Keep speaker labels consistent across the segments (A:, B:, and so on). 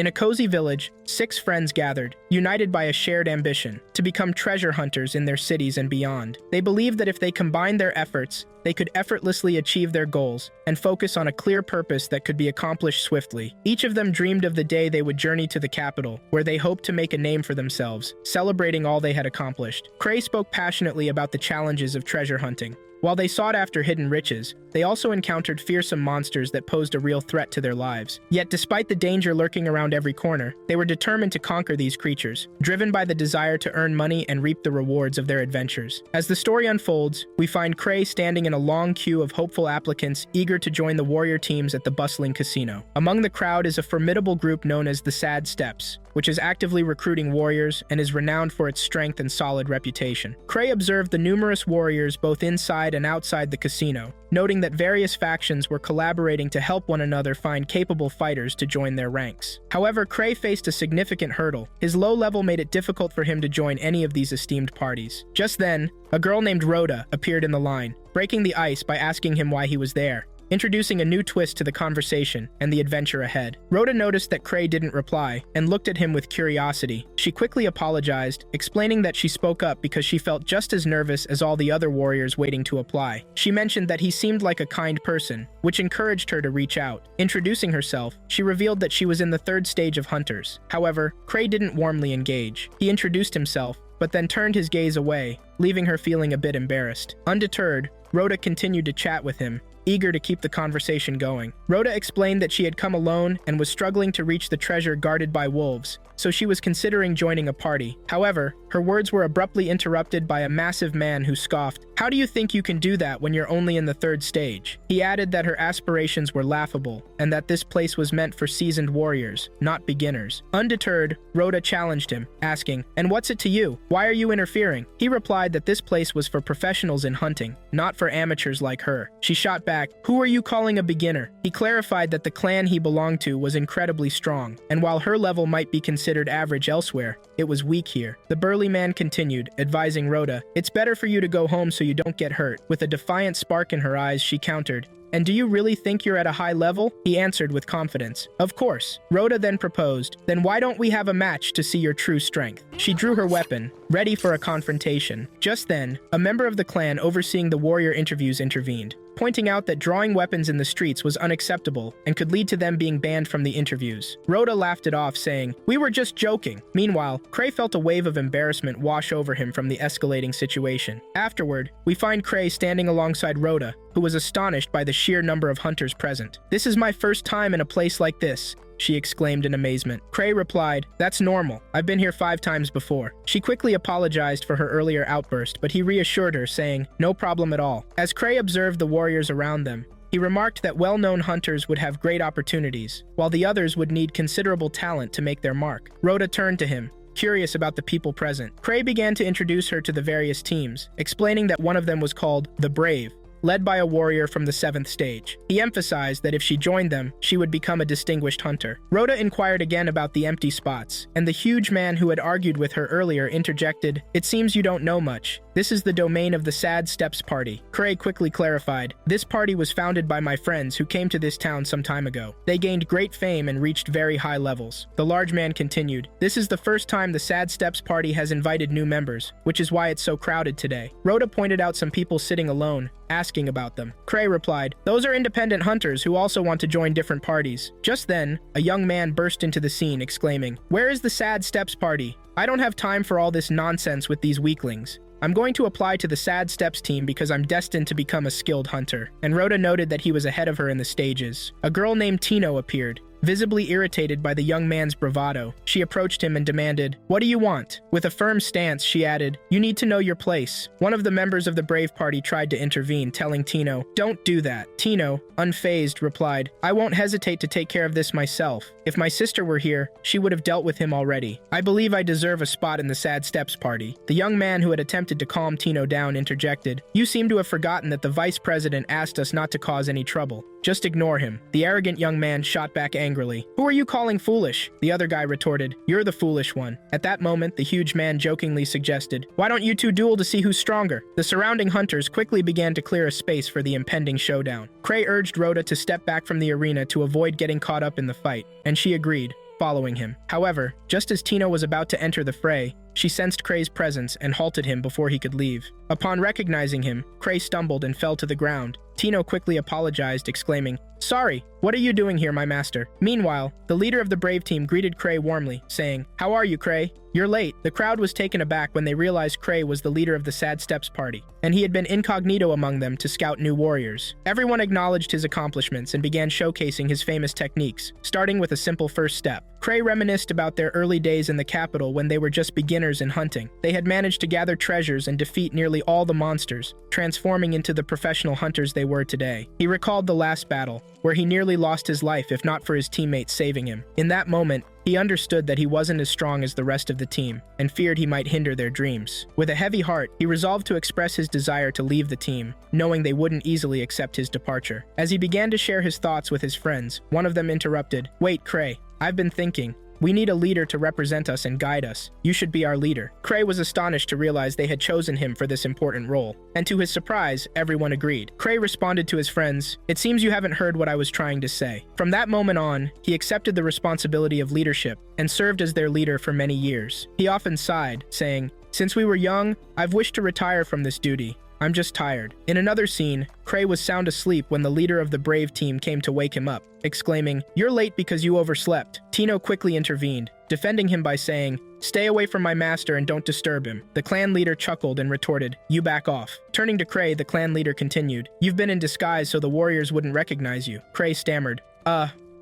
A: In a cozy village, 6 friends gathered, united by a shared ambition to become treasure hunters in their cities and beyond. They believed that if they combined their efforts, they could effortlessly achieve their goals and focus on a clear purpose that could be accomplished swiftly. Each of them dreamed of the day they would journey to the capital, where they hoped to make a name for themselves, celebrating all they had accomplished. Cray spoke passionately about the challenges of treasure hunting. While they sought after hidden riches, they also encountered fearsome monsters that posed a real threat to their lives. Yet despite the danger lurking around every corner, they were determined to conquer these creatures, driven by the desire to earn money and reap the rewards of their adventures. As the story unfolds, we find Cray standing in a long queue of hopeful applicants eager to join the warrior teams at the bustling casino. Among the crowd is a formidable group known as the Sad Steps, which is actively recruiting warriors and is renowned for its strength and solid reputation. Cray observed the numerous warriors both inside and outside the casino, noting that various factions were collaborating to help one another find capable fighters to join their ranks. However, Cray faced a significant hurdle. His low level made it difficult for him to join any of these esteemed parties. Just then, a girl named Rhoda appeared in the line, breaking the ice by asking him why he was there, introducing a new twist to the conversation and the adventure ahead. Rhoda noticed that Cray didn't reply and looked at him with curiosity. She quickly apologized, explaining that she spoke up because she felt just as nervous as all the other warriors waiting to apply. She mentioned that he seemed like a kind person, which encouraged her to reach out. Introducing herself, she revealed that she was in the 3rd stage of hunters. However, Cray didn't warmly engage. He introduced himself, but then turned his gaze away, leaving her feeling a bit embarrassed. Undeterred, Rhoda continued to chat with him, eager to keep the conversation going. Rhoda explained that she had come alone and was struggling to reach the treasure guarded by wolves, so she was considering joining a party. However, her words were abruptly interrupted by a massive man who scoffed, "How do you think you can do that when you're only in the 3rd stage?" He added that her aspirations were laughable, and that this place was meant for seasoned warriors, not beginners. Undeterred, Rhoda challenged him, asking, "And what's it to you? Why are you interfering?" He replied that this place was for professionals in hunting, not for amateurs like her. She shot back, "Who are you calling a beginner?" He clarified that the clan he belonged to was incredibly strong, and while her level might be considered average elsewhere, it was weak here. The burly man continued, advising Rhoda, "It's better for you to go home so you don't get hurt." With a defiant spark in her eyes, she countered, "And do you really think you're at a high level?" He answered with confidence, "Of course." Rhoda then proposed, "Then why don't we have a match to see your true strength?" She drew her weapon, ready for a confrontation. Just then, a member of the clan overseeing the warrior interviews intervened, pointing out that drawing weapons in the streets was unacceptable and could lead to them being banned from the interviews. Rhoda laughed it off, saying, "We were just joking." Meanwhile, Cray felt a wave of embarrassment wash over him from the escalating situation. Afterward, we find Cray standing alongside Rhoda, who was astonished by the sheer number of hunters present. "This is my first time in a place like this," she exclaimed in amazement. Cray replied, "That's normal. I've been here 5 times before." She quickly apologized for her earlier outburst, but he reassured her, saying, "No problem at all." As Cray observed the warriors around them, he remarked that well-known hunters would have great opportunities, while the others would need considerable talent to make their mark. Rhoda turned to him, curious about the people present. Cray began to introduce her to the various teams, explaining that one of them was called the Brave, led by a warrior from the 7th stage. He emphasized that if she joined them, she would become a distinguished hunter. Rhoda inquired again about the empty spots, and the huge man who had argued with her earlier interjected, "It seems you don't know much. This is the domain of the Sad Steps party." Cray quickly clarified, "This party was founded by my friends who came to this town some time ago. They gained great fame and reached very high levels." The large man continued, "This is the first time the Sad Steps party has invited new members, which is why it's so crowded today." Rhoda pointed out some people sitting alone, asking about them. Cray replied, "Those are independent hunters who also want to join different parties." Just then, a young man burst into the scene, exclaiming, "Where is the Sad Steps party? I don't have time for all this nonsense with these weaklings. I'm going to apply to the Sad Steps team because I'm destined to become a skilled hunter." And Rhoda noted that he was ahead of her in the stages. A girl named Tino appeared, visibly irritated by the young man's bravado. She approached him and demanded, "What do you want?" With a firm stance, she added, "You need to know your place." One of the members of the Brave Party tried to intervene, telling Tino, "Don't do that." Tino, unfazed, replied, "I won't hesitate to take care of this myself. If my sister were here, she would have dealt with him already. I believe I deserve a spot in the Sad Steps party." The young man who had attempted to calm Tino down interjected, "You seem to have forgotten that the vice president asked us not to cause any trouble. Just ignore him." The arrogant young man shot back angrily. "Who are you calling foolish?" The other guy retorted, "You're the foolish one." At that moment, the huge man jokingly suggested, "Why don't you two duel to see who's stronger?" The surrounding hunters quickly began to clear a space for the impending showdown. Cray urged Rhoda to step back from the arena to avoid getting caught up in the fight, and she agreed. following him. However, just as Tino was about to enter the fray, she sensed Kray's presence and halted him before he could leave. Upon recognizing him, Kray stumbled and fell to the ground. Tino quickly apologized, exclaiming, "Sorry, what are you doing here, my master?" Meanwhile, the leader of the Brave team greeted Kray warmly, saying, "How are you, Kray? You're late." The crowd was taken aback when they realized Kray was the leader of the Sad Steps party, and he had been incognito among them to scout new warriors. Everyone acknowledged his accomplishments and began showcasing his famous techniques, starting with a simple first step. Kray reminisced about their early days in the capital when they were just beginners in hunting. They had managed to gather treasures and defeat nearly all the monsters, transforming into the professional hunters they were today. He recalled the last battle, where he nearly lost his life if not for his teammates saving him. In that moment, he understood that he wasn't as strong as the rest of the team, and feared he might hinder their dreams. With a heavy heart, he resolved to express his desire to leave the team, knowing they wouldn't easily accept his departure. As he began to share his thoughts with his friends, one of them interrupted, "Wait, Kray, I've been thinking. We need a leader to represent us and guide us. You should be our leader." Kray was astonished to realize they had chosen him for this important role, and to his surprise, everyone agreed. Kray responded to his friends, "It seems you haven't heard what I was trying to say." From that moment on, he accepted the responsibility of leadership and served as their leader for many years. He often sighed, saying, "Since we were young, I've wished to retire from this duty. I'm just tired." In another scene, Kray was sound asleep when the leader of the Brave team came to wake him up, exclaiming, "You're late because you overslept." Tino quickly intervened, defending him by saying, "Stay away from my master and don't disturb him." The clan leader chuckled and retorted, "You back off." Turning to Kray, the clan leader continued, "You've been in disguise so the warriors wouldn't recognize you." Kray stammered,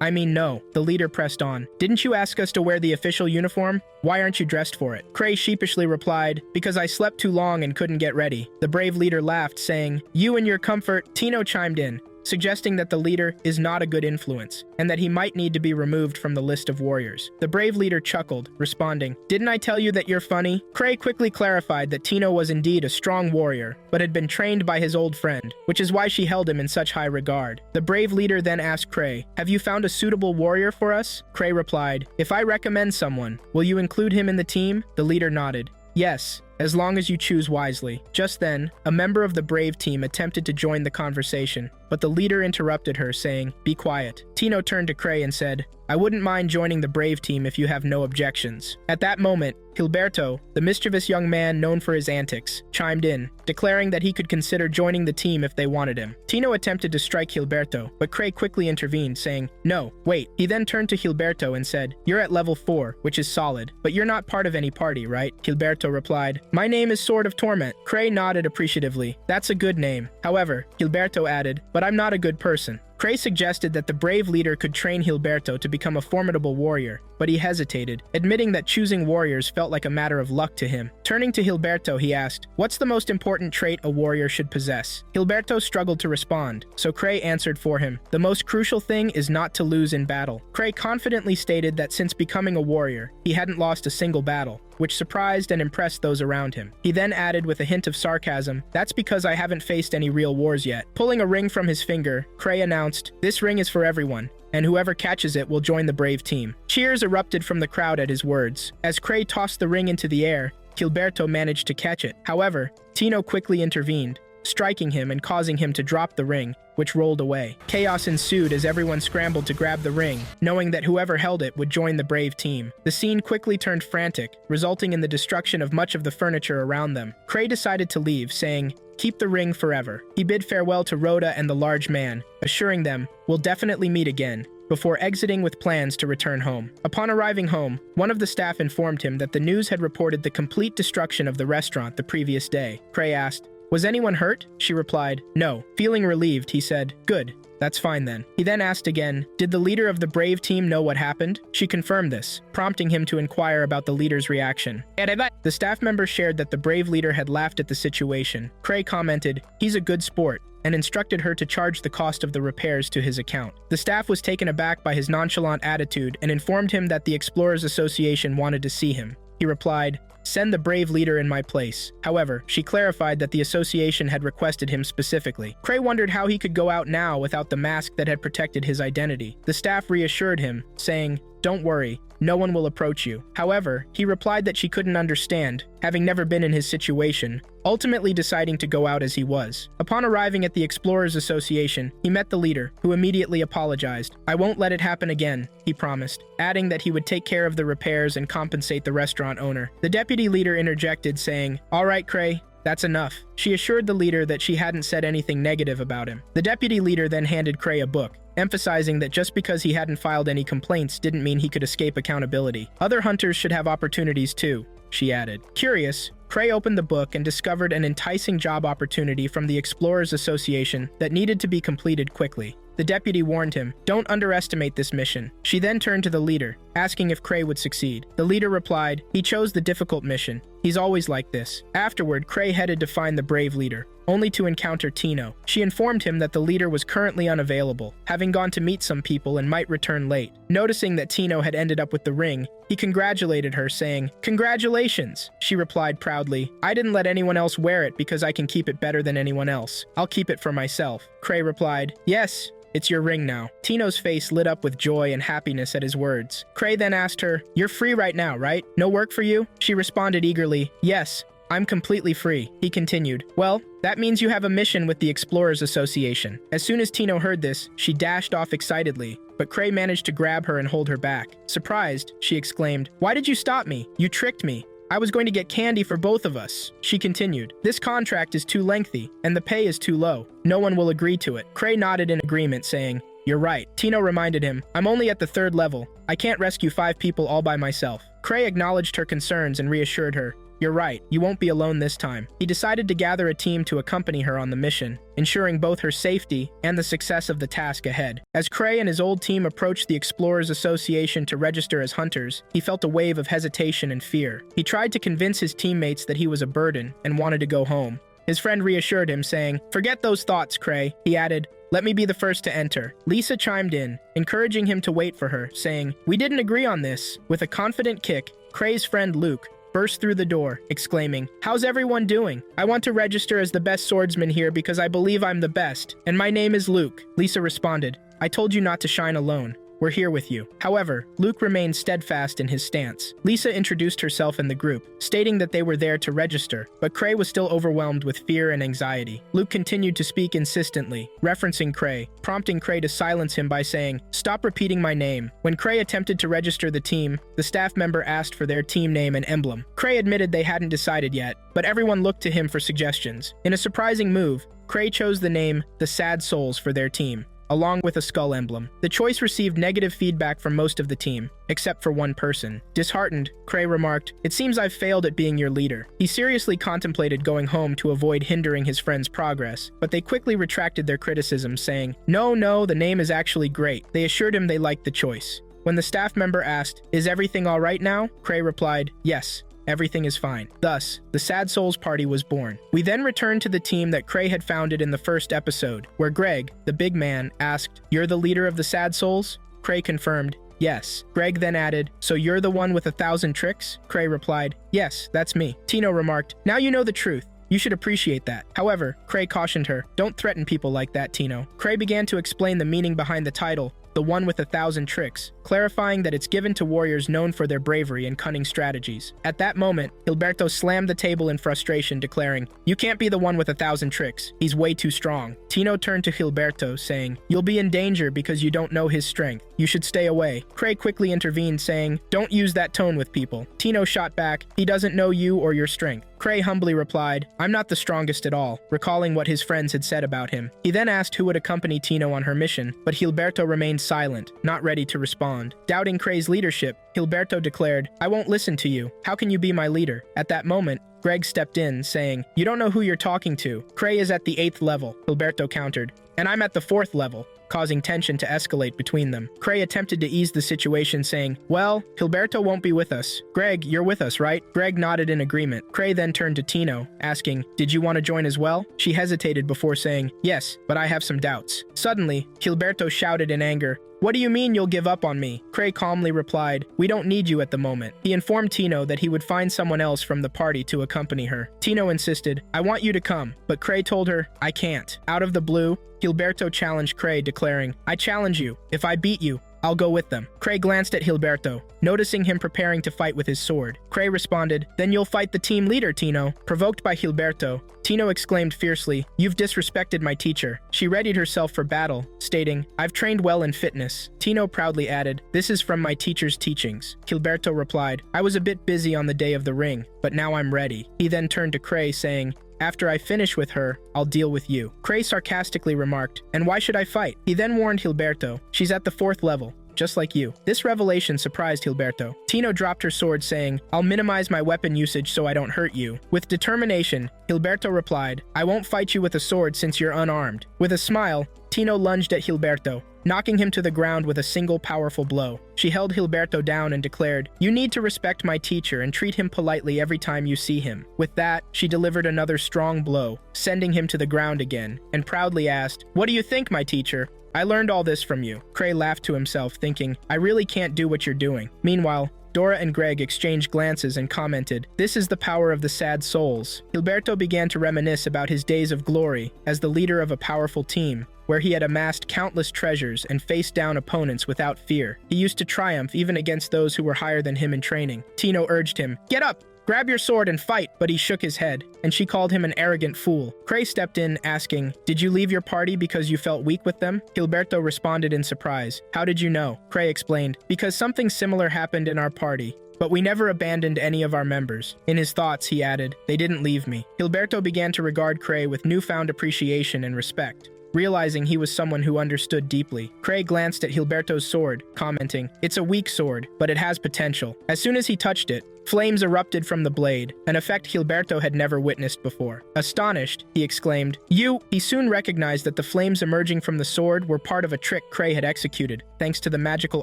A: I mean no." The leader pressed on. "Didn't you ask us to wear the official uniform? Why aren't you dressed for it?" Kray sheepishly replied, "Because I slept too long and couldn't get ready." The brave leader laughed, saying, "You and your comfort." Tino chimed in, suggesting that the leader is not a good influence, and that he might need to be removed from the list of warriors. The brave leader chuckled, responding, "Didn't I tell you that you're funny?" Kray quickly clarified that Tino was indeed a strong warrior, but had been trained by his old friend, which is why she held him in such high regard. The brave leader then asked Kray, "Have you found a suitable warrior for us?" Kray replied, "If I recommend someone, will you include him in the team?" The leader nodded. "Yes, as long as you choose wisely." Just then, a member of the Brave team attempted to join the conversation, but the leader interrupted her, saying, "Be quiet." Tino turned to Kray and said, "I wouldn't mind joining the Brave team if you have no objections." At that moment, Gilberto, the mischievous young man known for his antics, chimed in, declaring that he could consider joining the team if they wanted him. Tino attempted to strike Gilberto, but Kray quickly intervened, saying, "No, wait." He then turned to Gilberto and said, "You're at level 4, which is solid, but you're not part of any party, right?" Gilberto replied, "My name is Sword of Torment." Kray nodded appreciatively. "That's a good name." However, Gilberto added, "But I'm not a good person." Kray suggested that the brave leader could train Gilberto to become a formidable warrior, but he hesitated, admitting that choosing warriors felt like a matter of luck to him. Turning to Gilberto, he asked, "What's the most important trait a warrior should possess?" Gilberto struggled to respond, so Kray answered for him, "The most crucial thing is not to lose in battle." Kray confidently stated that since becoming a warrior, he hadn't lost a single battle, which surprised and impressed those around him. He then added with a hint of sarcasm, "That's because I haven't faced any real wars yet." Pulling a ring from his finger, Kray announced, "This ring is for everyone, and whoever catches it will join the Brave team." Cheers erupted from the crowd at his words. As Kray tossed the ring into the air, Gilberto managed to catch it. However, Tino quickly intervened, striking him and causing him to drop the ring, which rolled away. Chaos ensued as everyone scrambled to grab the ring, knowing that whoever held it would join the Brave team. The scene quickly turned frantic, resulting in the destruction of much of the furniture around them. Kray decided to leave, saying, "Keep the ring forever." He bid farewell to Rhoda and the large man, assuring them, "We'll definitely meet again," before exiting with plans to return home. Upon arriving home, one of the staff informed him that the news had reported the complete destruction of the restaurant the previous day. Kray asked, "Was anyone hurt?" She replied, "No." Feeling relieved, he said, "Good. That's fine then." He then asked again, "Did the leader of the Brave team know what happened?" She confirmed this, prompting him to inquire about the leader's reaction. The staff member shared that the Brave leader had laughed at the situation. Kray commented, "He's a good sport," and instructed her to charge the cost of the repairs to his account. The staff was taken aback by his nonchalant attitude and informed him that the Explorers Association wanted to see him. He replied, "Send the Brave leader in my place." However, she clarified that the association had requested him specifically. Kray wondered how he could go out now without the mask that had protected his identity. The staff reassured him, saying, "Don't worry, no one will approach you. However, he replied that she couldn't understand, having never been in his situation, ultimately deciding to go out as he was. Upon arriving at the Explorers Association, he met the leader, who immediately apologized. "I won't let it happen again," he promised, adding that he would take care of the repairs and compensate the restaurant owner. The deputy leader interjected, saying, "All right, Cray, that's enough." She assured the leader that she hadn't said anything negative about him. The deputy leader then handed Cray a book, emphasizing that just because he hadn't filed any complaints didn't mean he could escape accountability. "Other hunters should have opportunities too," she added. Curious, Cray opened the book and discovered an enticing job opportunity from the Explorers Association that needed to be completed quickly. The deputy warned him, "Don't underestimate this mission." She then turned to the leader, asking if Cray would succeed. The leader replied, "He chose the difficult mission. He's always like this." Afterward, Cray headed to find the brave leader, only to encounter Tino. She informed him that the leader was currently unavailable, having gone to meet some people and might return late. Noticing that Tino had ended up with the ring, he congratulated her, saying, "Congratulations!" She replied proudly, "I didn't let anyone else wear it because I can keep it better than anyone else. I'll keep it for myself." Cray replied, "Yes, it's your ring now." Tino's face lit up with joy and happiness at his words. Cray then asked her, "You're free right now, right? No work for you?" She responded eagerly, "Yes, I'm completely free." He continued, "Well, that means you have a mission with the Explorers Association." As soon as Tino heard this, she dashed off excitedly, but Cray managed to grab her and hold her back. Surprised, she exclaimed, "Why did you stop me? You tricked me. I was going to get candy for both of us." She continued, "This contract is too lengthy, and the pay is too low. No one will agree to it." Cray nodded in agreement, saying, "You're right." Tino reminded him, "I'm only at the 3rd level. I can't rescue 5 people all by myself." Cray acknowledged her concerns and reassured her, "You're right, you won't be alone this time." He decided to gather a team to accompany her on the mission, ensuring both her safety and the success of the task ahead. As Cray and his old team approached the Explorers Association to register as hunters, he felt a wave of hesitation and fear. He tried to convince his teammates that he was a burden and wanted to go home. His friend reassured him, saying, "Forget those thoughts, Cray." He added, "Let me be the first to enter." Lisa chimed in, encouraging him to wait for her, saying, "We didn't agree on this." With a confident kick, Cray's friend Luke burst through the door, exclaiming, "How's everyone doing? I want to register as the best swordsman here because I believe I'm the best, and my name is Luke." Lisa responded, "I told you not to shine alone. We're here with you." However, Luke remained steadfast in his stance. Lisa introduced herself and the group, stating that they were there to register, but Cray was still overwhelmed with fear and anxiety. Luke continued to speak insistently, referencing Cray, prompting Cray to silence him by saying, "Stop repeating my name." When Cray attempted to register the team, the staff member asked for their team name and emblem. Cray admitted they hadn't decided yet, but everyone looked to him for suggestions. In a surprising move, Cray chose the name The Sad Souls for their team, along with a skull emblem. The choice received negative feedback from most of the team, except for one person. Disheartened, Cray remarked, "It seems I've failed at being your leader." He seriously contemplated going home to avoid hindering his friend's progress, but they quickly retracted their criticism, saying, No, the name is actually great." They assured him they liked the choice. When the staff member asked, "Is everything all right now?" Cray replied, "Yes. Everything is fine." Thus, the Sad Souls party was born. We then returned to the team that Cray had founded in the first episode, where Greg, the big man, asked, "You're the leader of the Sad Souls?" Cray confirmed, "Yes." Greg then added, "So you're the one with 1,000 tricks?" Cray replied, "Yes, that's me." Tino remarked, "Now you know the truth. You should appreciate that." However, Cray cautioned her, "Don't threaten people like that, Tino." Cray began to explain the meaning behind the title, "The One with 1,000 Tricks," clarifying that it's given to warriors known for their bravery and cunning strategies. At that moment, Gilberto slammed the table in frustration, declaring, "You can't be the one with 1,000 tricks. He's way too strong." Tino turned to Gilberto, saying, "You'll be in danger because you don't know his strength. You should stay away." Cray quickly intervened, saying, "Don't use that tone with people." Tino shot back, "He doesn't know you or your strength." Cray humbly replied, "I'm not the strongest at all," recalling what his friends had said about him. He then asked who would accompany Tino on her mission, but Gilberto remained silent, not ready to respond. Doubting Cray's leadership, Gilberto declared, "I won't listen to you. How can you be my leader?" At that moment, Greg stepped in, saying, "You don't know who you're talking to. Cray is at the 8th level," Gilberto countered, "and I'm at the 4th level," causing tension to escalate between them. Cray attempted to ease the situation, saying, "Well, Gilberto won't be with us. Greg, you're with us, right?" Greg nodded in agreement. Cray then turned to Tino, asking, "Did you want to join as well?" She hesitated before saying, "Yes, but I have some doubts." Suddenly, Gilberto shouted in anger, "What do you mean you'll give up on me?" Cray calmly replied, "We don't need you at the moment." He informed Tino that he would find someone else from the party to accompany her. Tino insisted, "I want you to come," but Cray told her, "I can't." Out of the blue, Gilberto challenged Cray, declaring, "I challenge you. If I beat you, I'll go with them. Cray glanced at Gilberto, noticing him preparing to fight with his sword. Cray responded, then you'll fight the team leader, Tino. Provoked by Gilberto, Tino exclaimed fiercely, you've disrespected my teacher. She readied herself for battle, stating, I've trained well in fitness. Tino proudly added, this is from my teacher's teachings. Gilberto replied, I was a bit busy on the day of the ring, but now I'm ready. He then turned to Cray, saying, after I finish with her, I'll deal with you. Cray sarcastically remarked, and why should I fight? He then warned Gilberto, she's at the 4th level, just like you. This revelation surprised Gilberto. Tino dropped her sword, saying, I'll minimize my weapon usage so I don't hurt you. With determination, Gilberto replied, I won't fight you with a sword since you're unarmed. With a smile, Tino lunged at Gilberto, knocking him to the ground with a single powerful blow. She held Gilberto down and declared, you need to respect my teacher and treat him politely every time you see him. With that, she delivered another strong blow, sending him to the ground again, and proudly asked, what do you think, my teacher? I learned all this from you. Cray laughed to himself, thinking, I really can't do what you're doing. Meanwhile, Dora and Greg exchanged glances and commented, this is the power of the sad souls. Gilberto began to reminisce about his days of glory as the leader of a powerful team, where he had amassed countless treasures and faced down opponents without fear. He used to triumph even against those who were higher than him in training. Tino urged him, get up! Grab your sword and fight, but he shook his head, and she called him an arrogant fool. Cray stepped in, asking, did you leave your party because you felt weak with them? Gilberto responded in surprise. How did you know? Cray explained, because something similar happened in our party. But we never abandoned any of our members. In his thoughts, he added, they didn't leave me. Gilberto began to regard Cray with newfound appreciation and respect, realizing he was someone who understood deeply. Cray glanced at Gilberto's sword, commenting, it's a weak sword, but it has potential. As soon as he touched it, flames erupted from the blade, an effect Gilberto had never witnessed before. Astonished, he exclaimed, you! He soon recognized that the flames emerging from the sword were part of a trick Cray had executed, thanks to the magical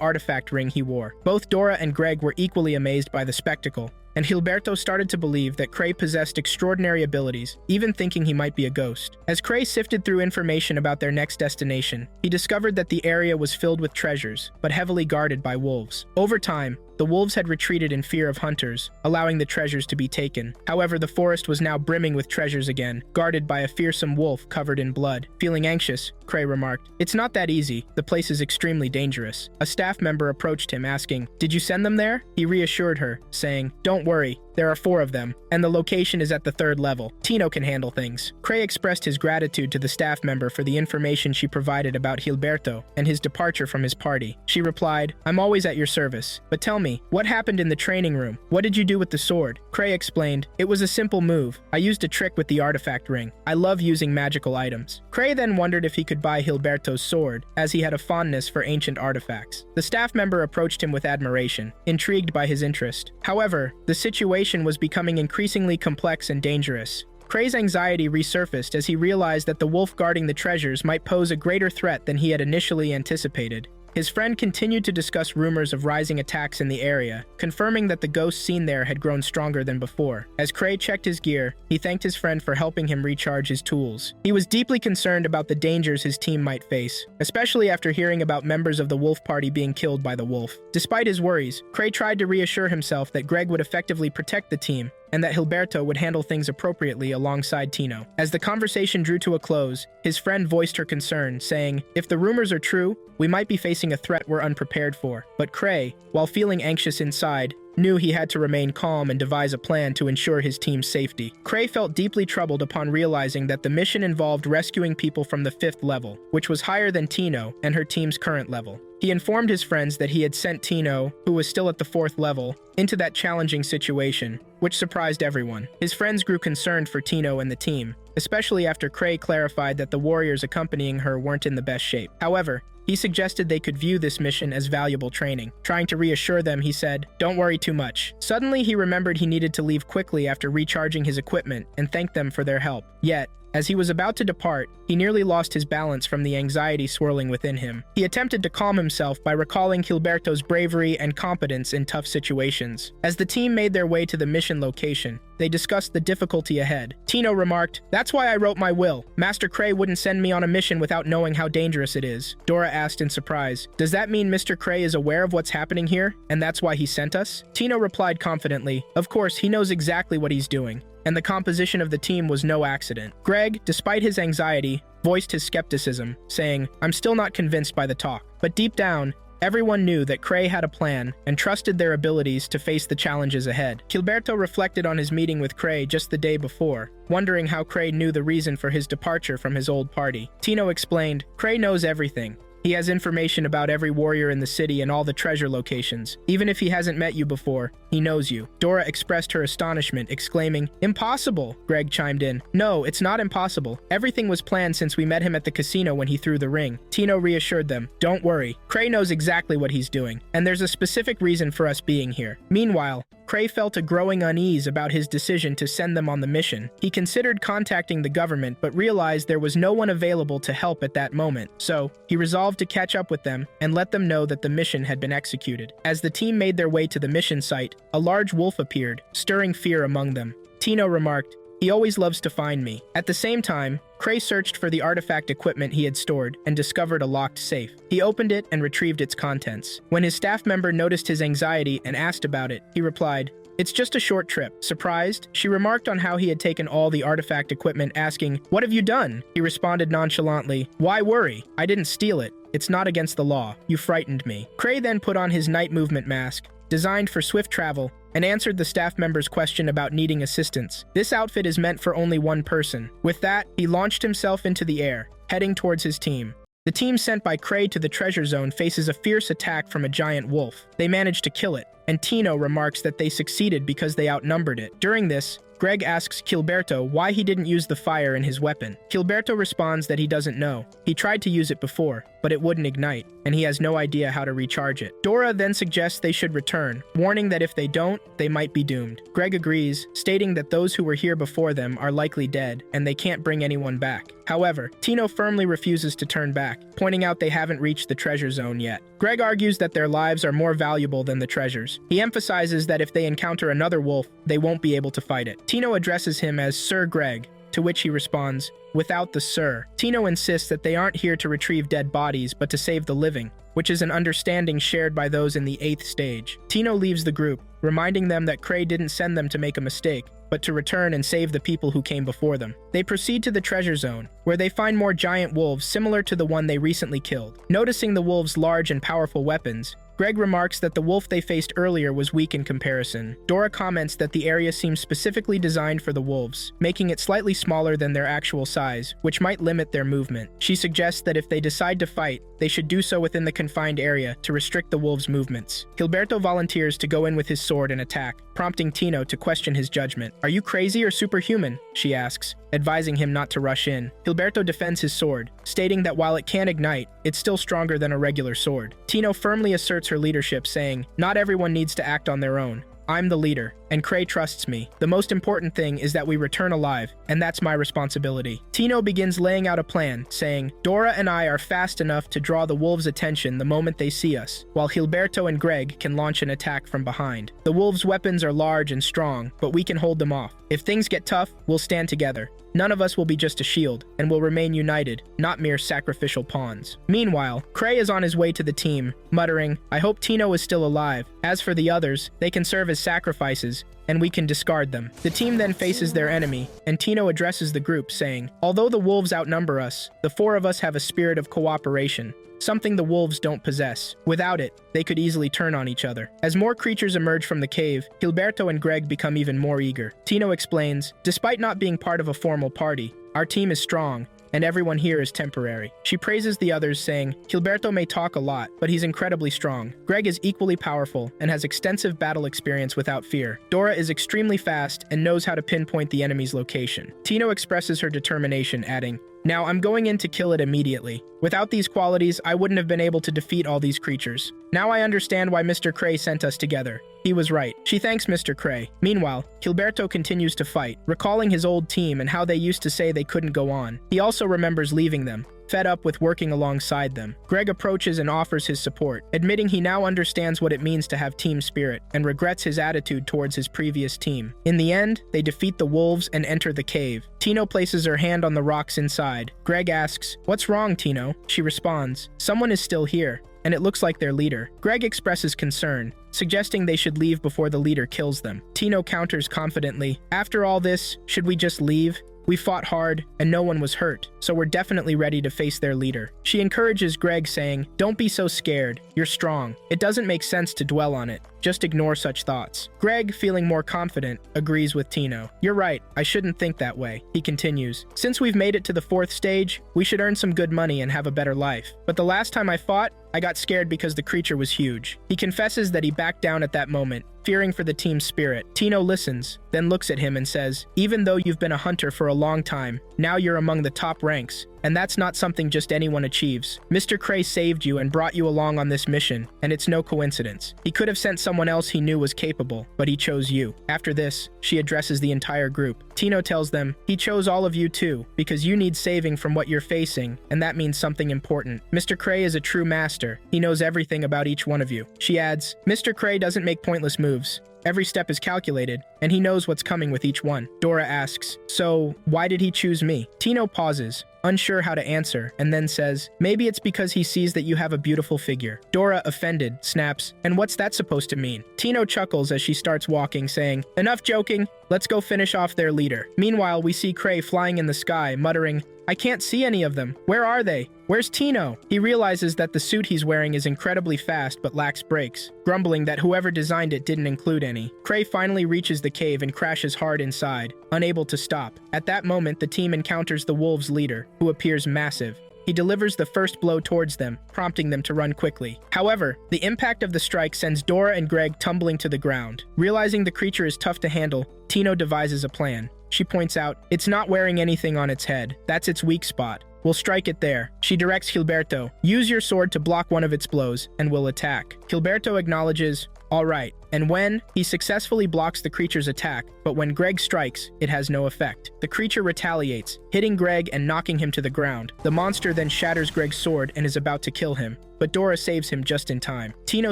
A: artifact ring he wore. Both Dora and Greg were equally amazed by the spectacle, and Gilberto started to believe that Cray possessed extraordinary abilities, even thinking he might be a ghost. As Cray sifted through information about their next destination, he discovered that the area was filled with treasures, but heavily guarded by wolves. Over time, the wolves had retreated in fear of hunters, allowing the treasures to be taken. However, the forest was now brimming with treasures again, guarded by a fearsome wolf covered in blood. Feeling anxious, Cray remarked, it's not that easy. The place is extremely dangerous. A staff member approached him, asking, did you send them there? He reassured her, saying, don't worry, there are 4 of them, and the location is at the 3rd level. Tino can handle things. Cray expressed his gratitude to the staff member for the information she provided about Gilberto and his departure from his party. She replied, I'm always at your service, but tell me, what happened in the training room? What did you do with the sword? Cray explained, it was a simple move. I used a trick with the artifact ring. I love using magical items. Cray then wondered if he could buy Gilberto's sword, as he had a fondness for ancient artifacts. The staff member approached him with admiration, intrigued by his interest. However, the situation was becoming increasingly complex and dangerous. Cray's anxiety resurfaced as he realized that the wolf guarding the treasures might pose a greater threat than he had initially anticipated. His friend continued to discuss rumors of rising attacks in the area, confirming that the ghosts seen there had grown stronger than before. As Cray checked his gear, he thanked his friend for helping him recharge his tools. He was deeply concerned about the dangers his team might face, especially after hearing about members of the wolf party being killed by the wolf. Despite his worries, Cray tried to reassure himself that Greg would effectively protect the team, and that Gilberto would handle things appropriately alongside Tino. As the conversation drew to a close, his friend voiced her concern, saying, if the rumors are true, we might be facing a threat we're unprepared for. But Cray, while feeling anxious inside, knew he had to remain calm and devise a plan to ensure his team's safety. Cray felt deeply troubled upon realizing that the mission involved rescuing people from the 5th level, which was higher than Tino and her team's current level. He informed his friends that he had sent Tino, who was still at the 4th level, into that challenging situation, which surprised everyone. His friends grew concerned for Tino and the team, especially after Cray clarified that the warriors accompanying her weren't in the best shape. However, he suggested they could view this mission as valuable training. Trying to reassure them, he said, don't worry too much. Suddenly, he remembered he needed to leave quickly after recharging his equipment and thanked them for their help. Yet, as he was about to depart, he nearly lost his balance from the anxiety swirling within him. He attempted to calm himself by recalling Gilberto's bravery and competence in tough situations. As the team made their way to the mission location, they discussed the difficulty ahead. Tino remarked, that's why I wrote my will. Master Cray wouldn't send me on a mission without knowing how dangerous it is. Dora asked in surprise, does that mean Mr. Cray is aware of what's happening here, and that's why he sent us? Tino replied confidently, of course, he knows exactly what he's doing, and the composition of the team was no accident. Greg, despite his anxiety, voiced his skepticism, saying, I'm still not convinced by the talk. But deep down, Everyone knew that Cray had a plan and trusted their abilities to face the challenges ahead. Gilberto reflected on his meeting with Cray just the day before, wondering how Cray knew the reason for his departure from his old party. Tino explained, "Cray knows everything. He has information about every warrior in the city and all the treasure locations. Even if he hasn't met you before, he knows you." Dora expressed her astonishment, exclaiming, "Impossible!" Greg chimed in, "No, it's not impossible. Everything was planned since we met him at the casino when he threw the ring." Tino reassured them, "Don't worry. Cray knows exactly what he's doing, and there's a specific reason for us being here." Meanwhile, Cray felt a growing unease about his decision to send them on the mission. He considered contacting the government but realized there was no one available to help at that moment, so he resolved to catch up with them and let them know that the mission had been executed. As the team made their way to the mission site, a large wolf appeared, stirring fear among them. Tino remarked, "He always loves to find me." At the same time, Cray searched for the artifact equipment he had stored and discovered a locked safe. He opened it and retrieved its contents. When his staff member noticed his anxiety and asked about it, he replied, "It's just a short trip." Surprised, she remarked on how he had taken all the artifact equipment, asking, "What have you done?" He responded nonchalantly, "Why worry? I didn't steal it. It's not against the law. You frightened me." Cray then put on his night movement mask, designed for swift travel, and answered the staff member's question about needing assistance. This outfit is meant for only one person. With that, he launched himself into the air, heading towards his team. The team sent by Cray to the treasure zone faces a fierce attack from a giant wolf. They managed to kill it, and Tino remarks that they succeeded because they outnumbered it. During this, Greg asks Gilberto why he didn't use the fire in his weapon. Gilberto responds that he doesn't know. He tried to use it before, but it wouldn't ignite, and he has no idea how to recharge it. Dora then suggests they should return, warning that if they don't, they might be doomed. Greg agrees, stating that those who were here before them are likely dead, and they can't bring anyone back. However, Tino firmly refuses to turn back, pointing out they haven't reached the treasure zone yet. Greg argues that their lives are more valuable than the treasures. He emphasizes that if they encounter another wolf, they won't be able to fight it. Tino addresses him as Sir Greg, to which he responds, "Without the Sir." Tino insists that they aren't here to retrieve dead bodies, but to save the living, which is an understanding shared by those in the 8th stage. Tino leaves the group, reminding them that Cray didn't send them to make a mistake, but to return and save the people who came before them. They proceed to the treasure zone, where they find more giant wolves similar to the one they recently killed. Noticing the wolves' large and powerful weapons, Greg remarks that the wolf they faced earlier was weak in comparison. Dora comments that the area seems specifically designed for the wolves, making it slightly smaller than their actual size, which might limit their movement. She suggests that if they decide to fight, they should do so within the confined area to restrict the wolves' movements. Gilberto volunteers to go in with his sword and attack, prompting Tino to question his judgment. "Are you crazy or superhuman?" she asks, advising him not to rush in. Gilberto defends his sword, stating that while it can ignite, it's still stronger than a regular sword. Tino firmly asserts her leadership, saying, "Not everyone needs to act on their own. I'm the leader, and Cray trusts me. The most important thing is that we return alive, and that's my responsibility." Tino begins laying out a plan, saying, "Dora and I are fast enough to draw the wolves' attention the moment they see us, while Gilberto and Greg can launch an attack from behind. The wolves' weapons are large and strong, but we can hold them off. If things get tough, we'll stand together. None of us will be just a shield, and will remain united, not mere sacrificial pawns." Meanwhile, Cray is on his way to the team, muttering, "I hope Tino is still alive. As for the others, they can serve as sacrifices, and we can discard them." The team then faces their enemy, and Tino addresses the group, saying, "Although the wolves outnumber us, the 4 of us have a spirit of cooperation, something the wolves don't possess. Without it, they could easily turn on each other." As more creatures emerge from the cave, Gilberto and Greg become even more eager. Tino explains, "Despite not being part of a formal party, our team is strong, and everyone here is temporary." She praises the others, saying, "Gilberto may talk a lot, but he's incredibly strong. Greg is equally powerful and has extensive battle experience without fear. Dora is extremely fast and knows how to pinpoint the enemy's location." Tino expresses her determination, adding, "Now I'm going in to kill it immediately. Without these qualities, I wouldn't have been able to defeat all these creatures. Now I understand why Mr. Cray sent us together. He was right." She thanks Mr. Cray. Meanwhile, Gilberto continues to fight, recalling his old team and how they used to say they couldn't go on. He also remembers leaving them, fed up with working alongside them. Greg approaches and offers his support, admitting he now understands what it means to have team spirit and regrets his attitude towards his previous team. In the end, they defeat the wolves and enter the cave. Tino places her hand on the rocks inside. Greg asks, "What's wrong, Tino?" She responds, "Someone is still here, and it looks like their leader." Greg expresses concern, suggesting they should leave before the leader kills them. Tino counters confidently, "After all this, should we just leave? We fought hard, and no one was hurt, so we're definitely ready to face their leader. She encourages Greg, saying, "Don't be so scared. You're strong. It doesn't make sense to dwell on it. Just ignore such thoughts." Greg, feeling more confident, agrees with Tino. "You're right, I shouldn't think that way." He continues, "Since we've made it to the 4th stage, we should earn some good money and have a better life. But the last time I fought, I got scared because the creature was huge." He confesses that he backed down at that moment, fearing for the team's spirit. Tino listens, then looks at him and says, "Even though you've been a hunter for a long time, now you're among the top ranks, and that's not something just anyone achieves. Mr. Cray saved you and brought you along on this mission, and it's no coincidence. He could have sent someone else he knew was capable, but he chose you." After this, she addresses the entire group. Tino tells them, "He chose all of you too, because you need saving from what you're facing, and that means something important. Mr. Cray is a true master. He knows everything about each one of you." She adds, "Mr. Cray doesn't make pointless moves. Every step is calculated, and he knows what's coming with each one." Dora asks, "So, why did he choose me?" Tino pauses, unsure how to answer, and then says, "Maybe it's because he sees that you have a beautiful figure." Dora, offended, snaps, "And what's that supposed to mean?" Tino chuckles as she starts walking, saying, "Enough joking, let's go finish off their leader." Meanwhile, we see Cray flying in the sky, muttering, "I can't see any of them. Where are they? Where's Tino?" He realizes that the suit he's wearing is incredibly fast but lacks brakes, grumbling that whoever designed it didn't include any. Cray finally reaches the cave and crashes hard inside, unable to stop. At that moment, the team encounters the wolves' leader, who appears massive. He delivers the first blow towards them, prompting them to run quickly. However, the impact of the strike sends Dora and Greg tumbling to the ground. Realizing the creature is tough to handle, Tino devises a plan. She points out, "It's not wearing anything on its head. That's its weak spot. We'll strike it there." She directs Gilberto, "Use your sword to block one of its blows, and we'll attack." Gilberto acknowledges, "All right," and he successfully blocks the creature's attack, but when Greg strikes, it has no effect. The creature retaliates, hitting Greg and knocking him to the ground. The monster then shatters Greg's sword and is about to kill him, but Dora saves him just in time. Tino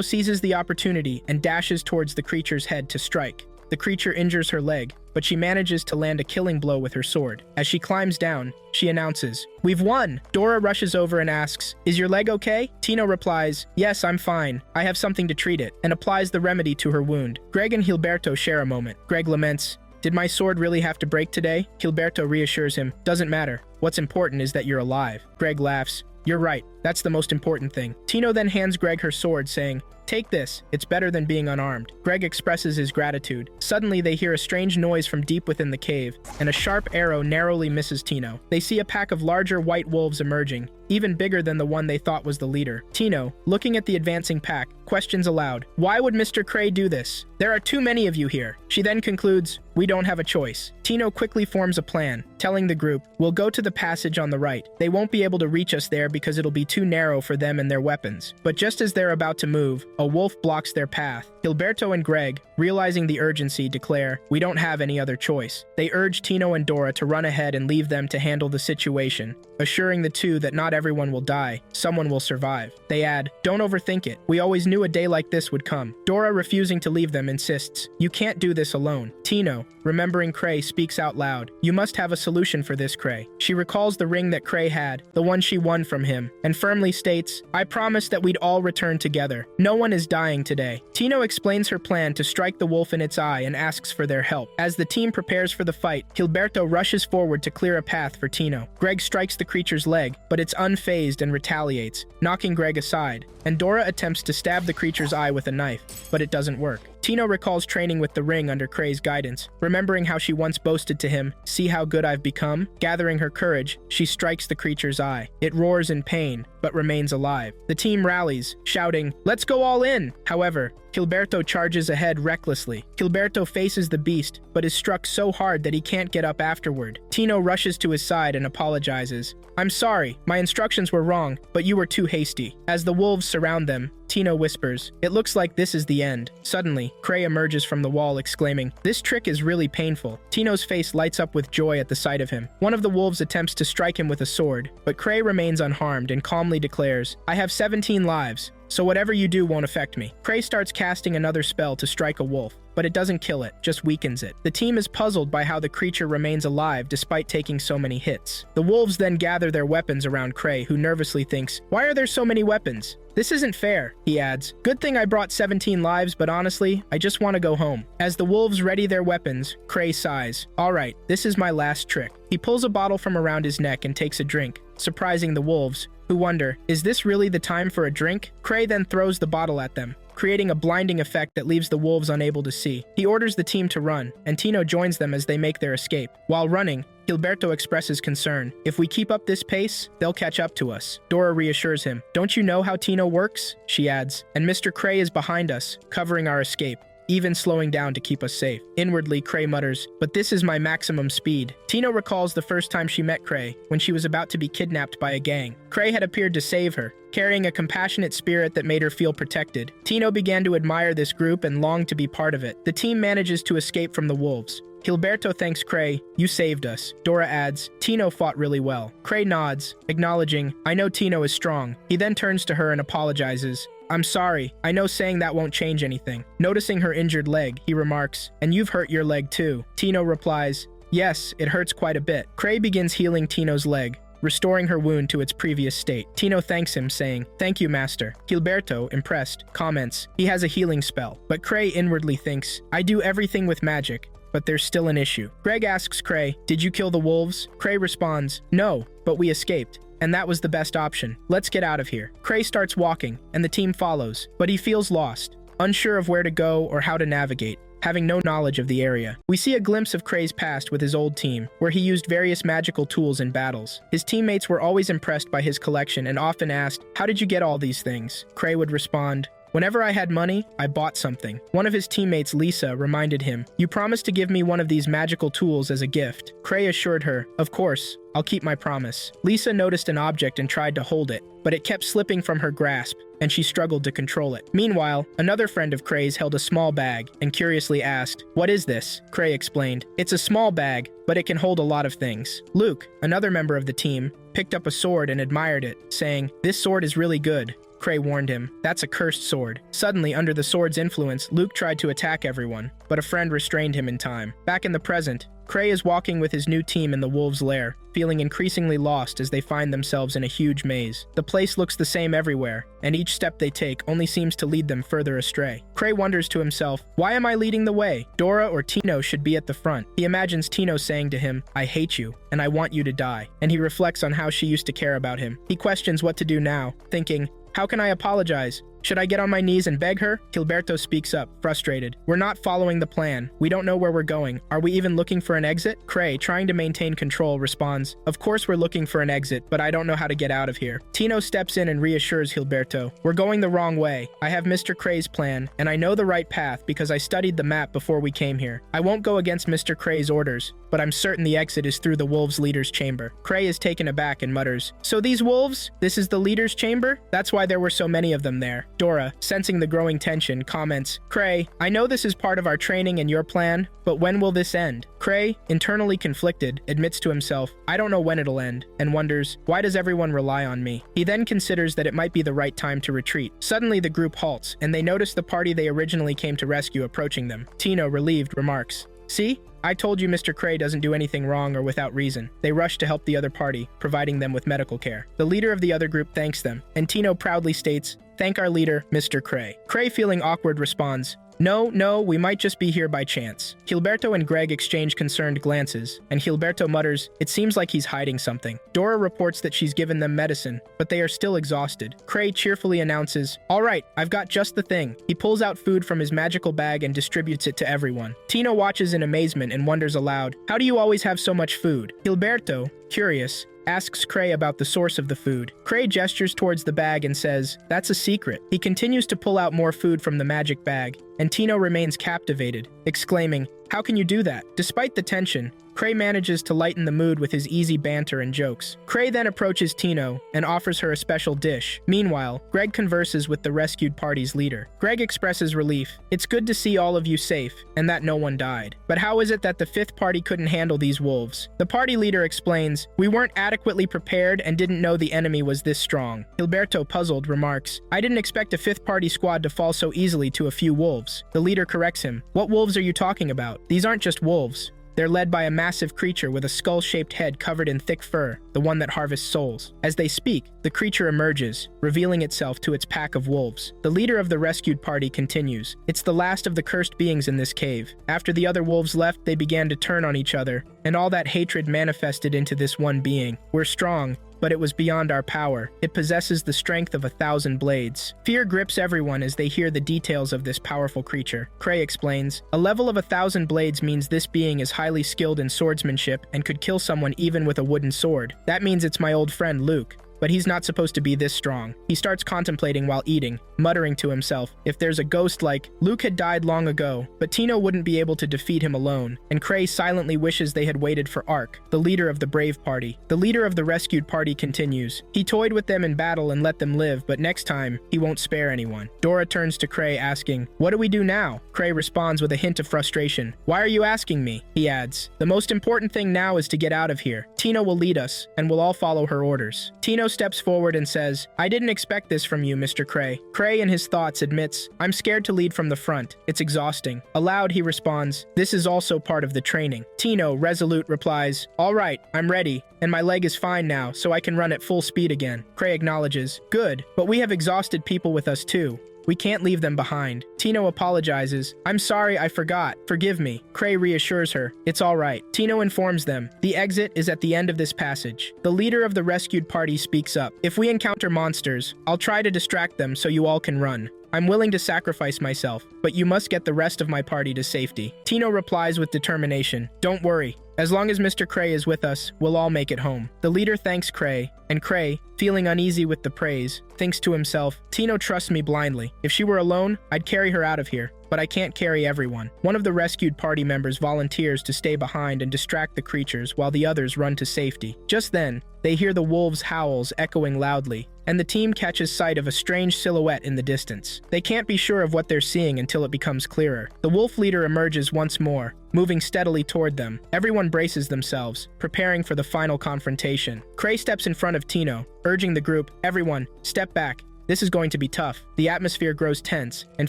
A: seizes the opportunity and dashes towards the creature's head to strike. The creature injures her leg, but she manages to land a killing blow with her sword. As she climbs down, she announces, "We've won!" Dora rushes over and asks, "Is your leg okay?" Tino replies, "Yes, I'm fine. I have something to treat it," and applies the remedy to her wound. Greg and Gilberto share a moment. Greg laments, "Did my sword really have to break today?" Gilberto reassures him, "Doesn't matter. What's important is that you're alive." Greg laughs, "You're right. That's the most important thing." Tino then hands Greg her sword, saying, "Take this. It's better than being unarmed." Greg expresses his gratitude. Suddenly, they hear a strange noise from deep within the cave, and a sharp arrow narrowly misses Tino. They see a pack of larger white wolves emerging, even bigger than the one they thought was the leader. Tino, looking at the advancing pack, questions aloud, "Why would Mr. Cray do this? There are too many of you here." She then concludes, "We don't have a choice." Tino quickly forms a plan, telling the group, "We'll go to the passage on the right. They won't be able to reach us there because it'll be too narrow for them and their weapons." But just as they're about to move, a wolf blocks their path. Gilberto and Greg, realizing the urgency, declare, "We don't have any other choice." They urge Tino and Dora to run ahead and leave them to handle the situation, assuring the two that not everyone will die, someone will survive. They add, "Don't overthink it. We always knew a day like this would come." Dora, refusing to leave them, insists, "You can't do this alone." Tino, remembering Cray, speaks out loud, "You must have a solution for this, Cray." She recalls the ring that Cray had, the one she won from him, and firmly states, "I promised that we'd all return together. No one is dying today." Tino explains her plan to strike the wolf in its eye and asks for their help. As the team prepares for the fight, Gilberto rushes forward to clear a path for Tino. Greg strikes the creature's leg, but it's unfazed and retaliates, knocking Greg aside, and Dora attempts to stab the creature's eye with a knife, but it doesn't work. Tino recalls training with the ring under Cray's guidance, remembering how she once boasted to him, "See how good I've become?" Gathering her courage, she strikes the creature's eye. It roars in pain, but remains alive. The team rallies, shouting, "Let's go all in!" However, Gilberto charges ahead recklessly. Gilberto faces the beast, but is struck so hard that he can't get up afterward. Tino rushes to his side and apologizes. "I'm sorry, my instructions were wrong, but you were too hasty." As the wolves surround them, Tino whispers, "It looks like this is the end." Suddenly, Cray emerges from the wall, exclaiming, "This trick is really painful." Tino's face lights up with joy at the sight of him. One of the wolves attempts to strike him with a sword, but Cray remains unharmed and calmly declares, "I have 17 lives, so whatever you do won't affect me. Cray starts casting another spell to strike a wolf, but it doesn't kill it, just weakens it. The team is puzzled by how the creature remains alive despite taking so many hits. The wolves then gather their weapons around Cray, who nervously thinks, "Why are there so many weapons? This isn't fair," he adds. "Good thing I brought 17 lives, but honestly, I just want to go home." As the wolves ready their weapons, Cray sighs. "Alright, this is my last trick." He pulls a bottle from around his neck and takes a drink, surprising the wolves, who wonder, is this really the time for a drink? Cray then throws the bottle at them, creating a blinding effect that leaves the wolves unable to see. He orders the team to run, and Tino joins them as they make their escape. While running, Gilberto expresses concern. "If we keep up this pace, they'll catch up to us." Dora reassures him. "Don't you know how Tino works?" she adds. "And Mr. Cray is behind us, covering our escape, even slowing down to keep us safe." Inwardly, Cray mutters, "But this is my maximum speed." Tino recalls the first time she met Cray, when she was about to be kidnapped by a gang. Cray had appeared to save her, carrying a compassionate spirit that made her feel protected. Tino began to admire this group and longed to be part of it. The team manages to escape from the wolves. Gilberto thanks Cray, "You saved us." Dora adds, "Tino fought really well." Cray nods, acknowledging, "I know Tino is strong." He then turns to her and apologizes. "I'm sorry, I know saying that won't change anything." Noticing her injured leg, he remarks, "And you've hurt your leg too." Tino replies, "Yes, it hurts quite a bit." Cray begins healing Tino's leg, restoring her wound to its previous state. Tino thanks him, saying, "Thank you, Master." Gilberto, impressed, comments, "He has a healing spell." But Cray inwardly thinks, "I do everything with magic, but there's still an issue." Greg asks Cray, "Did you kill the wolves?" Cray responds, "No, but we escaped, and that was the best option. Let's get out of here." Cray starts walking, and the team follows, but he feels lost, unsure of where to go or how to navigate, having no knowledge of the area. We see a glimpse of Cray's past with his old team, where he used various magical tools in battles. His teammates were always impressed by his collection and often asked, "How did you get all these things?" Cray would respond, "Whenever I had money, I bought something." One of his teammates, Lisa, reminded him, "You promised to give me one of these magical tools as a gift." Cray assured her, "Of course, I'll keep my promise." Lisa noticed an object and tried to hold it, but it kept slipping from her grasp, and she struggled to control it. Meanwhile, another friend of Cray's held a small bag and curiously asked, "What is this?" Cray explained, "It's a small bag, but it can hold a lot of things." Luke, another member of the team, picked up a sword and admired it, saying, "This sword is really good." Cray warned him, "That's a cursed sword." Suddenly, under the sword's influence, Luke tried to attack everyone, but a friend restrained him in time. Back in the present, Cray is walking with his new team in the wolves' lair, feeling increasingly lost as they find themselves in a huge maze. The place looks the same everywhere, and each step they take only seems to lead them further astray. Cray wonders to himself, "Why am I leading the way? Dora or Tino should be at the front." He imagines Tino saying to him, "I hate you, and I want you to die," and he reflects on how she used to care about him. He questions what to do now, thinking, "How can I apologize? Should I get on my knees and beg her?" Gilberto speaks up, frustrated. "We're not following the plan. We don't know where we're going. Are we even looking for an exit?" Cray, trying to maintain control, responds, "Of course we're looking for an exit, but I don't know how to get out of here." Tino steps in and reassures Gilberto, "We're going the wrong way. I have Mr. Cray's plan, and I know the right path because I studied the map before we came here. I won't go against Mr. Cray's orders, but I'm certain the exit is through the wolves' leader's chamber." Cray is taken aback and mutters, "So these wolves? This is the leader's chamber? That's why there were so many of them there." Dora, sensing the growing tension, comments, "Cray, I know this is part of our training and your plan, but when will this end?" Cray, internally conflicted, admits to himself, "I don't know when it'll end," and wonders, "Why does everyone rely on me?" He then considers that it might be the right time to retreat. Suddenly the group halts, and they notice the party they originally came to rescue approaching them. Tino, relieved, remarks, "See? I told you Mr. Cray doesn't do anything wrong or without reason." They rush to help the other party, providing them with medical care. The leader of the other group thanks them, and Tino proudly states, "Thank our leader, Mr. Cray." Cray, feeling awkward, responds, No, we might just be here by chance." Gilberto and Greg exchange concerned glances, and Gilberto mutters, "It seems like he's hiding something." Dora reports that she's given them medicine, but they are still exhausted. Cray cheerfully announces, "All right, I've got just the thing." He pulls out food from his magical bag and distributes it to everyone. Tino watches in amazement and wonders aloud, "How do you always have so much food?" Gilberto, curious, asks Cray about the source of the food. Cray gestures towards the bag and says, "That's a secret." He continues to pull out more food from the magic bag, and Tino remains captivated, exclaiming, "How can you do that?" Despite the tension, Cray manages to lighten the mood with his easy banter and jokes. Cray then approaches Tino and offers her a special dish. Meanwhile, Greg converses with the rescued party's leader. Greg expresses relief. "It's good to see all of you safe, and that no one died. But how is it that the fifth party couldn't handle these wolves?" The party leader explains, "We weren't adequately prepared and didn't know the enemy was this strong. Gilberto, puzzled, remarks, I didn't expect a fifth party squad to fall so easily to a few wolves. The leader corrects him. What wolves are you talking about? These aren't just wolves. They're led by a massive creature with a skull-shaped head covered in thick fur, the one that harvests souls. As they speak, the creature emerges, revealing itself to its pack of wolves. The leader of the rescued party continues. It's the last of the cursed beings in this cave. After the other wolves left, they began to turn on each other, and all that hatred manifested into this one being. We're strong, but it was beyond our power. It possesses the strength of 1,000 blades. Fear grips everyone as they hear the details of this powerful creature. Cray explains, a level of 1,000 blades means this being is highly skilled in swordsmanship and could kill someone even with a wooden sword. That means it's my old friend Luke. But he's not supposed to be this strong. He starts contemplating while eating, muttering to himself, if there's a ghost like, Luke had died long ago, but Tino wouldn't be able to defeat him alone, and Cray silently wishes they had waited for Ark, the leader of the brave party. The leader of the rescued party continues. He toyed with them in battle and let them live, but next time, he won't spare anyone. Dora turns to Cray asking, what do we do now? Cray responds with a hint of frustration. Why are you asking me? He adds, the most important thing now is to get out of here. Tino will lead us, and we'll all follow her orders. Tino steps forward and says, I didn't expect this from you, Mr. Cray. Cray, in his thoughts, admits, I'm scared to lead from the front. It's exhausting. Aloud, he responds, this is also part of the training. Tino, resolute, replies, all right, I'm ready, and my leg is fine now, so I can run at full speed again. Cray acknowledges, good, but we have exhausted people with us too. We can't leave them behind. Tino apologizes. I'm sorry, I forgot. Forgive me. Cray reassures her. It's all right. Tino informs them. The exit is at the end of this passage. The leader of the rescued party speaks up. If we encounter monsters, I'll try to distract them so you all can run. I'm willing to sacrifice myself, but you must get the rest of my party to safety. Tino replies with determination. Don't worry. As long as Mr. Cray is with us, we'll all make it home. The leader thanks Cray, and Cray, feeling uneasy with the praise, thinks to himself, Tino trusts me blindly. If she were alone, I'd carry her out of here. But I can't carry everyone. One of the rescued party members volunteers to stay behind and distract the creatures while the others run to safety. Just then, they hear the wolves' howls echoing loudly, and the team catches sight of a strange silhouette in the distance. They can't be sure of what they're seeing until it becomes clearer. The wolf leader emerges once more, moving steadily toward them. Everyone braces themselves, preparing for the final confrontation. Cray steps in front of Tino, urging the group, everyone, step back. This is going to be tough. The atmosphere grows tense, and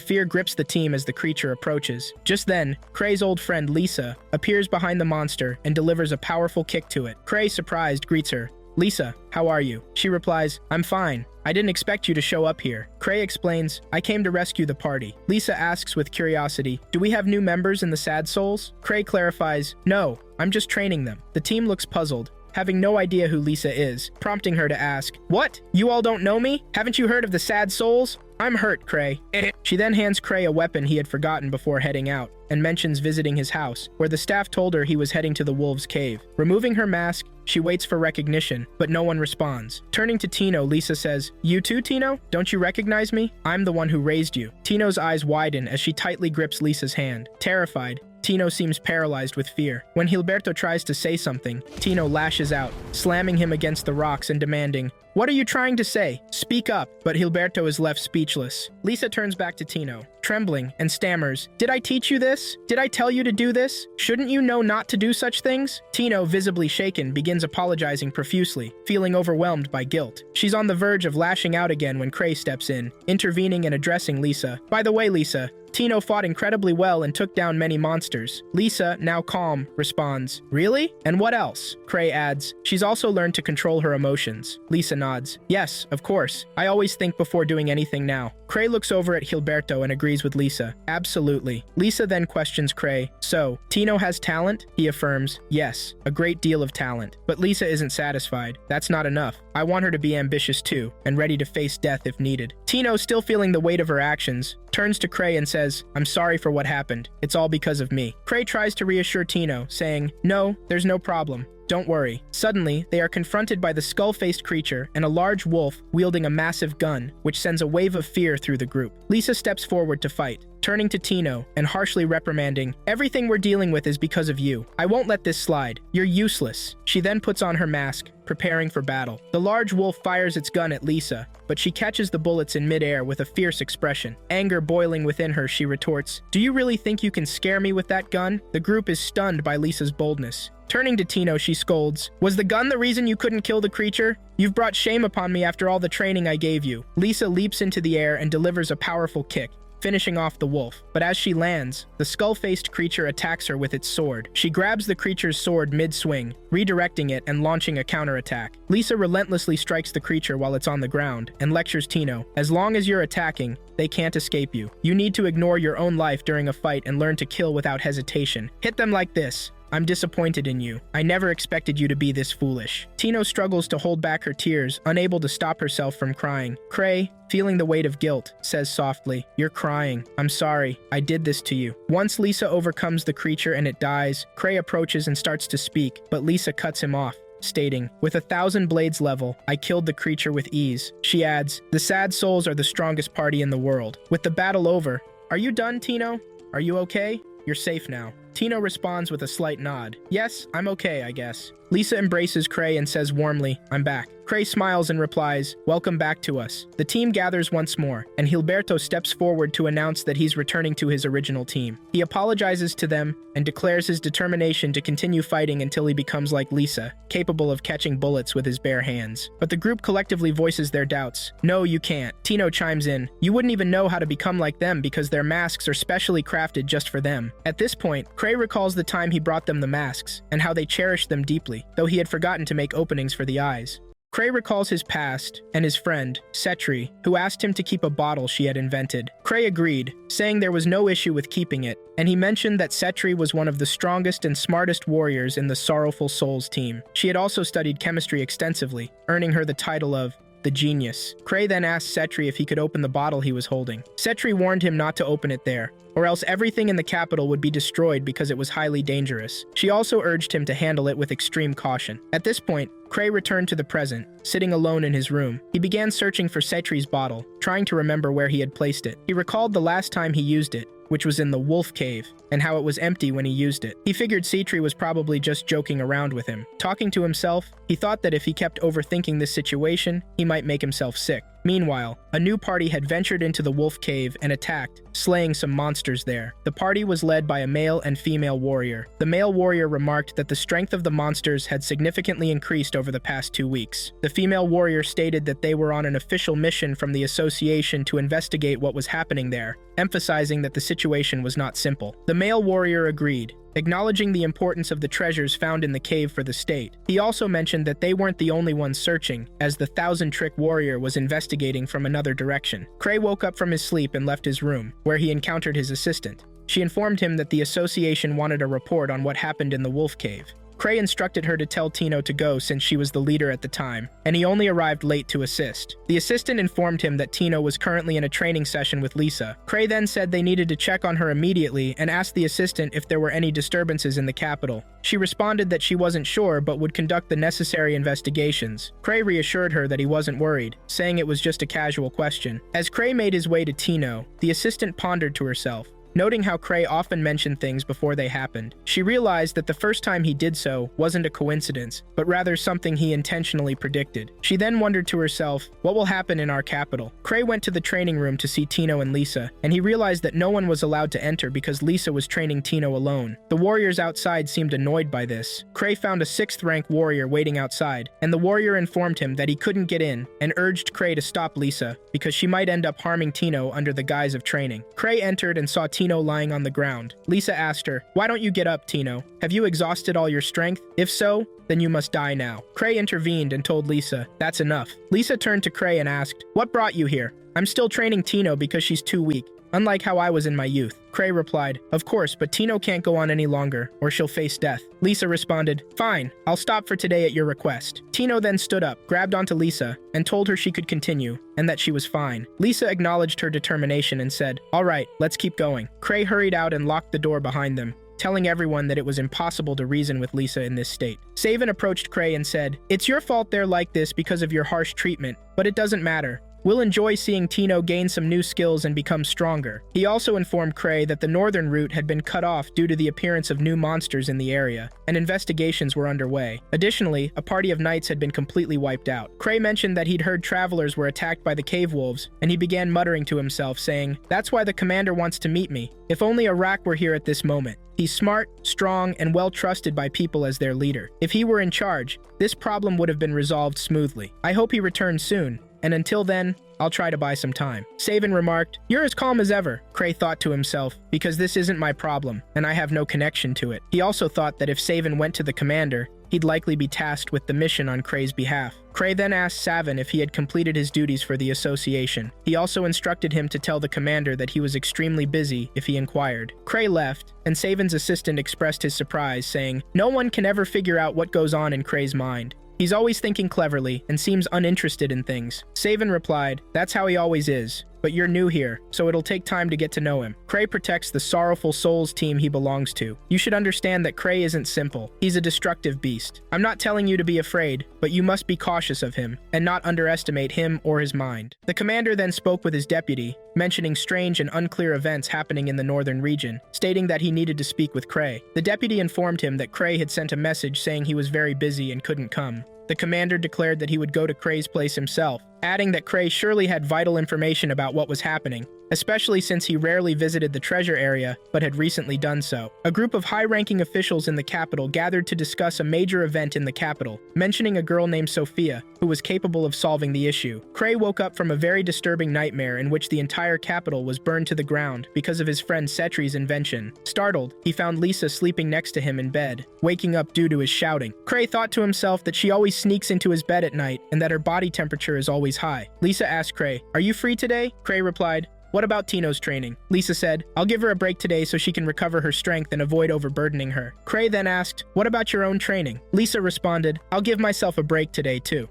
A: fear grips the team as the creature approaches. Just then, Cray's old friend Lisa appears behind the monster and delivers a powerful kick to it. Cray, surprised, greets her. Lisa, how are you? She replies, I'm fine. I didn't expect you to show up here. Cray explains, I came to rescue the party. Lisa asks with curiosity, do we have new members in the Sad Souls? Cray clarifies, no, I'm just training them. The team looks puzzled, having no idea who Lisa is, prompting her to ask, what? You all don't know me? Haven't you heard of the Sad Souls? I'm hurt, Cray. She then hands Cray a weapon he had forgotten before heading out, and mentions visiting his house, where the staff told her he was heading to the wolves' cave. Removing her mask, she waits for recognition, but no one responds. Turning to Tino, Lisa says, you too, Tino? Don't you recognize me? I'm the one who raised you. Tino's eyes widen as she tightly grips Lisa's hand. Terrified, Tino seems paralyzed with fear. When Gilberto tries to say something, Tino lashes out, slamming him against the rocks and demanding, what are you trying to say? Speak up. But Gilberto is left speechless. Lisa turns back to Tino, trembling, and stammers, did I teach you this? Did I tell you to do this? Shouldn't you know not to do such things? Tino, visibly shaken, begins apologizing profusely, feeling overwhelmed by guilt. She's on the verge of lashing out again when Cray steps in, intervening and addressing Lisa. By the way, Lisa, Tino fought incredibly well and took down many monsters. Lisa, now calm, responds, really? And what else? Cray adds, she's also learned to control her emotions. Lisa nods. Yes, of course. I always think before doing anything now. Cray looks over at Gilberto and agrees with Lisa. Absolutely. Lisa then questions Cray. So, Tino has talent? He affirms, yes, a great deal of talent. But Lisa isn't satisfied. That's not enough. I want her to be ambitious too, and ready to face death if needed. Tino, still feeling the weight of her actions, turns to Cray and says, I'm sorry for what happened. It's all because of me. Cray tries to reassure Tino, saying, no, there's no problem. Don't worry. Suddenly, they are confronted by the skull-faced creature and a large wolf wielding a massive gun, which sends a wave of fear through the group. Lisa steps forward to fight, turning to Tino and harshly reprimanding, everything we're dealing with is because of you. I won't let this slide. You're useless. She then puts on her mask, preparing for battle. The large wolf fires its gun at Lisa, but she catches the bullets in midair with a fierce expression. Anger boiling within her, she retorts, "Do you really think you can scare me with that gun?" The group is stunned by Lisa's boldness. Turning to Tino, she scolds, "Was the gun the reason you couldn't kill the creature? You've brought shame upon me after all the training I gave you." Lisa leaps into the air and delivers a powerful kick, finishing off the wolf. But as she lands, the skull-faced creature attacks her with its sword. She grabs the creature's sword mid-swing, redirecting it and launching a counterattack. Lisa relentlessly strikes the creature while it's on the ground and lectures Tino, "As long as you're attacking, they can't escape you. You need to ignore your own life during a fight and learn to kill without hesitation. Hit them like this. I'm disappointed in you. I never expected you to be this foolish." Tino struggles to hold back her tears, unable to stop herself from crying. Cray, feeling the weight of guilt, says softly, "You're crying. I'm sorry. I did this to you." Once Lisa overcomes the creature and it dies, Cray approaches and starts to speak, but Lisa cuts him off, stating, "With 1,000 blades level, I killed the creature with ease." She adds, "The sad souls are the strongest party in the world." With the battle over, "Are you done, Tino? Are you okay? You're safe now." Tino responds with a slight nod. "Yes, I'm okay, I guess." Lisa embraces Cray and says warmly, "I'm back." Cray smiles and replies, "Welcome back to us." The team gathers once more, and Gilberto steps forward to announce that he's returning to his original team. He apologizes to them and declares his determination to continue fighting until he becomes like Lisa, capable of catching bullets with his bare hands. But the group collectively voices their doubts. "No, you can't." Tino chimes in, "You wouldn't even know how to become like them because their masks are specially crafted just for them." At this point, Cray recalls the time he brought them the masks and how they cherished them deeply, though he had forgotten to make openings for the eyes. Cray recalls his past and his friend, Setri, who asked him to keep a bottle she had invented. Cray agreed, saying there was no issue with keeping it, and he mentioned that Setri was one of the strongest and smartest warriors in the Sorrowful Souls team. She had also studied chemistry extensively, earning her the title of the Genius. Cray then asked Setri if he could open the bottle he was holding. Setri warned him not to open it there, or else everything in the capital would be destroyed because it was highly dangerous. She also urged him to handle it with extreme caution. At this point, Cray returned to the present, sitting alone in his room. He began searching for Setri's bottle, trying to remember where he had placed it. He recalled the last time he used it, which was in the wolf cave, and how it was empty when he used it. He figured Setri was probably just joking around with him. Talking to himself, he thought that if he kept overthinking this situation, he might make himself sick. Meanwhile, a new party had ventured into the wolf cave and attacked, slaying some monsters there. The party was led by a male and female warrior. The male warrior remarked that the strength of the monsters had significantly increased over the past 2 weeks. The female warrior stated that they were on an official mission from the association to investigate what was happening there, emphasizing that the situation was not simple. The male warrior agreed, acknowledging the importance of the treasures found in the cave for the state. He also mentioned that they weren't the only ones searching, as the 1,000-trick warrior was investigating from another direction. Cray woke up from his sleep and left his room, where he encountered his assistant. She informed him that the association wanted a report on what happened in the wolf cave. Cray instructed her to tell Tino to go since she was the leader at the time, and he only arrived late to assist. The assistant informed him that Tino was currently in a training session with Lisa. Cray then said they needed to check on her immediately and asked the assistant if there were any disturbances in the capital. She responded that she wasn't sure but would conduct the necessary investigations. Cray reassured her that he wasn't worried, saying it was just a casual question. As Cray made his way to Tino, the assistant pondered to herself, noting how Cray often mentioned things before they happened. She realized that the first time he did so wasn't a coincidence, but rather something he intentionally predicted. She then wondered to herself, what will happen in our capital? Cray went to the training room to see Tino and Lisa, and he realized that no one was allowed to enter because Lisa was training Tino alone. The warriors outside seemed annoyed by this. Cray found a 6th-rank warrior waiting outside, and the warrior informed him that he couldn't get in and urged Cray to stop Lisa because she might end up harming Tino under the guise of training. Cray entered and saw Tino lying on the ground. Lisa asked her, "Why don't you get up, Tino? Have you exhausted all your strength? If so, then you must die now." Cray intervened and told Lisa, "That's enough." Lisa turned to Cray and asked, "What brought you here?" "I'm still training Tino because she's too weak, unlike how I was in my youth." Cray replied, "Of course, but Tino can't go on any longer, or she'll face death." Lisa responded, "Fine, I'll stop for today at your request." Tino then stood up, grabbed onto Lisa, and told her she could continue, and that she was fine. Lisa acknowledged her determination and said, "All right, let's keep going." Cray hurried out and locked the door behind them, telling everyone that it was impossible to reason with Lisa in this state. Savan approached Cray and said, "It's your fault they're like this because of your harsh treatment, but it doesn't matter. We'll enjoy seeing Tino gain some new skills and become stronger. He also informed Cray that the northern route had been cut off due to the appearance of new monsters in the area, and investigations were underway. Additionally, a party of knights had been completely wiped out. Cray mentioned that he'd heard travelers were attacked by the cave wolves, and he began muttering to himself, saying, "That's why the commander wants to meet me. If only Arak were here at this moment. He's smart, strong, and well trusted by people as their leader. If he were in charge, this problem would have been resolved smoothly. I hope he returns soon, and until then, I'll try to buy some time." Savin remarked, "You're as calm as ever," Cray thought to himself, because this isn't my problem, and I have no connection to it. He also thought that if Savin went to the commander, he'd likely be tasked with the mission on Cray's behalf. Cray then asked Savin if he had completed his duties for the association. He also instructed him to tell the commander that he was extremely busy if he inquired. Cray left, and Savin's assistant expressed his surprise, saying, "No one can ever figure out what goes on in Cray's mind. He's always thinking cleverly and seems uninterested in things." Savin replied, "That's how he always is. But you're new here, so it'll take time to get to know him. Cray protects the Sorrowful Souls team he belongs to. You should understand that Cray isn't simple. He's a destructive beast. I'm not telling you to be afraid, but you must be cautious of him, and not underestimate him or his mind." The commander then spoke with his deputy, mentioning strange and unclear events happening in the northern region, stating that he needed to speak with Cray. The deputy informed him that Cray had sent a message saying he was very busy and couldn't come. The commander declared that he would go to Cray's place himself, adding that Cray surely had vital information about what was happening, especially since he rarely visited the treasure area but had recently done so. A group of high-ranking officials in the capital gathered to discuss a major event in the capital, mentioning a girl named Sophia, who was capable of solving the issue. Cray woke up from a very disturbing nightmare in which the entire capital was burned to the ground because of his friend Cetri's invention. Startled, he found Lisa sleeping next to him in bed, waking up due to his shouting. Cray thought to himself that she always sneaks into his bed at night and that her body temperature is always high. Lisa asked Cray, "Are you free today?" Cray replied, "What about Tino's training?" Lisa said, "I'll give her a break today so she can recover her strength and avoid overburdening her." Cray then asked, "What about your own training?" Lisa responded, "I'll give myself a break today too."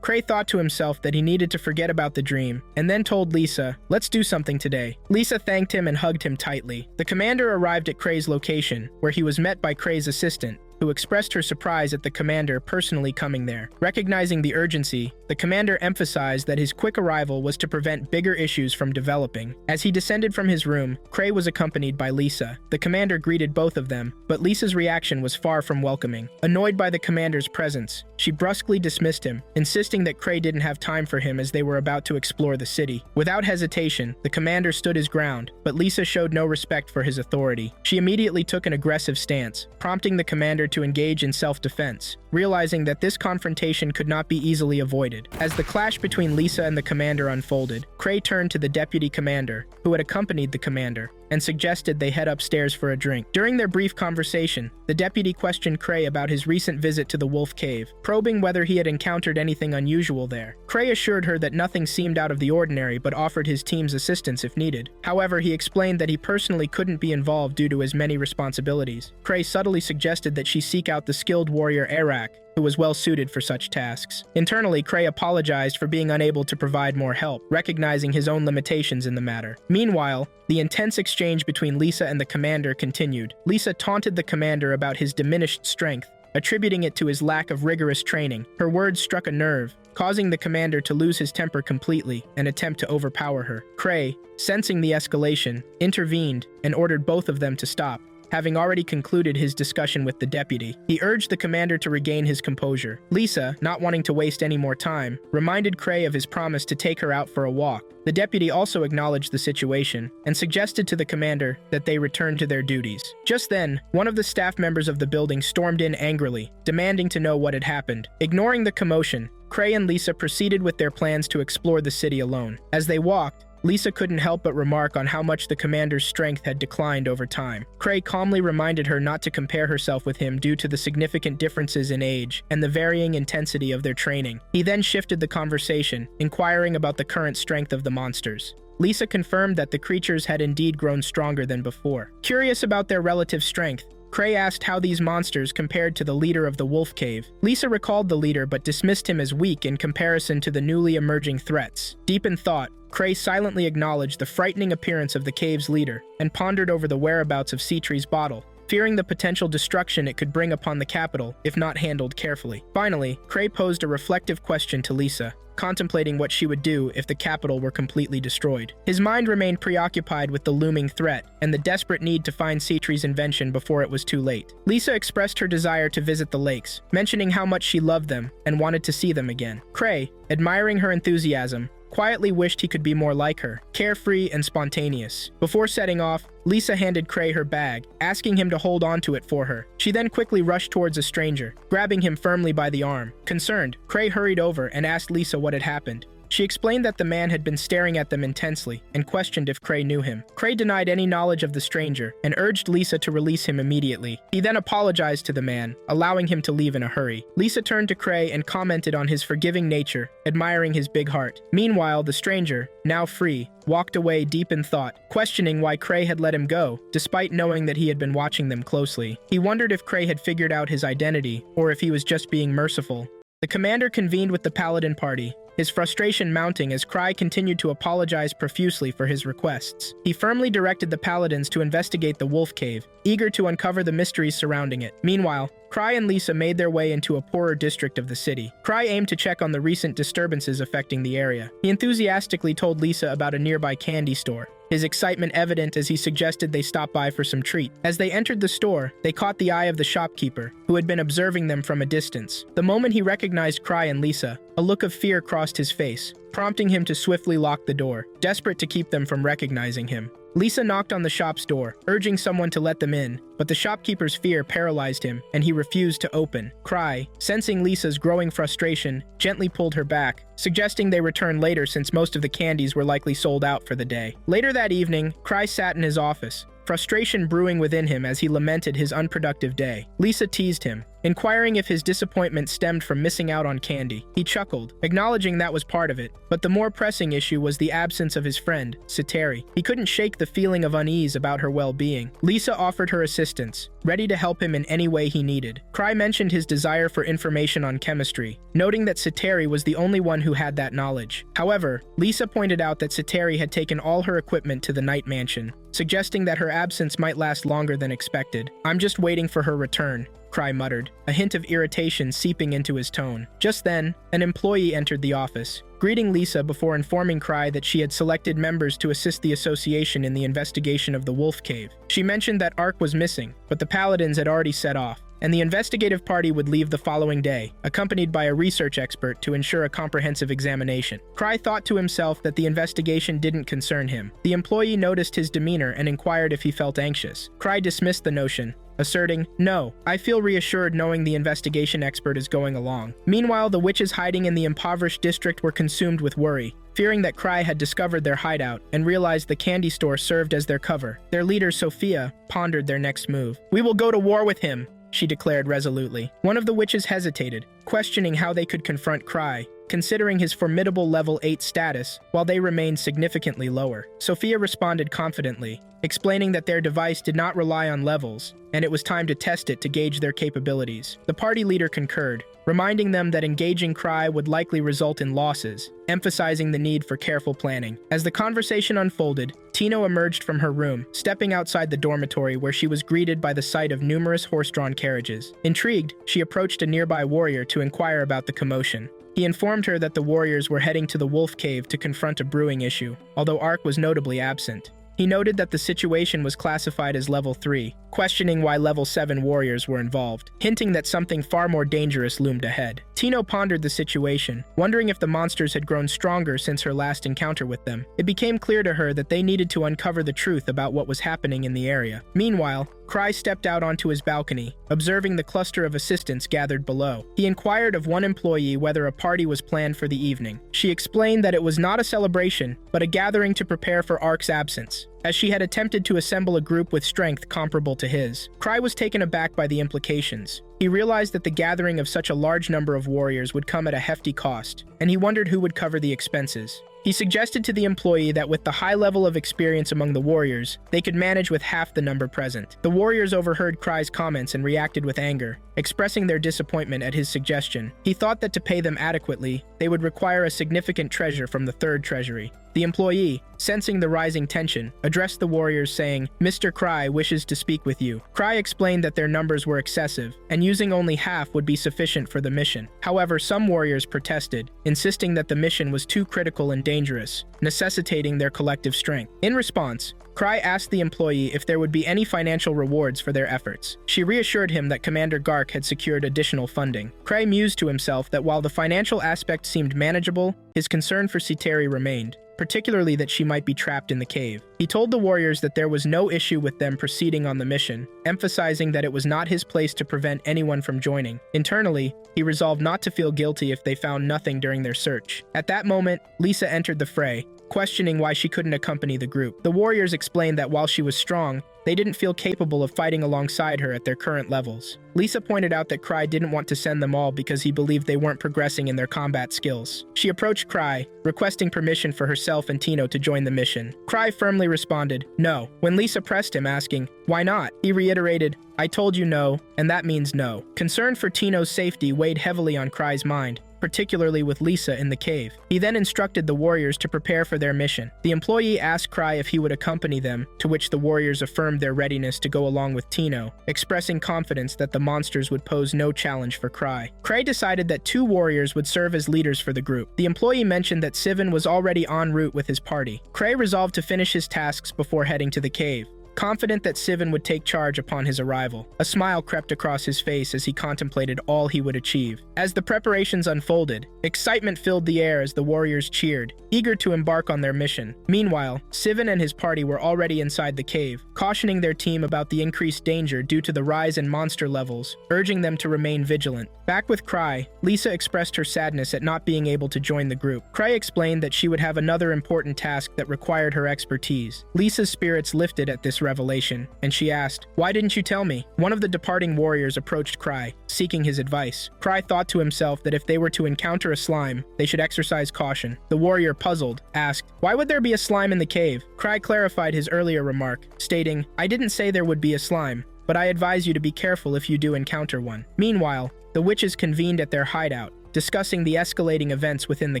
A: Cray thought to himself that he needed to forget about the dream, and then told Lisa, "Let's do something today." Lisa thanked him and hugged him tightly. The commander arrived at Cray's location, where he was met by Cray's assistant, who expressed her surprise at the commander personally coming there. Recognizing the urgency, the commander emphasized that his quick arrival was to prevent bigger issues from developing. As he descended from his room, Cray was accompanied by Lisa. The commander greeted both of them, but Lisa's reaction was far from welcoming. Annoyed by the commander's presence, she brusquely dismissed him, insisting that Cray didn't have time for him as they were about to explore the city. Without hesitation, the commander stood his ground, but Lisa showed no respect for his authority. She immediately took an aggressive stance, prompting the commander to engage in self-defense, realizing that this confrontation could not be easily avoided. As the clash between Lisa and the commander unfolded, Cray turned to the deputy commander, who had accompanied the commander, and suggested they head upstairs for a drink. During their brief conversation, the deputy questioned Cray about his recent visit to the Wolf Cave, probing whether he had encountered anything unusual there. Cray assured her that nothing seemed out of the ordinary but offered his team's assistance if needed. However, he explained that he personally couldn't be involved due to his many responsibilities. Cray subtly suggested that she seek out the skilled warrior Arak, who was well suited for such tasks. Internally, Cray apologized for being unable to provide more help, recognizing his own limitations in the matter. Meanwhile, the intense exchange between Lisa and the commander continued. Lisa taunted the commander about his diminished strength, attributing it to his lack of rigorous training. Her words struck a nerve, causing the commander to lose his temper completely and attempt to overpower her. Cray, sensing the escalation, intervened and ordered both of them to stop. Having already concluded his discussion with the deputy, he urged the commander to regain his composure. Lisa, not wanting to waste any more time, reminded Cray of his promise to take her out for a walk. The deputy also acknowledged the situation and suggested to the commander that they return to their duties. Just then, one of the staff members of the building stormed in angrily, demanding to know what had happened. Ignoring the commotion, Cray and Lisa proceeded with their plans to explore the city alone. As they walked, Lisa couldn't help but remark on how much the commander's strength had declined over time. Cray calmly reminded her not to compare herself with him due to the significant differences in age and the varying intensity of their training. He then shifted the conversation, inquiring about the current strength of the monsters. Lisa confirmed that the creatures had indeed grown stronger than before. Curious about their relative strength, Cray asked how these monsters compared to the leader of the Wolf Cave. Lisa recalled the leader but dismissed him as weak in comparison to the newly emerging threats. Deep in thought, Cray silently acknowledged the frightening appearance of the cave's leader and pondered over the whereabouts of Cetri's bottle. fearing the potential destruction it could bring upon the capital if not handled carefully. Finally, Cray posed a reflective question to Lisa, contemplating what she would do if the capital were completely destroyed. His mind remained preoccupied with the looming threat and the desperate need to find Cetri's invention before it was too late. Lisa expressed her desire to visit the lakes, mentioning how much she loved them and wanted to see them again. Cray, admiring her enthusiasm, quietly wished he could be more like her, carefree and spontaneous. Before setting off, Lisa handed Cray her bag, asking him to hold onto it for her. She then quickly rushed towards a stranger, grabbing him firmly by the arm. Concerned, Cray hurried over and asked Lisa what had happened. She explained that the man had been staring at them intensely and questioned if Cray knew him. Cray denied any knowledge of the stranger and urged Lisa to release him immediately. He then apologized to the man, allowing him to leave in a hurry. Lisa turned to Cray and commented on his forgiving nature, admiring his big heart. Meanwhile, the stranger, now free, walked away deep in thought, questioning why Cray had let him go, despite knowing that he had been watching them closely. He wondered if Cray had figured out his identity, or if he was just being merciful. The commander convened with the Paladin party, his frustration mounting as Cray continued to apologize profusely for his requests. He firmly directed the Paladins to investigate the Wolf Cave, eager to uncover the mysteries surrounding it. Meanwhile, Cray and Lisa made their way into a poorer district of the city. Cray aimed to check on the recent disturbances affecting the area. He enthusiastically told Lisa about a nearby candy store, his excitement evident as he suggested they stop by for some treat. As they entered the store, they caught the eye of the shopkeeper, who had been observing them from a distance. The moment he recognized Cray and Lisa, a look of fear crossed his face, prompting him to swiftly lock the door, desperate to keep them from recognizing him. Lisa knocked on the shop's door, urging someone to let them in, but the shopkeeper's fear paralyzed him, and he refused to open. Cray, sensing Lisa's growing frustration, gently pulled her back, suggesting they return later since most of the candies were likely sold out for the day. Later that evening, Cray sat in his office, frustration brewing within him as he lamented his unproductive day. Lisa teased him, inquiring if his disappointment stemmed from missing out on candy. He chuckled, acknowledging that was part of it, but the more pressing issue was the absence of his friend, Cetri. He couldn't shake the feeling of unease about her well-being. Lisa offered her assistance, ready to help him in any way he needed. Cray mentioned his desire for information on chemistry, noting that Cetri was the only one who had that knowledge. However, Lisa pointed out that Cetri had taken all her equipment to the night mansion, suggesting that her absence might last longer than expected. "I'm just waiting for her return," Cray muttered, a hint of irritation seeping into his tone. Just then, an employee entered the office, greeting Lisa before informing Cray that she had selected members to assist the association in the investigation of the Wolf Cave. She mentioned that Ark was missing, but the Paladins had already set off, and the investigative party would leave the following day, accompanied by a research expert to ensure a comprehensive examination. Cray thought to himself that the investigation didn't concern him. The employee noticed his demeanor and inquired if he felt anxious. Cray dismissed the notion, asserting, "No, I feel reassured knowing the investigation expert is going along." Meanwhile, the witches hiding in the impoverished district were consumed with worry, fearing that Cray had discovered their hideout and realized the candy store served as their cover. Their leader, Sophia, pondered their next move. "We will go to war with him," she declared resolutely. One of the witches hesitated, questioning how they could confront Cray, considering his formidable level 8 status, while they remained significantly lower. Sophia responded confidently, explaining that their device did not rely on levels, and it was time to test it to gauge their capabilities. The party leader concurred, reminding them that engaging Cray would likely result in losses, emphasizing the need for careful planning. As the conversation unfolded, Tino emerged from her room, stepping outside the dormitory where she was greeted by the sight of numerous horse-drawn carriages. Intrigued, she approached a nearby warrior to inquire about the commotion. He informed her that the warriors were heading to the Wolf Cave to confront a brewing issue, although Ark was notably absent. He noted that the situation was classified as Level 3, questioning why Level 7 warriors were involved, hinting that something far more dangerous loomed ahead. Tino pondered the situation, wondering if the monsters had grown stronger since her last encounter with them. It became clear to her that they needed to uncover the truth about what was happening in the area. Meanwhile, Cray stepped out onto his balcony, observing the cluster of assistants gathered below. He inquired of one employee whether a party was planned for the evening. She explained that it was not a celebration, but a gathering to prepare for Ark's absence, as she had attempted to assemble a group with strength comparable to his. Cray was taken aback by the implications. He realized that the gathering of such a large number of warriors would come at a hefty cost, and he wondered who would cover the expenses. He suggested to the employee that with the high level of experience among the warriors, they could manage with half the number present. The warriors overheard Cray's comments and reacted with anger, expressing their disappointment at his suggestion. He thought that to pay them adequately, they would require a significant treasure from the third treasury. The employee, sensing the rising tension, addressed the warriors saying, "Mr. Cry wishes to speak with you." Cry explained that their numbers were excessive, and using only half would be sufficient for the mission. However, some warriors protested, insisting that the mission was too critical and dangerous, necessitating their collective strength. In response, Cry asked the employee if there would be any financial rewards for their efforts. She reassured him that Commander Gark had secured additional funding. Cry mused to himself that while the financial aspect seemed manageable, his concern for Citeri remained, particularly that she might be trapped in the cave. He told the warriors that there was no issue with them proceeding on the mission, emphasizing that it was not his place to prevent anyone from joining. Internally, he resolved not to feel guilty if they found nothing during their search. At that moment, Lisa entered the fray, questioning why she couldn't accompany the group. The warriors explained that while she was strong, they didn't feel capable of fighting alongside her at their current levels. Lisa pointed out that Cry didn't want to send them all because he believed they weren't progressing in their combat skills. She approached Cry, requesting permission for herself and Tino to join the mission. Cry firmly responded, no. When Lisa pressed him, asking, "Why not?" he reiterated, "I told you no, and that means no." Concern for Tino's safety weighed heavily on Cry's mind, particularly with Lisa in the cave. He then instructed the warriors to prepare for their mission. The employee asked Cry if he would accompany them, to which the warriors affirmed their readiness to go along with Tino, expressing confidence that the monsters would pose no challenge for Cry. Cry decided that 2 warriors would serve as leaders for the group. The employee mentioned that Sivan was already en route with his party. Cray resolved to finish his tasks before heading to the cave, confident that Sivan would take charge upon his arrival. A smile crept across his face as he contemplated all he would achieve. As the preparations unfolded, excitement filled the air as the warriors cheered, eager to embark on their mission. Meanwhile, Sivan and his party were already inside the cave, cautioning their team about the increased danger due to the rise in monster levels, urging them to remain vigilant. Back with Cry, Lisa expressed her sadness at not being able to join the group. Cry explained that she would have another important task that required her expertise. Lisa's spirits lifted at this revelation, and she asked, "Why didn't you tell me?" One of the departing warriors approached Cry, seeking his advice. Cry thought to himself that if they were to encounter a slime, they should exercise caution. The warrior, puzzled, asked, "Why would there be a slime in the cave?" Cry clarified his earlier remark, stating, "I didn't say there would be a slime, but I advise you to be careful if you do encounter one." Meanwhile, the witches convened at their hideout, discussing the escalating events within the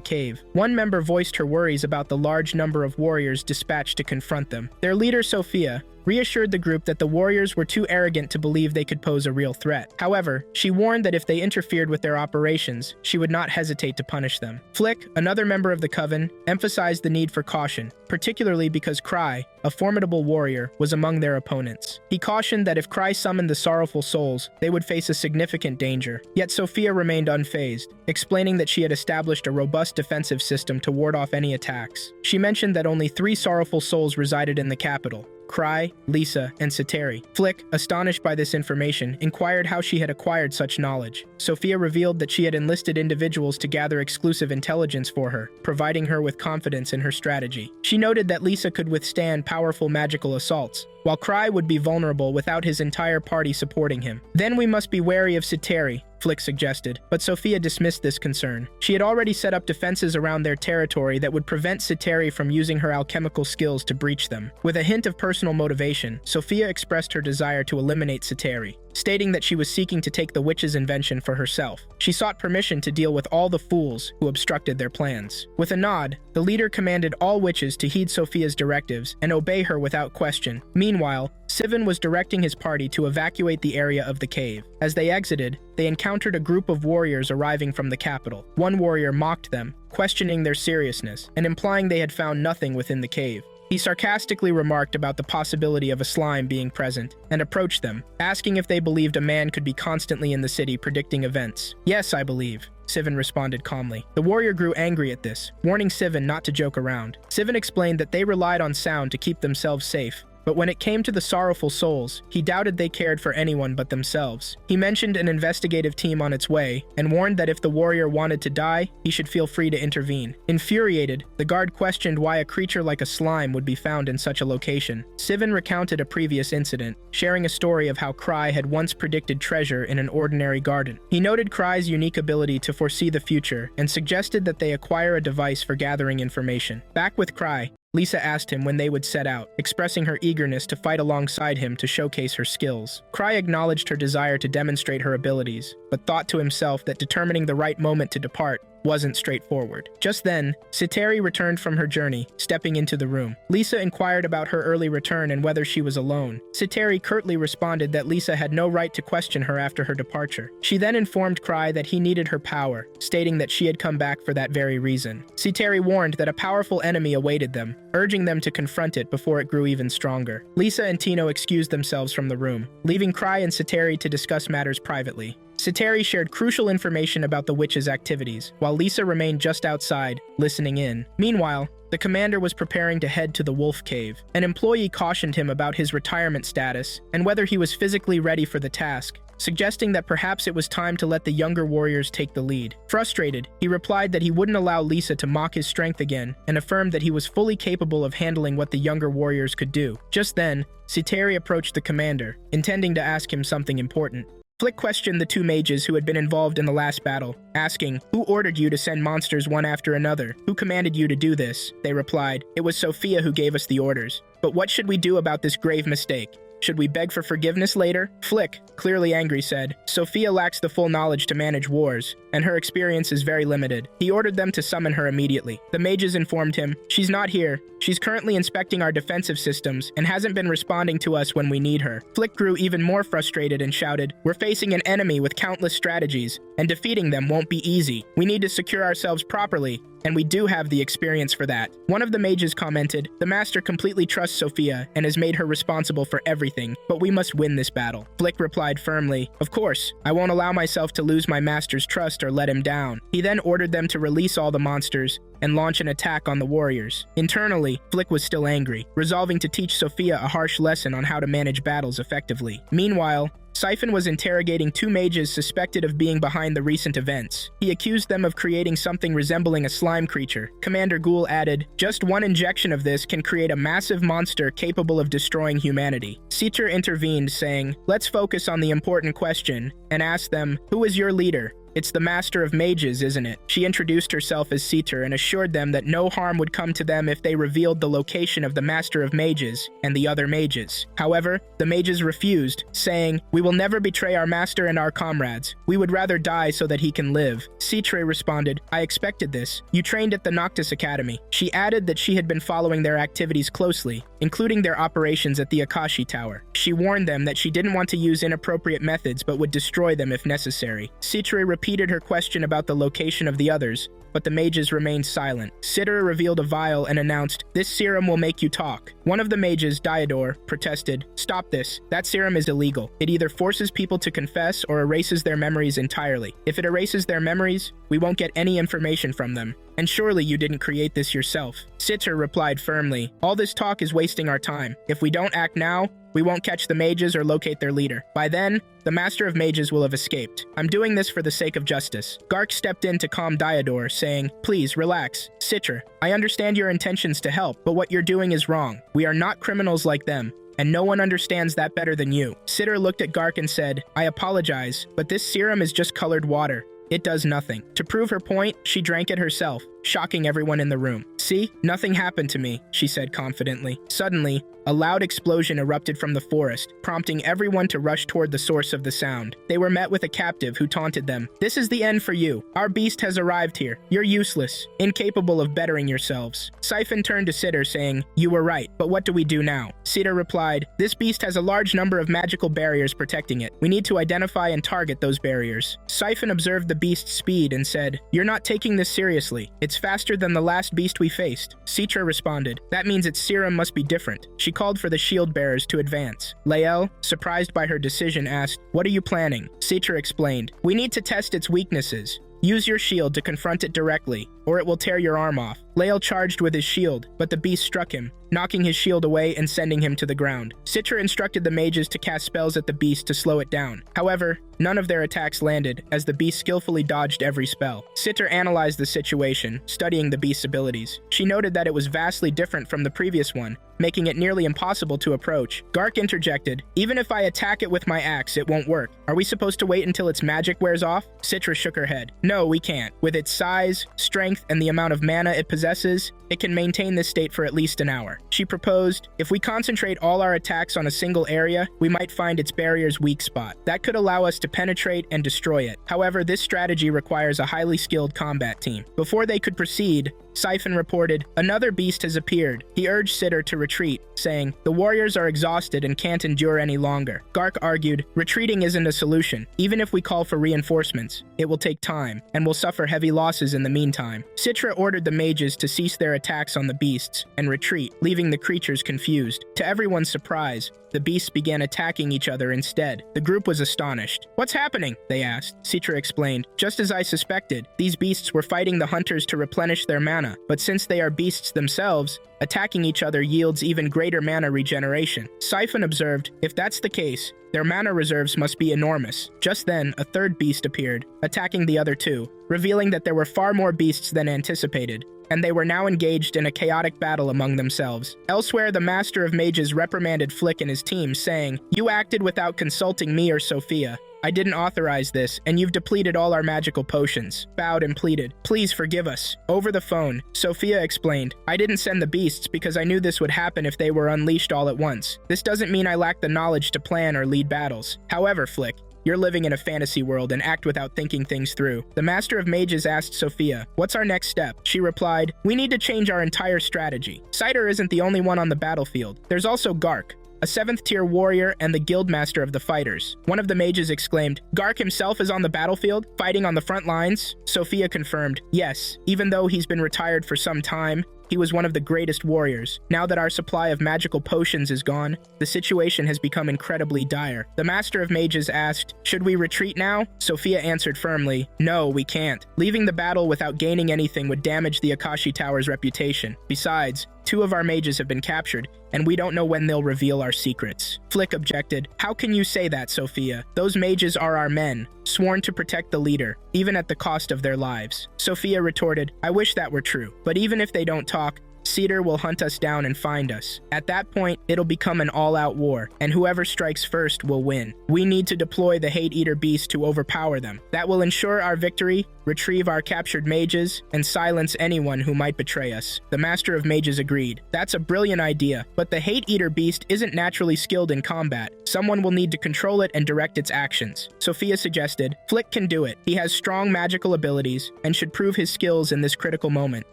A: cave. One member voiced her worries about the large number of warriors dispatched to confront them. Their leader, Sophia, reassured the group that the warriors were too arrogant to believe they could pose a real threat. However, she warned that if they interfered with their operations, she would not hesitate to punish them. Flick, another member of the coven, emphasized the need for caution, particularly because Cry, a formidable warrior, was among their opponents. He cautioned that if Cry summoned the sorrowful souls, they would face a significant danger. Yet Sophia remained unfazed, explaining that she had established a robust defensive system to ward off any attacks. She mentioned that only 3 sorrowful souls resided in the capital: Cry, Lisa, and Citeri. Flick, astonished by this information, inquired how she had acquired such knowledge. Sophia revealed that she had enlisted individuals to gather exclusive intelligence for her, providing her with confidence in her strategy. She noted that Lisa could withstand powerful magical assaults, while Cry would be vulnerable without his entire party supporting him. Then we must be wary of Citeri, Flick suggested, but Sophia dismissed this concern. She had already set up defenses around their territory that would prevent Citeri from using her alchemical skills to breach them. With a hint of personal motivation, Sophia expressed her desire to eliminate Citeri, stating that she was seeking to take the witch's invention for herself. She sought permission to deal with all the fools who obstructed their plans. With a nod, the leader commanded all witches to heed Sophia's directives and obey her without question. Meanwhile, Sivan was directing his party to evacuate the area of the cave. As they exited, they encountered a group of warriors arriving from the capital. One warrior mocked them, questioning their seriousness and implying they had found nothing within the cave. He sarcastically remarked about the possibility of a slime being present and approached them, asking if they believed a man could be constantly in the city predicting events. "Yes, I believe," Sivan responded calmly. The warrior grew angry at this, warning Sivan not to joke around. Sivan explained that they relied on sound to keep themselves safe, but when it came to the sorrowful souls, he doubted they cared for anyone but themselves. He mentioned an investigative team on its way, and warned that if the warrior wanted to die, he should feel free to intervene. Infuriated, the guard questioned why a creature like a slime would be found in such a location. Sivan recounted a previous incident, sharing a story of how Cry had once predicted treasure in an ordinary garden. He noted Cry's unique ability to foresee the future, and suggested that they acquire a device for gathering information. Back with Cry, Lisa asked him when they would set out, expressing her eagerness to fight alongside him to showcase her skills. Cry acknowledged her desire to demonstrate her abilities, but thought to himself that determining the right moment to depart wasn't straightforward. Just then, Citeri returned from her journey, stepping into the room. Lisa inquired about her early return and whether she was alone. Citeri curtly responded that Lisa had no right to question her after her departure. She then informed Cry that he needed her power, stating that she had come back for that very reason. Citeri warned that a powerful enemy awaited them, urging them to confront it before it grew even stronger. Lisa and Tino excused themselves from the room, leaving Cry and Citeri to discuss matters privately. Citeri shared crucial information about the witch's activities, while Lisa remained just outside, listening in. Meanwhile, the commander was preparing to head to the Wolf Cave. An employee cautioned him about his retirement status and whether he was physically ready for the task, suggesting that perhaps it was time to let the younger warriors take the lead. Frustrated, he replied that he wouldn't allow Lisa to mock his strength again and affirmed that he was fully capable of handling what the younger warriors could do. Just then, Citeri approached the commander, intending to ask him something important. Flick questioned the two mages who had been involved in the last battle, asking, "Who ordered you to send monsters one after another? Who commanded you to do this?" They replied, "It was Sophia who gave us the orders. But what should we do about this grave mistake? Should we beg for forgiveness later?" Flick, clearly angry, said, "Sophia lacks the full knowledge to manage wars, and her experience is very limited." He ordered them to summon her immediately. The mages informed him, "She's not here. She's currently inspecting our defensive systems and hasn't been responding to us when we need her." Flick grew even more frustrated and shouted, "We're facing an enemy with countless strategies, and defeating them won't be easy. We need to secure ourselves properly, and we do have the experience for that." One of the mages commented, "The master completely trusts Sophia and has made her responsible for everything, but we must win this battle." Flick replied firmly, "Of course, I won't allow myself to lose my master's trust or let him down." He then ordered them to release all the monsters and launch an attack on the warriors. Internally, Flick was still angry, resolving to teach Sophia a harsh lesson on how to manage battles effectively. Meanwhile, Siphon was interrogating two mages suspected of being behind the recent events. He accused them of creating something resembling a slime creature. Commander Ghoul added, "Just one injection of this can create a massive monster capable of destroying humanity." Citra intervened, saying, "Let's focus on the important question," and asked them, "Who is your leader?" "It's the Master of Mages, isn't it?" She introduced herself as Citra and assured them that no harm would come to them if they revealed the location of the Master of Mages and the other mages. However, the mages refused, saying, "We will never betray our master and our comrades. We would rather die so that he can live." Citra responded, "I expected this. You trained at the Noctis Academy." She added that she had been following their activities closely, including their operations at the Akashi Tower. She warned them that she didn't want to use inappropriate methods but would destroy them if necessary. Citra repeated her question about the location of the others, but the mages remained silent. Citra revealed a vial and announced, "This serum will make you talk." One of the mages, Diodor, protested, "Stop this. That serum is illegal. It either forces people to confess or erases their memories entirely. If it erases their memories, we won't get any information from them. And surely you didn't create this yourself." Citra replied firmly, "All this talk is wasting our time. If we don't act now, we won't catch the mages or locate their leader. By then, the Master of Mages will have escaped. I'm doing this for the sake of justice." Gark stepped in to calm Diodor, saying, "Please, relax. Citra, I understand your intentions to help, but what you're doing is wrong. We are not criminals like them, and no one understands that better than you." Citra looked at Gark and said, "I apologize, but this serum is just colored water. It does nothing." To prove her point, she drank it herself, shocking everyone in the room. "See, nothing happened to me," she said confidently. Suddenly, a loud explosion erupted from the forest, prompting everyone to rush toward the source of the sound. They were met with a captive who taunted them. "This is the end for you. Our beast has arrived here. You're useless, incapable of bettering yourselves." Siphon turned to Sitter, saying, "You were right, but what do we do now?" Sitter replied, "This beast has a large number of magical barriers protecting it. We need to identify and target those barriers." Siphon observed the beast's speed and said, "You're not taking this seriously. It's faster than the last beast we faced." Citra responded, "That means its serum must be different." She called for the shield bearers to advance. Lael, surprised by her decision, asked, "What are you planning?" Citra explained, "We need to test its weaknesses. Use your shield to confront it directly, or it will tear your arm off." Lael charged with his shield, but the beast struck him, knocking his shield away and sending him to the ground. Citra instructed the mages to cast spells at the beast to slow it down. However, none of their attacks landed, as the beast skillfully dodged every spell. Citra analyzed the situation, studying the beast's abilities. She noted that it was vastly different from the previous one, making it nearly impossible to approach. Gark interjected, "Even if I attack it with my axe, it won't work. Are we supposed to wait until its magic wears off?" Citra shook her head. "No, we can't. With its size, strength, strength and the amount of mana it possesses, it can maintain this state for at least an hour. She proposed, if we concentrate all our attacks on a single area, we might find its barrier's weak spot. That could allow us to penetrate and destroy it. However, this strategy requires a highly skilled combat team. Before they could proceed, Siphon reported, another beast has appeared. He urged Sitter to retreat, saying, the warriors are exhausted and can't endure any longer. Gark argued, retreating isn't a solution. Even if we call for reinforcements, it will take time, and we'll suffer heavy losses in the meantime. Citra ordered the mages to cease their attacks on the beasts and retreat, leaving the creatures confused. To everyone's surprise, the beasts began attacking each other instead. The group was astonished. What's happening? They asked. Citra explained, just as I suspected, these beasts were fighting the hunters to replenish their mana, but since they are beasts themselves, attacking each other yields even greater mana regeneration. Siphon observed, if that's the case, their mana reserves must be enormous. Just then, a third beast appeared, attacking the other two, revealing that there were far more beasts than anticipated, and they were now engaged in a chaotic battle among themselves. Elsewhere, the Master of Mages reprimanded Flick and his team, saying, you acted without consulting me or Sophia. I didn't authorize this, and you've depleted all our magical potions. Bowed and pleaded, please forgive us. Over the phone, Sophia explained, I didn't send the beasts because I knew this would happen if they were unleashed all at once. This doesn't mean I lack the knowledge to plan or lead battles. However, Flick, you're living in a fantasy world and act without thinking things through. The Master of Mages asked Sophia, what's our next step? She replied, we need to change our entire strategy. Cider isn't the only one on the battlefield. There's also Gark, a 7th tier warrior and the guildmaster of the fighters. One of the mages exclaimed, Gark himself is on the battlefield, fighting on the front lines? Sophia confirmed, yes, even though he's been retired for some time, he was one of the greatest warriors. Now that our supply of magical potions is gone, the situation has become incredibly dire. The Master of Mages asked, should we retreat now? Sophia answered firmly, no, we can't. Leaving the battle without gaining anything would damage the Akashi Tower's reputation. Besides, 2 of our mages have been captured, and we don't know when they'll reveal our secrets. Flick objected, how can you say that, Sophia? Those mages are our men, sworn to protect the leader, even at the cost of their lives. Sophia retorted, I wish that were true, but even if they don't talk, Cedar will hunt us down and find us. At that point, it'll become an all-out war, and whoever strikes first will win. We need to deploy the Hate Eater beast to overpower them. That will ensure our victory, retrieve our captured mages, and silence anyone who might betray us. The Master of Mages agreed. That's a brilliant idea, but the Hate Eater beast isn't naturally skilled in combat. Someone will need to control it and direct its actions. Sophia suggested, Flick can do it. He has strong magical abilities, and should prove his skills in this critical moment.